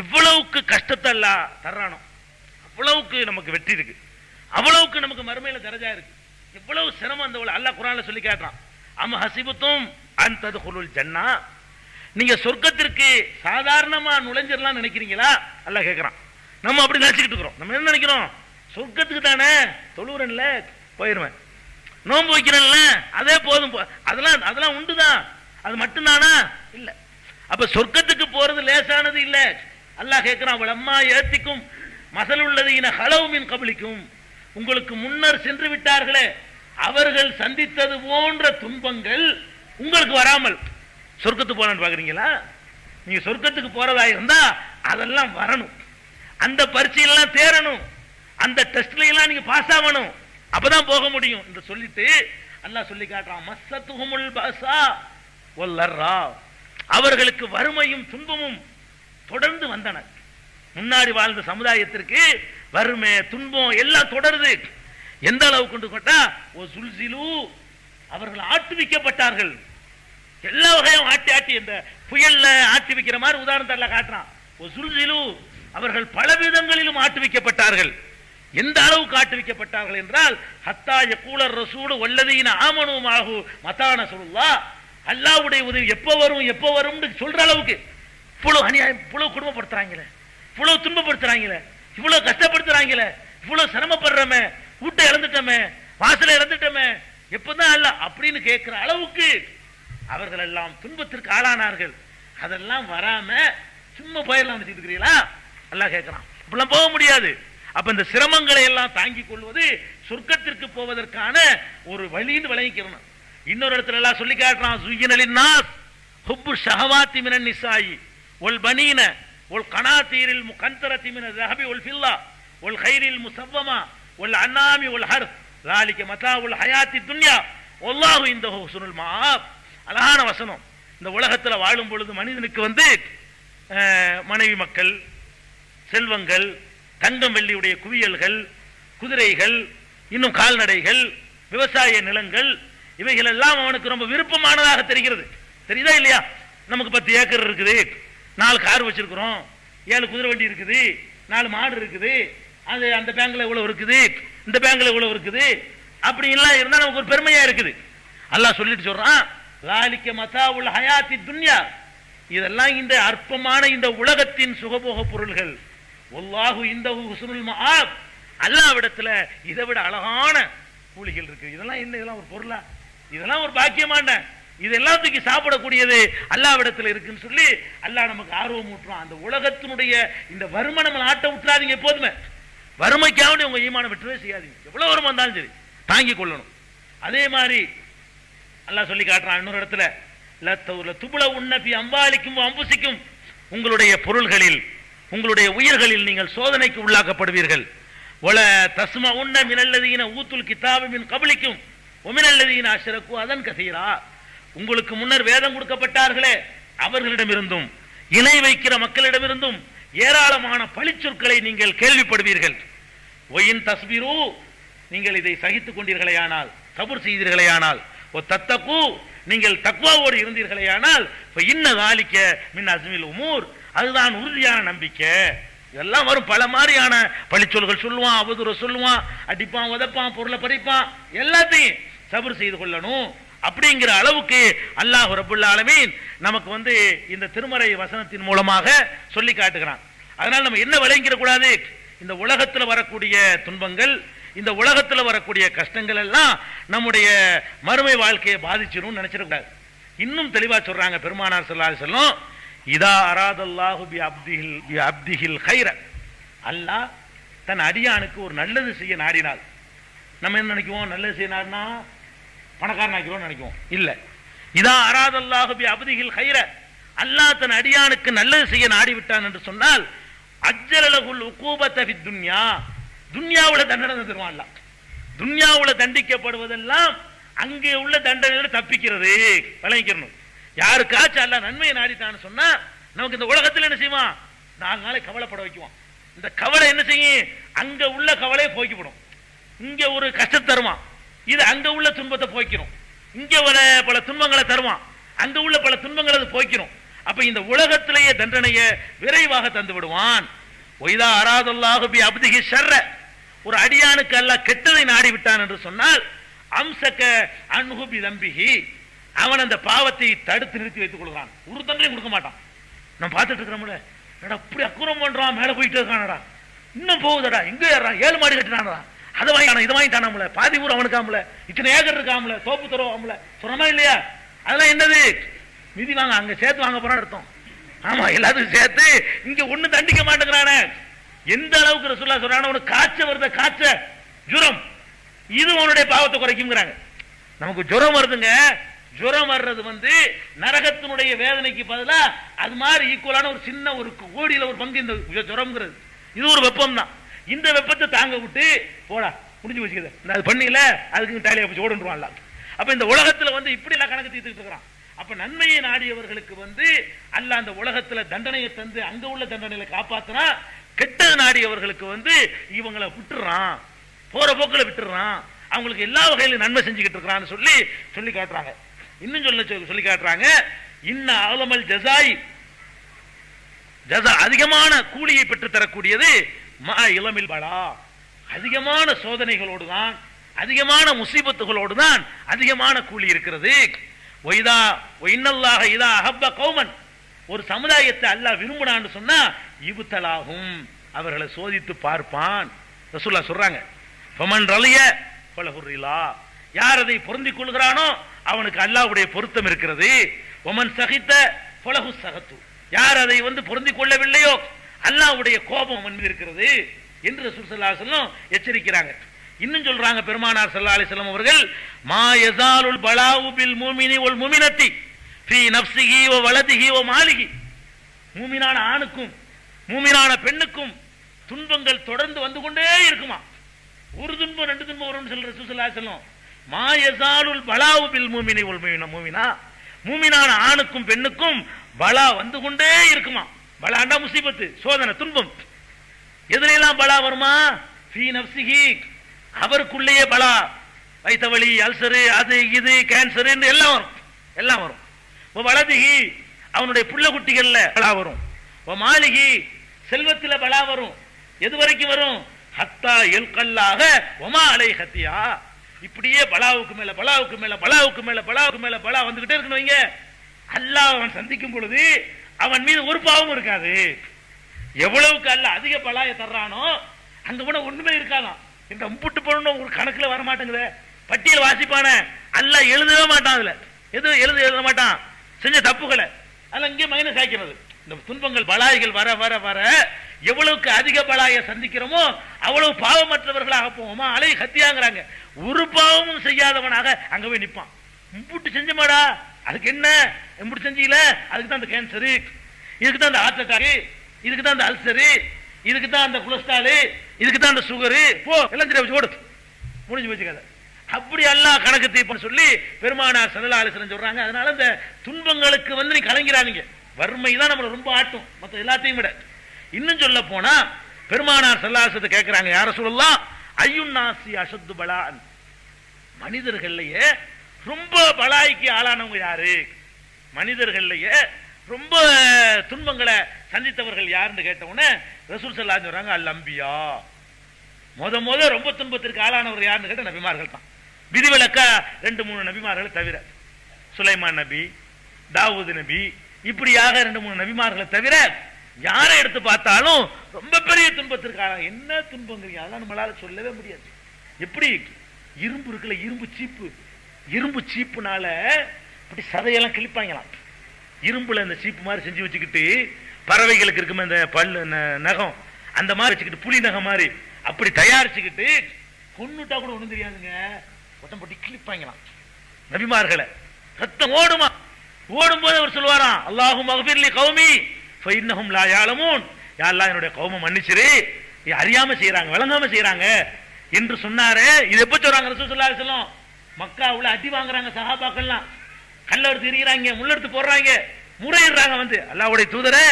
இவ்வளவுக்கு கஷ்டத்தை அல்லாஹ் தர்றானோ அவ்வளவுக்கு நமக்கு வெற்றி இருக்கு, அவ்வளவுக்கு நமக்கு மறுமையில தரஜா இருக்கு. எவ்வளவு சிரமம் அந்த அல்லாஹ் குர்ஆன்ல சொல்லி காட்டுறான். அம் ஹஸிபத்தும் அன் தத்குலுல் ஜன்னா, நீங்க சொர்க்கத்திற்கு சாதாரணமா நுழைஞ்சிரலாம் நினைக்கிறீங்களா அல்லாஹ் கேட்கிறான். நம்ம அப்படி நினைச்சுக்கிட்டு இருக்கிறோம். நம்ம என்ன நினைக்கிறோம், சொர்க்கத்துக்கு தானே தொழுறேன்ல போயிருவேன், நோன்பு வைக்கிறேன்ல அதே போதும், அதெல்லாம் உண்டுதான், அது மட்டும்தானா இல்ல. அப்ப சொர்க்கத்துக்கு போறது லேசானது இல்ல. அல்லாஹ் கேட்கிறான், வலம்மா ஏத்திக்கும் மஸலுல்லதீன ஹலவு மின் கப்லிக்கும், உங்களுக்கு முன்னர் சென்று விட்டார்களே அவர்கள் சந்தித்தது போன்ற துன்பங்கள் உங்களுக்கு வராமல். சொர்க்கத்துக்கு போறான்னு பாக்குறீங்களா? நீங்க சொர்க்கத்துக்கு போறதா இருந்தா அதெல்லாம் வரணும், அந்த பரீட்சையெல்லாம் தேரணும், அந்த டெஸ்ட்ல எல்லாம் நீங்க பாஸ் ஆகணும், அப்பதான் போக முடியும் என்று சொல்லிட்டு அல்லாஹ் சொல்லி காட்டுறான். மஸ்ஸத்துஹுமுல் பஸா வல் லர்ரா, அவர்களுக்கு வறுமையும் துன்பமும் தொடர்ந்து வந்தன. முன்னாடி வாழ்ந்த சமுதாயத்திற்கு வறுமை துன்பம் எல்லாம் தொடருது. எந்த அளவுக்கு கொண்டா சுல்சிலு, அவர்கள் ஆட்டுவிக்கப்பட்டார்கள். எல்லா வகையும் ஆட்டி ஆட்டி இந்த புயல்ல ஆட்டி வைக்கிற மாதிரி உதாரணத்தை காட்டுறான். சுல்சிலு, அவர்கள் பல விதங்களிலும் ஆட்டுவிக்கப்பட்டார்கள். எந்த அளவுக்கு ஆட்டுவிக்கப்பட்டார்கள் என்றால் ஹத்தா யகூலர் ரசூல் வல்லதீன ஆமனூ மாஹு மதா நஸ்ருல்லாஹ், அல்லாஹ்வுடைய உதவி எப்போ வரும் எப்போ வரும்னு சொல்ற அளவுக்கு இவ்வளவு அநியாயம், இவ்வளவு குடும்பப்படுத்துறாங்களே, இவ்வளவு துன்பப்படுத்துறாங்களே, இவ்வளவு கஷ்டப்படுத்துறாங்களே, இவ்வளவு சிரமப்படுறமே, வீட்டை இழந்துட்டோமே, வாசலை இழந்துட்டோமே, எப்பதான் அல்ல அப்படின்னு கேட்கிற அளவுக்கு அவர்கள் எல்லாம் துன்பத்திற்கு ஆளானார்கள். அதெல்லாம் வராம சும்மா போயிடலாம் நினைச்சிருக்கிறீங்களா? அல்லாஹ் கேட்கிறான். இப்பெல்லாம் போக முடியாது. அப்ப இந்த சிரமங்களை எல்லாம் தாங்கிக் கொள்வது சொர்க்கத்திற்கு போவதற்கான ஒரு வழின்னு விளங்கிக்கிறோம். இன்னொரு இடத்துல எல்லாம் சொல்லி காட்டுறான். சுய்யினலின் நாஸ் ஹுப்பு ஷஹவாத்தி மினன் நிசாயி வல் பனீன வல் கனாதீரில் முகந்தரத்தி மின ذهب والفضة والخيل المسومة والأنعام والحرث ذلك متاع الحياة الدنيا والله عنده حسن المآب. அழகான வசனம். இந்த உலகத்தில் வாழும் பொழுது மனிதனுக்கு மனைவி மக்கள், செல்வங்கள், தங்கம் வெள்ளியுடைய குவியல்கள், குதிரைகள், இன்னும் கால்நடைகள், விவசாய நிலங்கள், இவைகள் எல்லாம் அவனுக்கு ரொம்ப விருப்பமானதாக தெரிகிறது. தெரியுதா இல்லையா? நமக்கு 10 ஏக்கர் இருக்குது, 4 கார் வச்சிருக்கிறோம், 7 குதிரை வண்டி இருக்குது, 4 மாடு இருக்குது, அது அந்த பேங்க்ல இவ்வளவு இருக்குது, இந்த பேங்க்ல இவ்வளவு இருக்குது, அப்படி எல்லாம் இருந்தா நமக்கு ஒரு பெருமையா இருக்குது. அல்லாஹ் சொல்லிட்டு சொல்றான், லாலிக்க மதாவுல் ஹயாத்தி துன்யா, இதெல்லாம் இந்த அற்பமான இந்த உலகத்தின் சுகபோக பொருள்கள். வல்லாஹு இந்தஹு ஹுஸ்னுல் மஆப், அல்லாஹ்விடத்துல இதை விட அழகான கூலிகள் இருக்கு. இதெல்லாம் என்ன? இதெல்லாம் ஒரு பொருளா? இதெல்லாம் ஒரு பாக்கியமான, இதெல்லாம் தூக்கி சாப்பிடக்கூடியது அல்லாஹ்விடத்துல இருக்குன்னு சொல்லி அல்லாஹ் நமக்கு ஆர்வம் ஊட்டுறான். அந்த உலகத்தினுடைய இந்த வறுமை நம்ம நாட்டை விட்டுறாதீங்க. எப்போதுமே வறுமைக்காக உங்க ஈமானை விட்டுவே செய்யாதீங்க. எவ்வளவு வறுமை இருந்தாலும் சரி தாங்கிக் கொள்ளணும். அதே மாதிரி அல்லாஹ் சொல்லி காட்டுறான் இன்னொரு இடத்துல, துபுல உன்னபி அம்பாலிக்கும் அம்புசிக்கும், உங்களுடைய பொருள்களில் உங்களுடைய உயிர்களில் நீங்கள் சோதனைக்கு உள்ளாக்கப்படுவீர்கள். ஒல தஸ்மா உன்ன மினல்லதீன ஊத்துல் கிதாப மின் கப்லிக்கும் ஒமினல்லதீன அஷ்ரகு அதன் கசீரா, உங்களுக்கு முன்னர் வேதம் கொடுக்கப்பட்டார்களே அவர்களிடமிருந்தும் இணை வைக்கிற மக்களிடமிருந்தும் ஏராளமான பழிச்சொற்களை நீங்கள் கேள்விப்படுவீர்கள். ஒயின் தஸ்பிரு, நீங்கள் இதை சகித்துக் கொண்டீர்களேயானால், சபுர் செய்தீர்களேயானால், ஓ தத்தகு, நீங்கள் தக்வாவோடு இருந்தீர்களேயானால், இன்ன தாலிக்க மின் அஸ்மில் உமூர், அதுதான் உறுதியான நம்பிக்கை. இதெல்லாம் வரும். பல மாதிரியான பழிச்சொல்கள் சொல்லுவான், அவதூறு சொல்லுவான், அடிப்பான், உதப்பான், பொருளை பறிப்பான், எல்லாத்தையும் சபர் செய்து கொள்ளணும். அப்படிங்கிற அளவுக்கு அல்லாஹ் ரப்புல் ஆலமீன் நமக்கு இந்த திருமறை வசனத்தின் மூலமாக சொல்லி காட்டுகிறான். அதனால நம்ம என்ன விளங்கிட கூடாது, இந்த உலகத்தில் வரக்கூடிய துன்பங்கள், இந்த உலகத்தில் வரக்கூடிய கஷ்டங்கள் எல்லாம் நம்முடைய மறுமை வாழ்க்கையை பாதிச்சிடும் நினைச்சிடக்கூடாது. இன்னும் தெளிவா சொல்றாங்க பெருமானார் ஸல்லல்லாஹு அலைஹி வஸல்லம், இதா அராதல்லாஹு பி அப்திஹில் கைர, அல்லாஹ் தன் அடியானுக்கு ஒரு நல்லது செய்ய நாடினால், நம்ம என்ன நினைக்குவோம்? நல்லது செய்ய நாடினா பணக்காரன் ஆக்கிடுவோம் நினைக்குவோம். இல்ல, இதா அராதல்லாஹு பி அப்திஹில் கைர, அல்லாஹ் தன் அடியானுக்கு நல்லது செய்ய நாடி விட்டான் என்று சொன்னால், அஜ்ஜலலகுல் உகூபத ஃபித் துன்யா, துன்யாவுல தண்டனை தருவான். துன்யாவுல தண்டிக்கப்படுவதெல்லாம் அங்கே உள்ள தண்டனையோட தப்பிக்கிறது விளங்கிக்கணும். யாருக்காச்சும் அல்ல நன்மையை நாடிட்டான்னு சொன்னா நமக்கு இந்த உலகத்தில் என்ன செய்வான்? 4 நாளை கவலைப்பட வைக்குவான். இந்த கவலை என்ன செய்யும்? அங்க உள்ள கவலையை போய்க்கப்படும். இங்க ஒரு கஷ்டத்தை தருவான், இது அங்க உள்ள துன்பத்தை போய்க்கிறோம். இங்க பல துன்பங்களை தருவான், அங்க உள்ள பல துன்பங்களை அது போய்க்கிறோம். அப்ப இந்த உலகத்திலேயே தண்டனையை விரைவாக தந்து விடுவான். ஒய்தா அராதல்லாஹு பி அப்திஹி ஷர்ர, ஒரு அடியானுக்கு அல்லாஹ் கெட்டதை நாடி விட்டான் என்று சொன்னால், அம்சக அன்ஹு பி தம்பிஹி, அவன் அந்த பாவத்தை தடுத்து நிறுத்தி வைத்துக் கொள்கிறான். ஒரு தண்டனையும் கொடுக்க மாட்டான். நம்ம பார்த்துட்டு இருக்கிறோம்ல, அப்படி அக்குறம் பண்றான், மேல போயிட்டு இருக்கானடா, இன்னும் போகுதடா, எங்க ஏறா, 7 மாடி கட்டினானடா, அதை வாங்கிட்டான, இதை வாங்கிட்டானாம்ல, பாதி ஊர் அவனுக்காமல, இத்தனை ஏக்கர் இருக்காமல, தோப்பு தருவாமல, சொன்னமா இல்லையா? அதெல்லாம் என்னது? மிதி வாங்க, அங்க சேர்த்து வாங்க போறான்னு அர்த்தம். ஆமா, எல்லாத்துக்கும் சேர்த்து இங்க ஒண்ணு தண்டிக்க மாட்டேங்கிறானே. எந்த அளவுக்கு ரசூலுல்லாஹ் சொல்றாங்க, உனக்கு காய்ச்ச வருது, காய்ச்ச ஜுரம், இது உன்னுடைய பாவத்தை குறைக்கும்ங்கறாங்க. நமக்கு ஜுரம் வருதுங்க, ஜுரம் வர்றது நரகத்தினுடைய வேதனைக்கு பதிலா அது மாதிரி ஈக்குவலான ஒரு சின்ன ஒரு கோடியில ஒரு பங்கு இந்த ஜுரம்ங்கிறது. இது ஒரு வெப்பம் தான். இந்த வெப்பத்தை தாங்க விட்டு போடா முடிஞ்சு வச்சுக்குது, அது பண்ணல அதுக்கு டாலியா போச்சு ஓடுன்றான்ல. அப்ப இந்த உலகத்துல இப்படி எல்லாம் கணக்கு தீர்த்துட்டு இருக்கிறான். அப்ப நன்மையை நாடியவர்களுக்கு அல்லாஹ் அந்த உலகத்துல தண்டனையை தந்து அங்க உள்ள தண்டனையில காப்பாத்தினா, கெட்டது நாடியவர்களுக்கு இவங்களை விட்டுறான், போற போக்கில் விட்டுறான், அவங்களுக்கு எல்லா வகையிலும் நன்மை செஞ்சுக்கிட்டு இருக்கிறான்னு சொல்லி காட்டுறாங்க. இன்னும் சொல்லி காட்டுறாங்க, இன்ன அலமல் ஜஸாய், ஜஸா அதிகமான கூலியை பெற்று தரக்கூடியது மா இளமில் பலா, அதிகமான சோதனைகளோடு தான், அதிகமான முசீபத்துகளோடு தான் அதிகமான கூலி இருக்கிறது. ஒய்தா ஒய்னல்லாஹ இதா அஹப்ப கௌமன், ஒரு சமுதாயத்தை அல்லாஹ் விரும்பினான்னு சொன்னா இப்தலாஹும், அவர்களை சோதித்து பார்ப்பான். ரசூலுல்லாஹ் சொல்றாங்க, ஃபமன் ரலிய ஃபலஹுரிலா, யார் அதை பொருந்திக் கொள்கிறானோ அவனுக்கு அல்லாஹ்வுடைய பொருத்தம் இருக்கிறது. ஒமன் சகித்த ஃபலஹு சகத்து, யார் அதை பொருந்திக் கொள்ளவில்லையோ அல்லாஹ்வுடைய கோபம் அவன் மீது இருக்கிறது என்று ரசூல் ஸல்லல்லாஹு அலைஹி வஸல்லம் எச்சரிக்கிறாங்க. இன்னும் சொல்றாங்க பெருமானார் ஸல்லல்லாஹு அலைஹி வஸல்லம் அவர்கள், மா யஸாலுல் பலாஉ பில் முஃமினி வல் முஃமினத்தி ஃபீ நஃப்ஸிஹி வ வலதிஹி வ மாலிஹி, மூமினான ஆணுக்கும் மூமினான பெண்ணுக்கும் துன்பங்கள் தொடர்ந்து வந்து கொண்டே இருக்குமா. ஒரு துன்பம் ரெண்டு துன்பம் வரும்னு சொல்ற ரசூல் ஸல்லல்லாஹு அலைஹி வஸல்லம், மா யஸாலுல் பலாஉ பில் முஃமினி வல் முஃமினா, மூமினான ஆணுக்கும் பெண்ணுக்கும் பலா வந்து கொண்டே இருக்குமா. பலாண்டா முசீபத்து, சோதனை, துன்பம். எதுலெல்லாம் பலா வருமா? ஃபீ நஃப்ஸிஹி, அவருக்குள்ளேயே பலா, வைத்த வலி, அல்சரு, அது இது கேன்சர் எல்லாம் வரும், எல்லாம் வரும். வலதிஹி, அவனுடைய புள்ள குட்டிகள்ல பலா வரும். மாலிகி, செல்வத்தில பலா வரும். எது வரைக்கும் வரும்? ஹத்தா எல்கல்லாக ஒமா அலை ஹத்தியா, இப்படியே பலாவுக்கு மேல பலாவுக்கு மேல பலாவுக்கு மேல பலாவுக்கு மேல பலா வந்துகிட்டே இருக்கணும். வைங்க, அல்லாஹ் அவன் சந்திக்கும் பொழுது அவன் மீது ஒரு பாவமும் இருக்காது. எவ்வளவுக்கு அல்லாஹ் அதிக பலாய தர்றானோ அங்க கூட ஒண்ணுமே இருக்காதான். இந்த முப்புட்டு போடணும் ஒரு கணக்குல வர மாட்டேங்குது. பட்டியல் வாசிப்பான அல்லாஹ் எழுதவே மாட்டான். அதுல எது எழுத மாட்டான், செஞ்ச தப்புகளை அதெல்லாம் இங்கே மைனஸ் ஆக்கிறது. இந்த துன்பங்கள் பலாய்கள் வர வர வர எவ்வளவுக்கு அதிக பலாயை சந்திக்கிறோமோ அவ்வளவு பாவமற்றவர்களாக போவோமா. அலை ஹத்தியாங்கிறாங்க, ஒரு பாவமும் செய்யாதவனாக அங்க போய் நிற்பான். முப்புட்டு செஞ்சமாடா, அதுக்கு என்ன முப்புட்டு செஞ்சீங்கள, அதுக்கு தான் அந்த கேன்சரு, இதுக்கு தான் அந்த ஹார்ட் அட்டாக்கு, இதுக்கு தான் அந்த அல்சரு, இதுக்கு தான் அந்த கொலஸ்ட்ரால், இதுக்கு தான் அந்த சுகரு, போ எல்லாம் சரி ஓடு முடிஞ்சு வச்சுக்காத. அப்படி அல்லாஹ் கணக்கு தீர்ப்புன்னு சொல்லி பெருமானார் ஸல்லல்லாஹு அலைஹி வஸல்லம் சொல்றாங்க. அதனால இந்த துன்பங்களுக்கு நீ கலங்கிறாதீங்க, வறுமை தான் நம்மளை ரொம்ப ஆட்டும் மற்ற எல்லாத்தையும் விட. இன்னும் சொல்ல போனா பெருமானார் ஸல்லல்லாஹு அலைஹி வஸல்லம் கேட்கிறாங்க, யா ரசூலல்லாஹ் அய்யுன் நாஸி அஷத்து பலான், மனிதர்கள்லயே ரொம்ப பலாய்க்கு ஆளானவங்க யாரு, மனிதர்கள்லயே ரொம்ப துன்பங்களை சந்தித்தவர்கள் யாருன்னு கேட்டவுடனே ரசூல் ஸல்லல்லாஹு அலைஹி வஸல்லம் சொல்றாங்க, அல் அம்பியா, முத ரொம்ப துன்பத்திற்கு ஆளானவர் யாருன்னு கேட்ட நபிமார்கள் தான். விதிவிலக்கா 2-3 நபிமார்களை தவிர, சுலைமான் நபி, தாவூது நபி, இப்படியாக 2-3 நபிமார்களை தவிர யாரை எடுத்து பார்த்தாலும் ரொம்ப பெரிய துன்பத்திற்கு ஆளா. என்ன துன்பங்கிறீங்க, அதெல்லாம் நம்மளால சொல்லவே முடியாது. எப்படி இரும்பு இருக்குல்ல, இரும்பு சீப்புனால இப்படி சதையெல்லாம் கிழிப்பாங்களாம். இரும்புல இந்த சீப்பு மாதிரி செஞ்சு வச்சுக்கிட்டு பறவைகளுக்கு இருக்குமே இந்த பல்லு நகம் அந்த மாதிரி வச்சுக்கிட்டு, புலி நகம் மாதிரி அப்படி தயாரிச்சுக்கிட்டு கொன்னுட்டா கூட ஒண்ணும் தெரியாதுங்க, ஒட்டம் போட்டு கிழிப்பாங்களாம் நபிமார்களை. ரத்தம் ஓடுமா, ஓடும் போது அவர் சொல்வாராம், அல்லாஹும் மக்ஃபிர்லி கௌமி ஃபஇன்னஹும் லா யஅலமூன், யா அல்லாஹ் என்னுடைய கௌமை மன்னிச்சிரு, அறியாம செய்யறாங்க, விளங்காம செய்யறாங்க என்று சொன்னாரே. இது எப்ப சொல்றாங்க ரசூல் ஸல்லல்லாஹு அலைஹி வஸல்லம்? மக்காவுல அடி வாங்குறாங்க சஹாபாக்கள்லாம், கல்லெடுத்து எறிகிறாங்க, முள்ளெடுத்து போடுறாங்க, முறையிடுறாங்க, அல்லாஹ்வுடைய தூதரே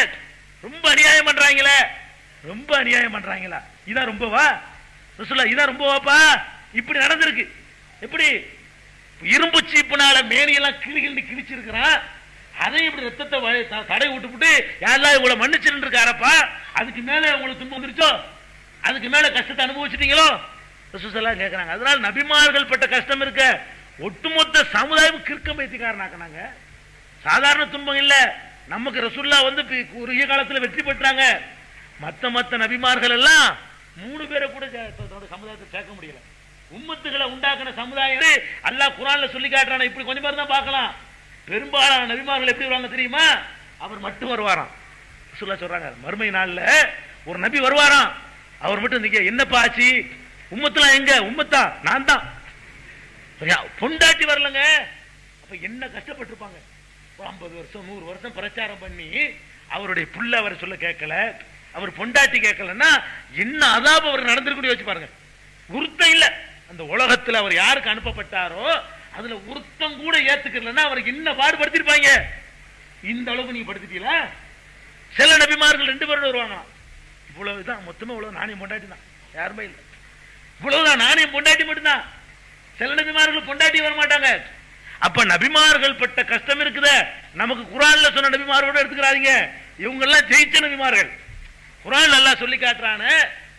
ரொம்ப அநியாயம் பண்றாங்களே, ரொம்ப அநியாயம் பண்றாங்களா, இதான் ரொம்பவா ரசூலுல்லாஹ், இதான் ரொம்பவாப்பா, இப்படி நடந்திருக்கு. எப்படி இரும்பு சீப்புனால மேனியெல்லாம் கிழிச்சிருக்கிறான், அதை இப்படி ரத்தத்தை தடை விட்டுவிட்டு யாரெல்லாம் இவ்வளவு மன்னிச்சுட்டு இருக்காரப்பா, அதுக்கு மேல உங்களுக்கு துன்பம் வந்துருச்சோ, அதுக்கு மேல கஷ்டத்தை அனுபவிச்சிட்டீங்களோ ரசூல் ஸல்லல்லாஹு கேட்கிறாங்க. அதனால நபிமார்கள் பட்ட கஷ்டம் இருக்க, ஒட்டுமொத்த சமுதாயம் கிறுக்க பைத்தியக்காரனாக்குனாங்க. சாதாரண துன்பம் இல்ல. நமக்கு ரசூலுல்லாஹ் குறுகிய காலத்துல வெற்றி பெற்றாங்க. மத்த நபிமார்கள் எல்லாம் 3 பேரை கூட சமுதாயத்தை சேர்க்க முடியல. உம்மத்துகளை உண்டாக்குன சமுதாயம் அல்லாஹ் குர்ஆன்ல சொல்லி காட்டுறான். இப்படி கொஞ்சம் பேர் தான் பார்க்கலாம். பெரும்பாலான நபிமார்கள் எப்படி வருவாங்க தெரியுமா? அவர் மட்டும் வருவாராம். ரசூலுல்லாஹ் சொல்றாங்க, மறுமை நாள்ல ஒரு நபி வருவாராம், அவர் மட்டும் நீங்க என்னப்பா ஆச்சு, உம்மத்தெல்லாம் எங்க, உம்மத்தா நான் தான், பொண்டாட்டி வரலங்க. அப்ப என்ன கஷ்டப்பட்டிருப்பாங்க. 50 வருஷம் 100 வருஷம் பிரச்சாரம் பண்ணி அவருடைய புள்ள அவர் சொல்ல கேட்கல, அவர் பொண்டாட்டி கேட்கலன்னா என்ன அதாப அவர் நடந்திருக்க வச்சு பாருங்க. உருத்தம் இல்ல அந்த உலகத்துல அவர் யாருக்கு அனுப்பப்பட்டாரோ அதுல உருத்தம் கூட ஏத்துக்கலன்னா அவருக்கு என்ன பாடுபடுத்திருப்பாங்க. இந்த அளவுக்கு நீங்க படுத்திட்டீங்களா? சில நபிமார்கள் 2 பேரும் வருவாங்க. இவ்வளவுதான் மொத்தமே இவ்வளவு நானே பொண்டாட்டி தான், யாருமே இல்லை. இவ்வளவுதான் நானே பொண்டாட்டி மட்டும்தான். சில நபிமார்கள் பொண்டாட்டி வர மாட்டாங்க. அப்ப நபிமார்கள் பட்ட கஷ்டம் இருக்குத நமக்கு குர்ஆன்ல சொன்ன நபிமாரோட எடுத்துக்கிறாங்க. இவங்க எல்லாம் ஜெயிச்ச நபிமார்கள். குர்ஆன் அல்லாஹ் சொல்லி காட்டுறான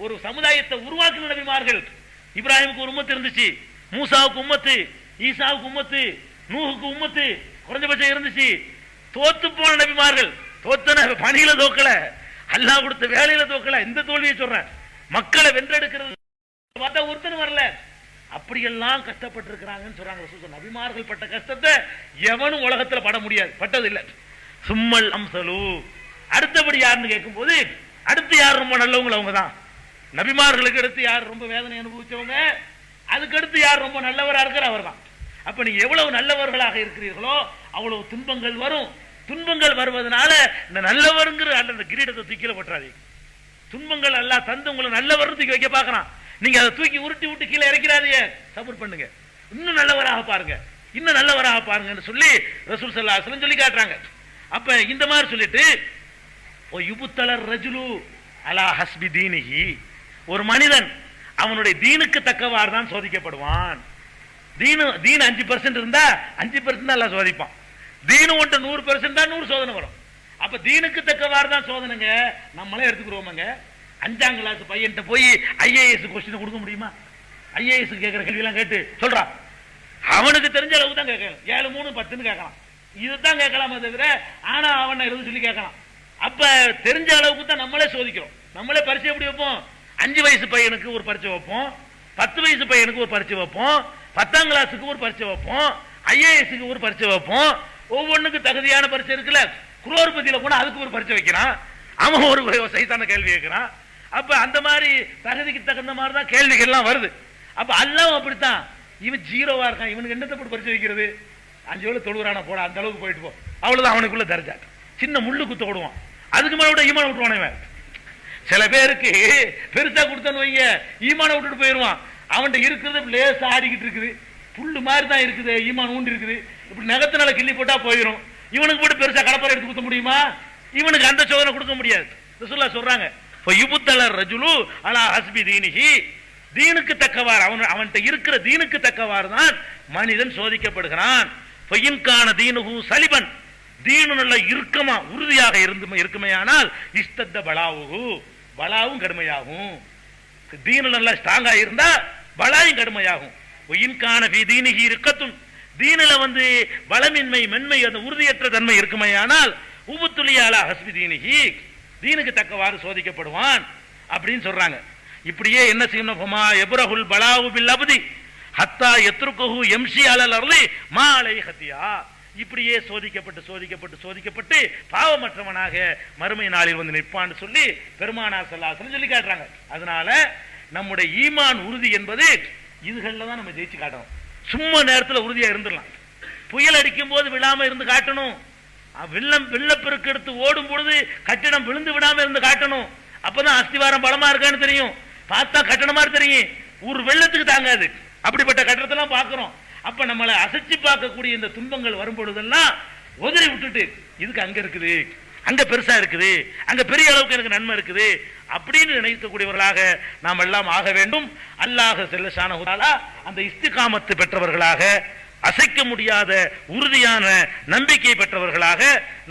ஒரு சமுதாயத்தை உருவாக்குன நபிமார்கள். இப்ராஹிமுக்கு ஒரு உம்மத்து இருந்துச்சு, மூசாவுக்கு உம்மத்து, ஈசாவுக்கு உம்மத்து, நூஹுக்கு உம்மத்து, குறைஞ்சபட்சம் இருந்துச்சு. தோத்து போன நபிமார்கள், தோத்தன பணியில தோக்கல, அல்லாஹ் கொடுத்த வேலையில தோக்கல. இந்த தோல்வியை சொல்றேன். மக்களை வென்றெடுக்கிறது பார்த்தா ஒருத்தர் வரல. அப்படியெல்லாம் கஷ்டப்பட்டு இருக்கிறாங்கன்னு சொல்றாங்க. நபிமார்கள் பட்ட கஷ்டத்தை எவனும் உலகத்துல பட முடியாது, பட்டது இல்ல. சும்மல் அம்சலு. அடுத்தபடி யாருன்னு கேட்கும் போது அடுத்து யார் ரொம்ப நல்லவங்க? அவங்க தான். நபிமார்களுக்கு அடுத்து யார் ரொம்ப வேதனை அனுபவிச்சவங்க, அதுக்கு அடுத்து யார் ரொம்ப நல்லவரா இருக்கிற அவர் தான். அப்ப நீங்க எவ்வளவு நல்லவர்களாக இருக்கிறீர்களோ அவ்வளவு துன்பங்கள் வரும். துன்பங்கள் வருவதனால இந்த நல்லவருங்கிற அந்த கிரீடத்தை தூக்கில போட்டுறாதீங்க. துன்பங்கள் எல்லாம் தந்து உங்களை நல்லவர் தூக்கி வைக்க பாக்குறான். நீங்க அதை தூக்கி உருட்டி விட்டு கீழே இறக்கிறாதீங்க, சபூர் பண்ணுங்க, இன்னும் நல்லவராக பாருங்க, இன்னும் நல்லவராக பாருங்கன்னு சொல்லி ரசூல் ஸல்லல்லாஹு அலைஹி வஸல்லம் சொல்லி காட்டுறாங்க. அப்ப இந்த மாதிரி சொல்லிட்டு யுபுத்தலர் ரஜுலு அலா ஹஸ்பி தீனிஹி, ஒரு மனிதன் அவனுடைய தீனுக்கு தக்கவாறு தான் சோதிக்கப்படுவான். தீன் 5% இருந்தா 5% தான் எல்லாம் சோதிப்பான். தீனு ஒன்று 100% தான் 100 சோதனை வரும். அப்ப தீனுக்கு தக்கவாறு தான் சோதனைங்க. நம்மளே எடுத்துக்கிறோமாங்க. 5ஆம் கிளாஸ் பையன்கிட்ட போய் ஐஏஎஸ் கொஸ்டின் கொடுக்க முடியுமா? ஐஏஎஸ் கேட்கிற கேள்வி எல்லாம் கேட்டு சொல்றான். அவனுக்கு தெரிஞ்ச அளவுக்கு தான் கேட்கலாம். 7 3 10 கேட்கலாம். இதுதான் கேட்கலாமே தவிர ஆனா அவனை எழுத சொல்லி கேட்கலாம். அப்ப தெரிஞ்ச அளவுக்கு தான் நம்மளே சோதிக்கிறோம். நம்மளே பரிசை எப்படி வைப்போம்? 5 வயசு பையனுக்கு ஒரு பரிசை வைப்போம், 10 வயசு பையனுக்கு ஒரு பரிசை வைப்போம், 10ஆம் கிளாஸுக்கு ஒரு பரிசை வைப்போம், ஐஏஎஸ்க்கு ஒரு பரிசை வைப்போம். ஒவ்வொன்றுக்கு தகுதியான பரிசை இருக்குல்ல. குரோர்பதியில கூட அதுக்கு ஒரு பரிசை வைக்கிறான். அவன் ஒரு சைத்தான கேள்வி கேட்கிறான். அப்ப அந்த மாதிரி தகுதிக்கு தகுந்த மாதிரி தான் கேள்விகள் எல்லாம் வருது. அப்ப அல்லாஹ் அப்படித்தான். இவன் 0வா இருக்கான், இவனுக்கு என்னத்தை போட்டு பரிசு வைக்கிறது? 5 வேளை தொழுகிறான போட, அந்த அளவுக்கு போயிட்டு போ, அவ்வளவுதான் அவனுக்குள்ள தர்ஜா. சின்ன முள்ளு குத்த விடுவான், அதுக்கு மேல விட ஈமான விட்டுவானவன். சில பேருக்கு பெருசா கொடுத்தன்னு வைங்க, ஈமான விட்டுட்டு போயிடுவான். அவன்கிட்ட இருக்கிறது லேசா ஆடிக்கிட்டு இருக்குது, புல்லு மாதிரி தான் இருக்குது, ஈமான் ஊண்டி இருக்குது. இப்படி நகத்தினால கிள்ளி போட்டா போயிடும். இவனுக்கு போட்டு பெருசா கடப்பாறை எடுத்து குத்த முடியுமா? இவனுக்கு அந்த சோதனை கொடுக்க முடியாது. ரசூலுல்லாஹ் சொல்றாங்க, யுபுத்தலர் ரஜுலு அலா ஹஸ்பி தீனிஹி, தீனுக்கு தக்கவாறு அவன்கிட்ட இருக்கிற தீனுக்கு தக்கவாறு தான் மனிதன் சோதிக்கப்படுகிறான். ஃபயின்கான தீனுஹு சலிபன், தீனு நல்ல இறுக்கமா உறுதியாக இருக்குமையானால் இஸ்தத்த பலாவுஹு, பலாவும் கடுமையாகும். தீனு நல்லா ஸ்ட்ராங்கா இருந்தா பலாயும் கடுமையாகும். ஃபயின்கான ஃபீ தீனிஹி ரிக்கத்துன், தீனில பலமின்மை மென்மை அந்த உறுதியற்ற தன்மை இருக்குமையானால் உபுத்துலிய அலா ஹஸ்பி தீனிஹி, தீனுக்கு தக்கவாறு சோதிக்கப்படுவான் அப்படின்னு சொல்றாங்க. இப்படியே என்ன செய்யணும்? ஃபமா யப்ரஹுல் பலாவு பில் அப்தி ஹத்தா யத்ருகுஹு யம்ஷி அலல் அர்லி மா அலைஹி ஹத்தியா, இப்படியே சோதிக்கப்பட்டு சோதிக்கப்பட்டு சோதிக்கப்பட்டு பாவமற்றவனாக மறுமை நாளில் நிற்பான்னு சொல்லி பெருமானார் ஸல்லல்லாஹு அலைஹி வஸல்லம் சொல்லி காட்டுறாங்க. அதனால நம்முடைய ஈமான் உறுதி என்பது இதுகள்ல தான் நம்ம ஜெயிச்சு காட்டணும். சும்மா நேரத்தில் உறுதியா இருந்துடலாம். புயல் அடிக்கும் போது விழாம இருந்து காட்டணும். வெள்ளப்பெருக்கு எடுத்து ஓடும் பொழுது கட்டிடம் விழுந்து விடாம இருந்து காட்டணும். அப்பதான் அஸ்திவாரம் பலமா இருக்கான்னு தெரியும். பார்த்தா கட்டணமா தெரியும், ஒரு வெள்ளத்துக்கு தாங்காது. அப்படிப்பட்ட கட்டடத்தெல்லாம் பார்க்கிறோம். அப்ப நம்மளை அசைச்சு பார்க்கக்கூடிய இந்த துன்பங்கள் வரும் பொழுதெல்லாம் உதறி விட்டுட்டு இதுக்கு அங்க இருக்குது, அங்க பெருசா இருக்குது, அங்க பெரிய அளவுக்கு எனக்கு நன்மை இருக்குது அப்படின்னு நினைக்கக்கூடியவர்களாக நாம் எல்லாம் ஆக வேண்டும். அல்லாஹ் ஜல்லஷானஹு தஆலா அந்த இஸ்திகாமத்து பெற்றவர்களாக, அசைக்க முடியாத உறுதியான நம்பிக்கை பெற்றவர்களாக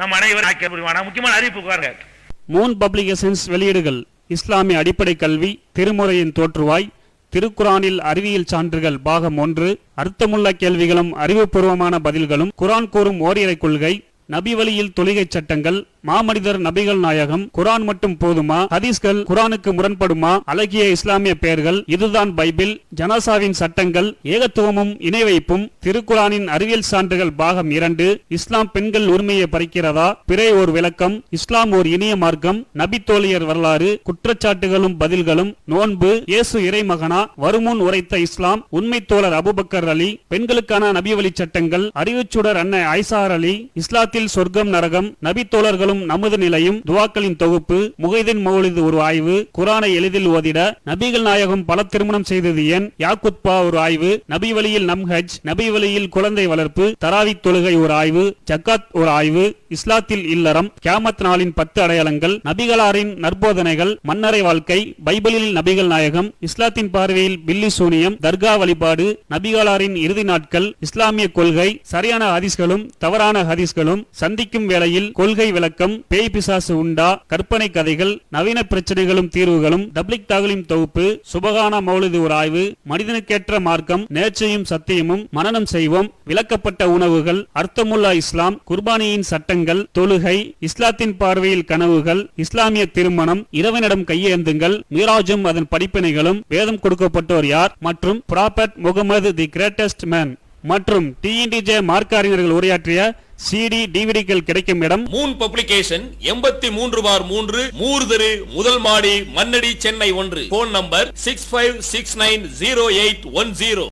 நம் அனைவரும் ஆக்கிய புரிவானா. முக்கியமான அறிவிப்புக்காக மூன் பப்ளிகேஷன்ஸ் வெளியீடுகள்: இஸ்லாமிய அடிப்படை கல்வி, திருமுறையின் தோற்றுவாய், திருக்குரானில் அறிவியல் சான்றுகள் பாகம் 1, அர்த்தமுள்ள கேள்விகளும் அறிவுபூர்வமான பதில்களும், குரான் கூறும் ஓரிரை கொள்கை, நபி வழியில் தொழுகை சட்டங்கள், மாமனிதர் நபிகள் நாயகம், குரான் மட்டும் போதுமா, ஹதீஸ்கள் குரானுக்கு முரண்படுமா, அழகிய இஸ்லாமிய பெயர்கள், இதுதான் பைபிள், ஜனாசாவின் சட்டங்கள், ஏகத்துவமும் இணை வைப்பும், திருக்குரானின் அறிவியல் சான்றுகள் பாகம் 2, இஸ்லாம் பெண்கள் உரிமையை பறிக்கிறதா, பிறை ஓர் விளக்கம், இஸ்லாம் ஓர் இனிய மார்க்கம், நபி தோழியர் வரலாறு, குற்றச்சாட்டுகளும் பதில்களும், நோன்பு, இயேசு இறைமகனா, வருமுன் உரைத்த இஸ்லாம், உண்மை தோழர் அபுபக்கர் அலி, பெண்களுக்கான நபி வழி சட்டங்கள், அறிவுச்சுடர் அன்னை ஐசார் அலி, இஸ்லாத்தில் சொர்க்கம் நரகம், நபி தோழர்களும் நமது நிலையும், துவாக்களின் தொகுப்பு, முகைதீன் மௌலிது ஒரு ஆய்வு, குரானை எளிதில் ஓதிட, நபிகள் நாயகம் பல திருமணம் செய்தது ஏன், யாக்குத்பா ஒரு ஆய்வு, நபி வழியில் நம்ஹஜ், நபி வழியில் குழந்தை வளர்ப்பு, தராவி தொழுகை ஒரு ஆய்வு, ஜக்காத் ஒரு ஆய்வு, இஸ்லாத்தில் இல்லறம், கியாமத் நாளின் 10 அடையாளங்கள், நபிகளாரின் நற்போதனைகள், மன்னரை வாழ்க்கை, பைபிளில் நபிகள் நாயகம், இஸ்லாத்தின் பார்வையில் பில்லி சூனியம், தர்கா வழிபாடு, நபிகளாரின் இறுதி நாட்கள், இஸ்லாமிய கொள்கை, சரியான ஹதீஸ்களும் தவறான ஹதீஸ்களும், சந்திக்கும் வேளையில் கொள்கை விளக்கம், பேய் பிசாசு உண்டா, கற்பனை கதைகள், நவீன பிரச்சனைகளும் தீர்வுகளும், தப்லிக் தாகலிம் தொகுப்பு, சுபகான மௌலிது ஒரு ஆய்வு, மனிதனுக்கேற்ற மார்க்கம், நேர்ச்சையும் சத்தியமும், மனனம் செய்வோம், விளக்கப்பட்ட உணவுகள், அர்த்தமுல்லா இஸ்லாம், குர்பானியின் சட்டங்கள், தொழுகை, இஸ்லாத்தின் பார்வையில் கனவுகள், இஸ்லாமிய திருமணம், இரவனிடம் கையேந்துங்கள், மீராஜும் அதன் படிப்பினைகளும், வேதம் கொடுக்கப்பட்டோர் யார், மற்றும் prophet Mohammed the greatest man மற்றும் TNTJ மார்க்க அறிஞர்கள் உரையாற்றிய CD டிவிடிகள் கிடைக்கும் இடம் மூன் பப்ளிகேஷன் 83/3 மூர் தெரு, முதல் மாடி, மண்ணடி, சென்னை 1. Phone number 65690810.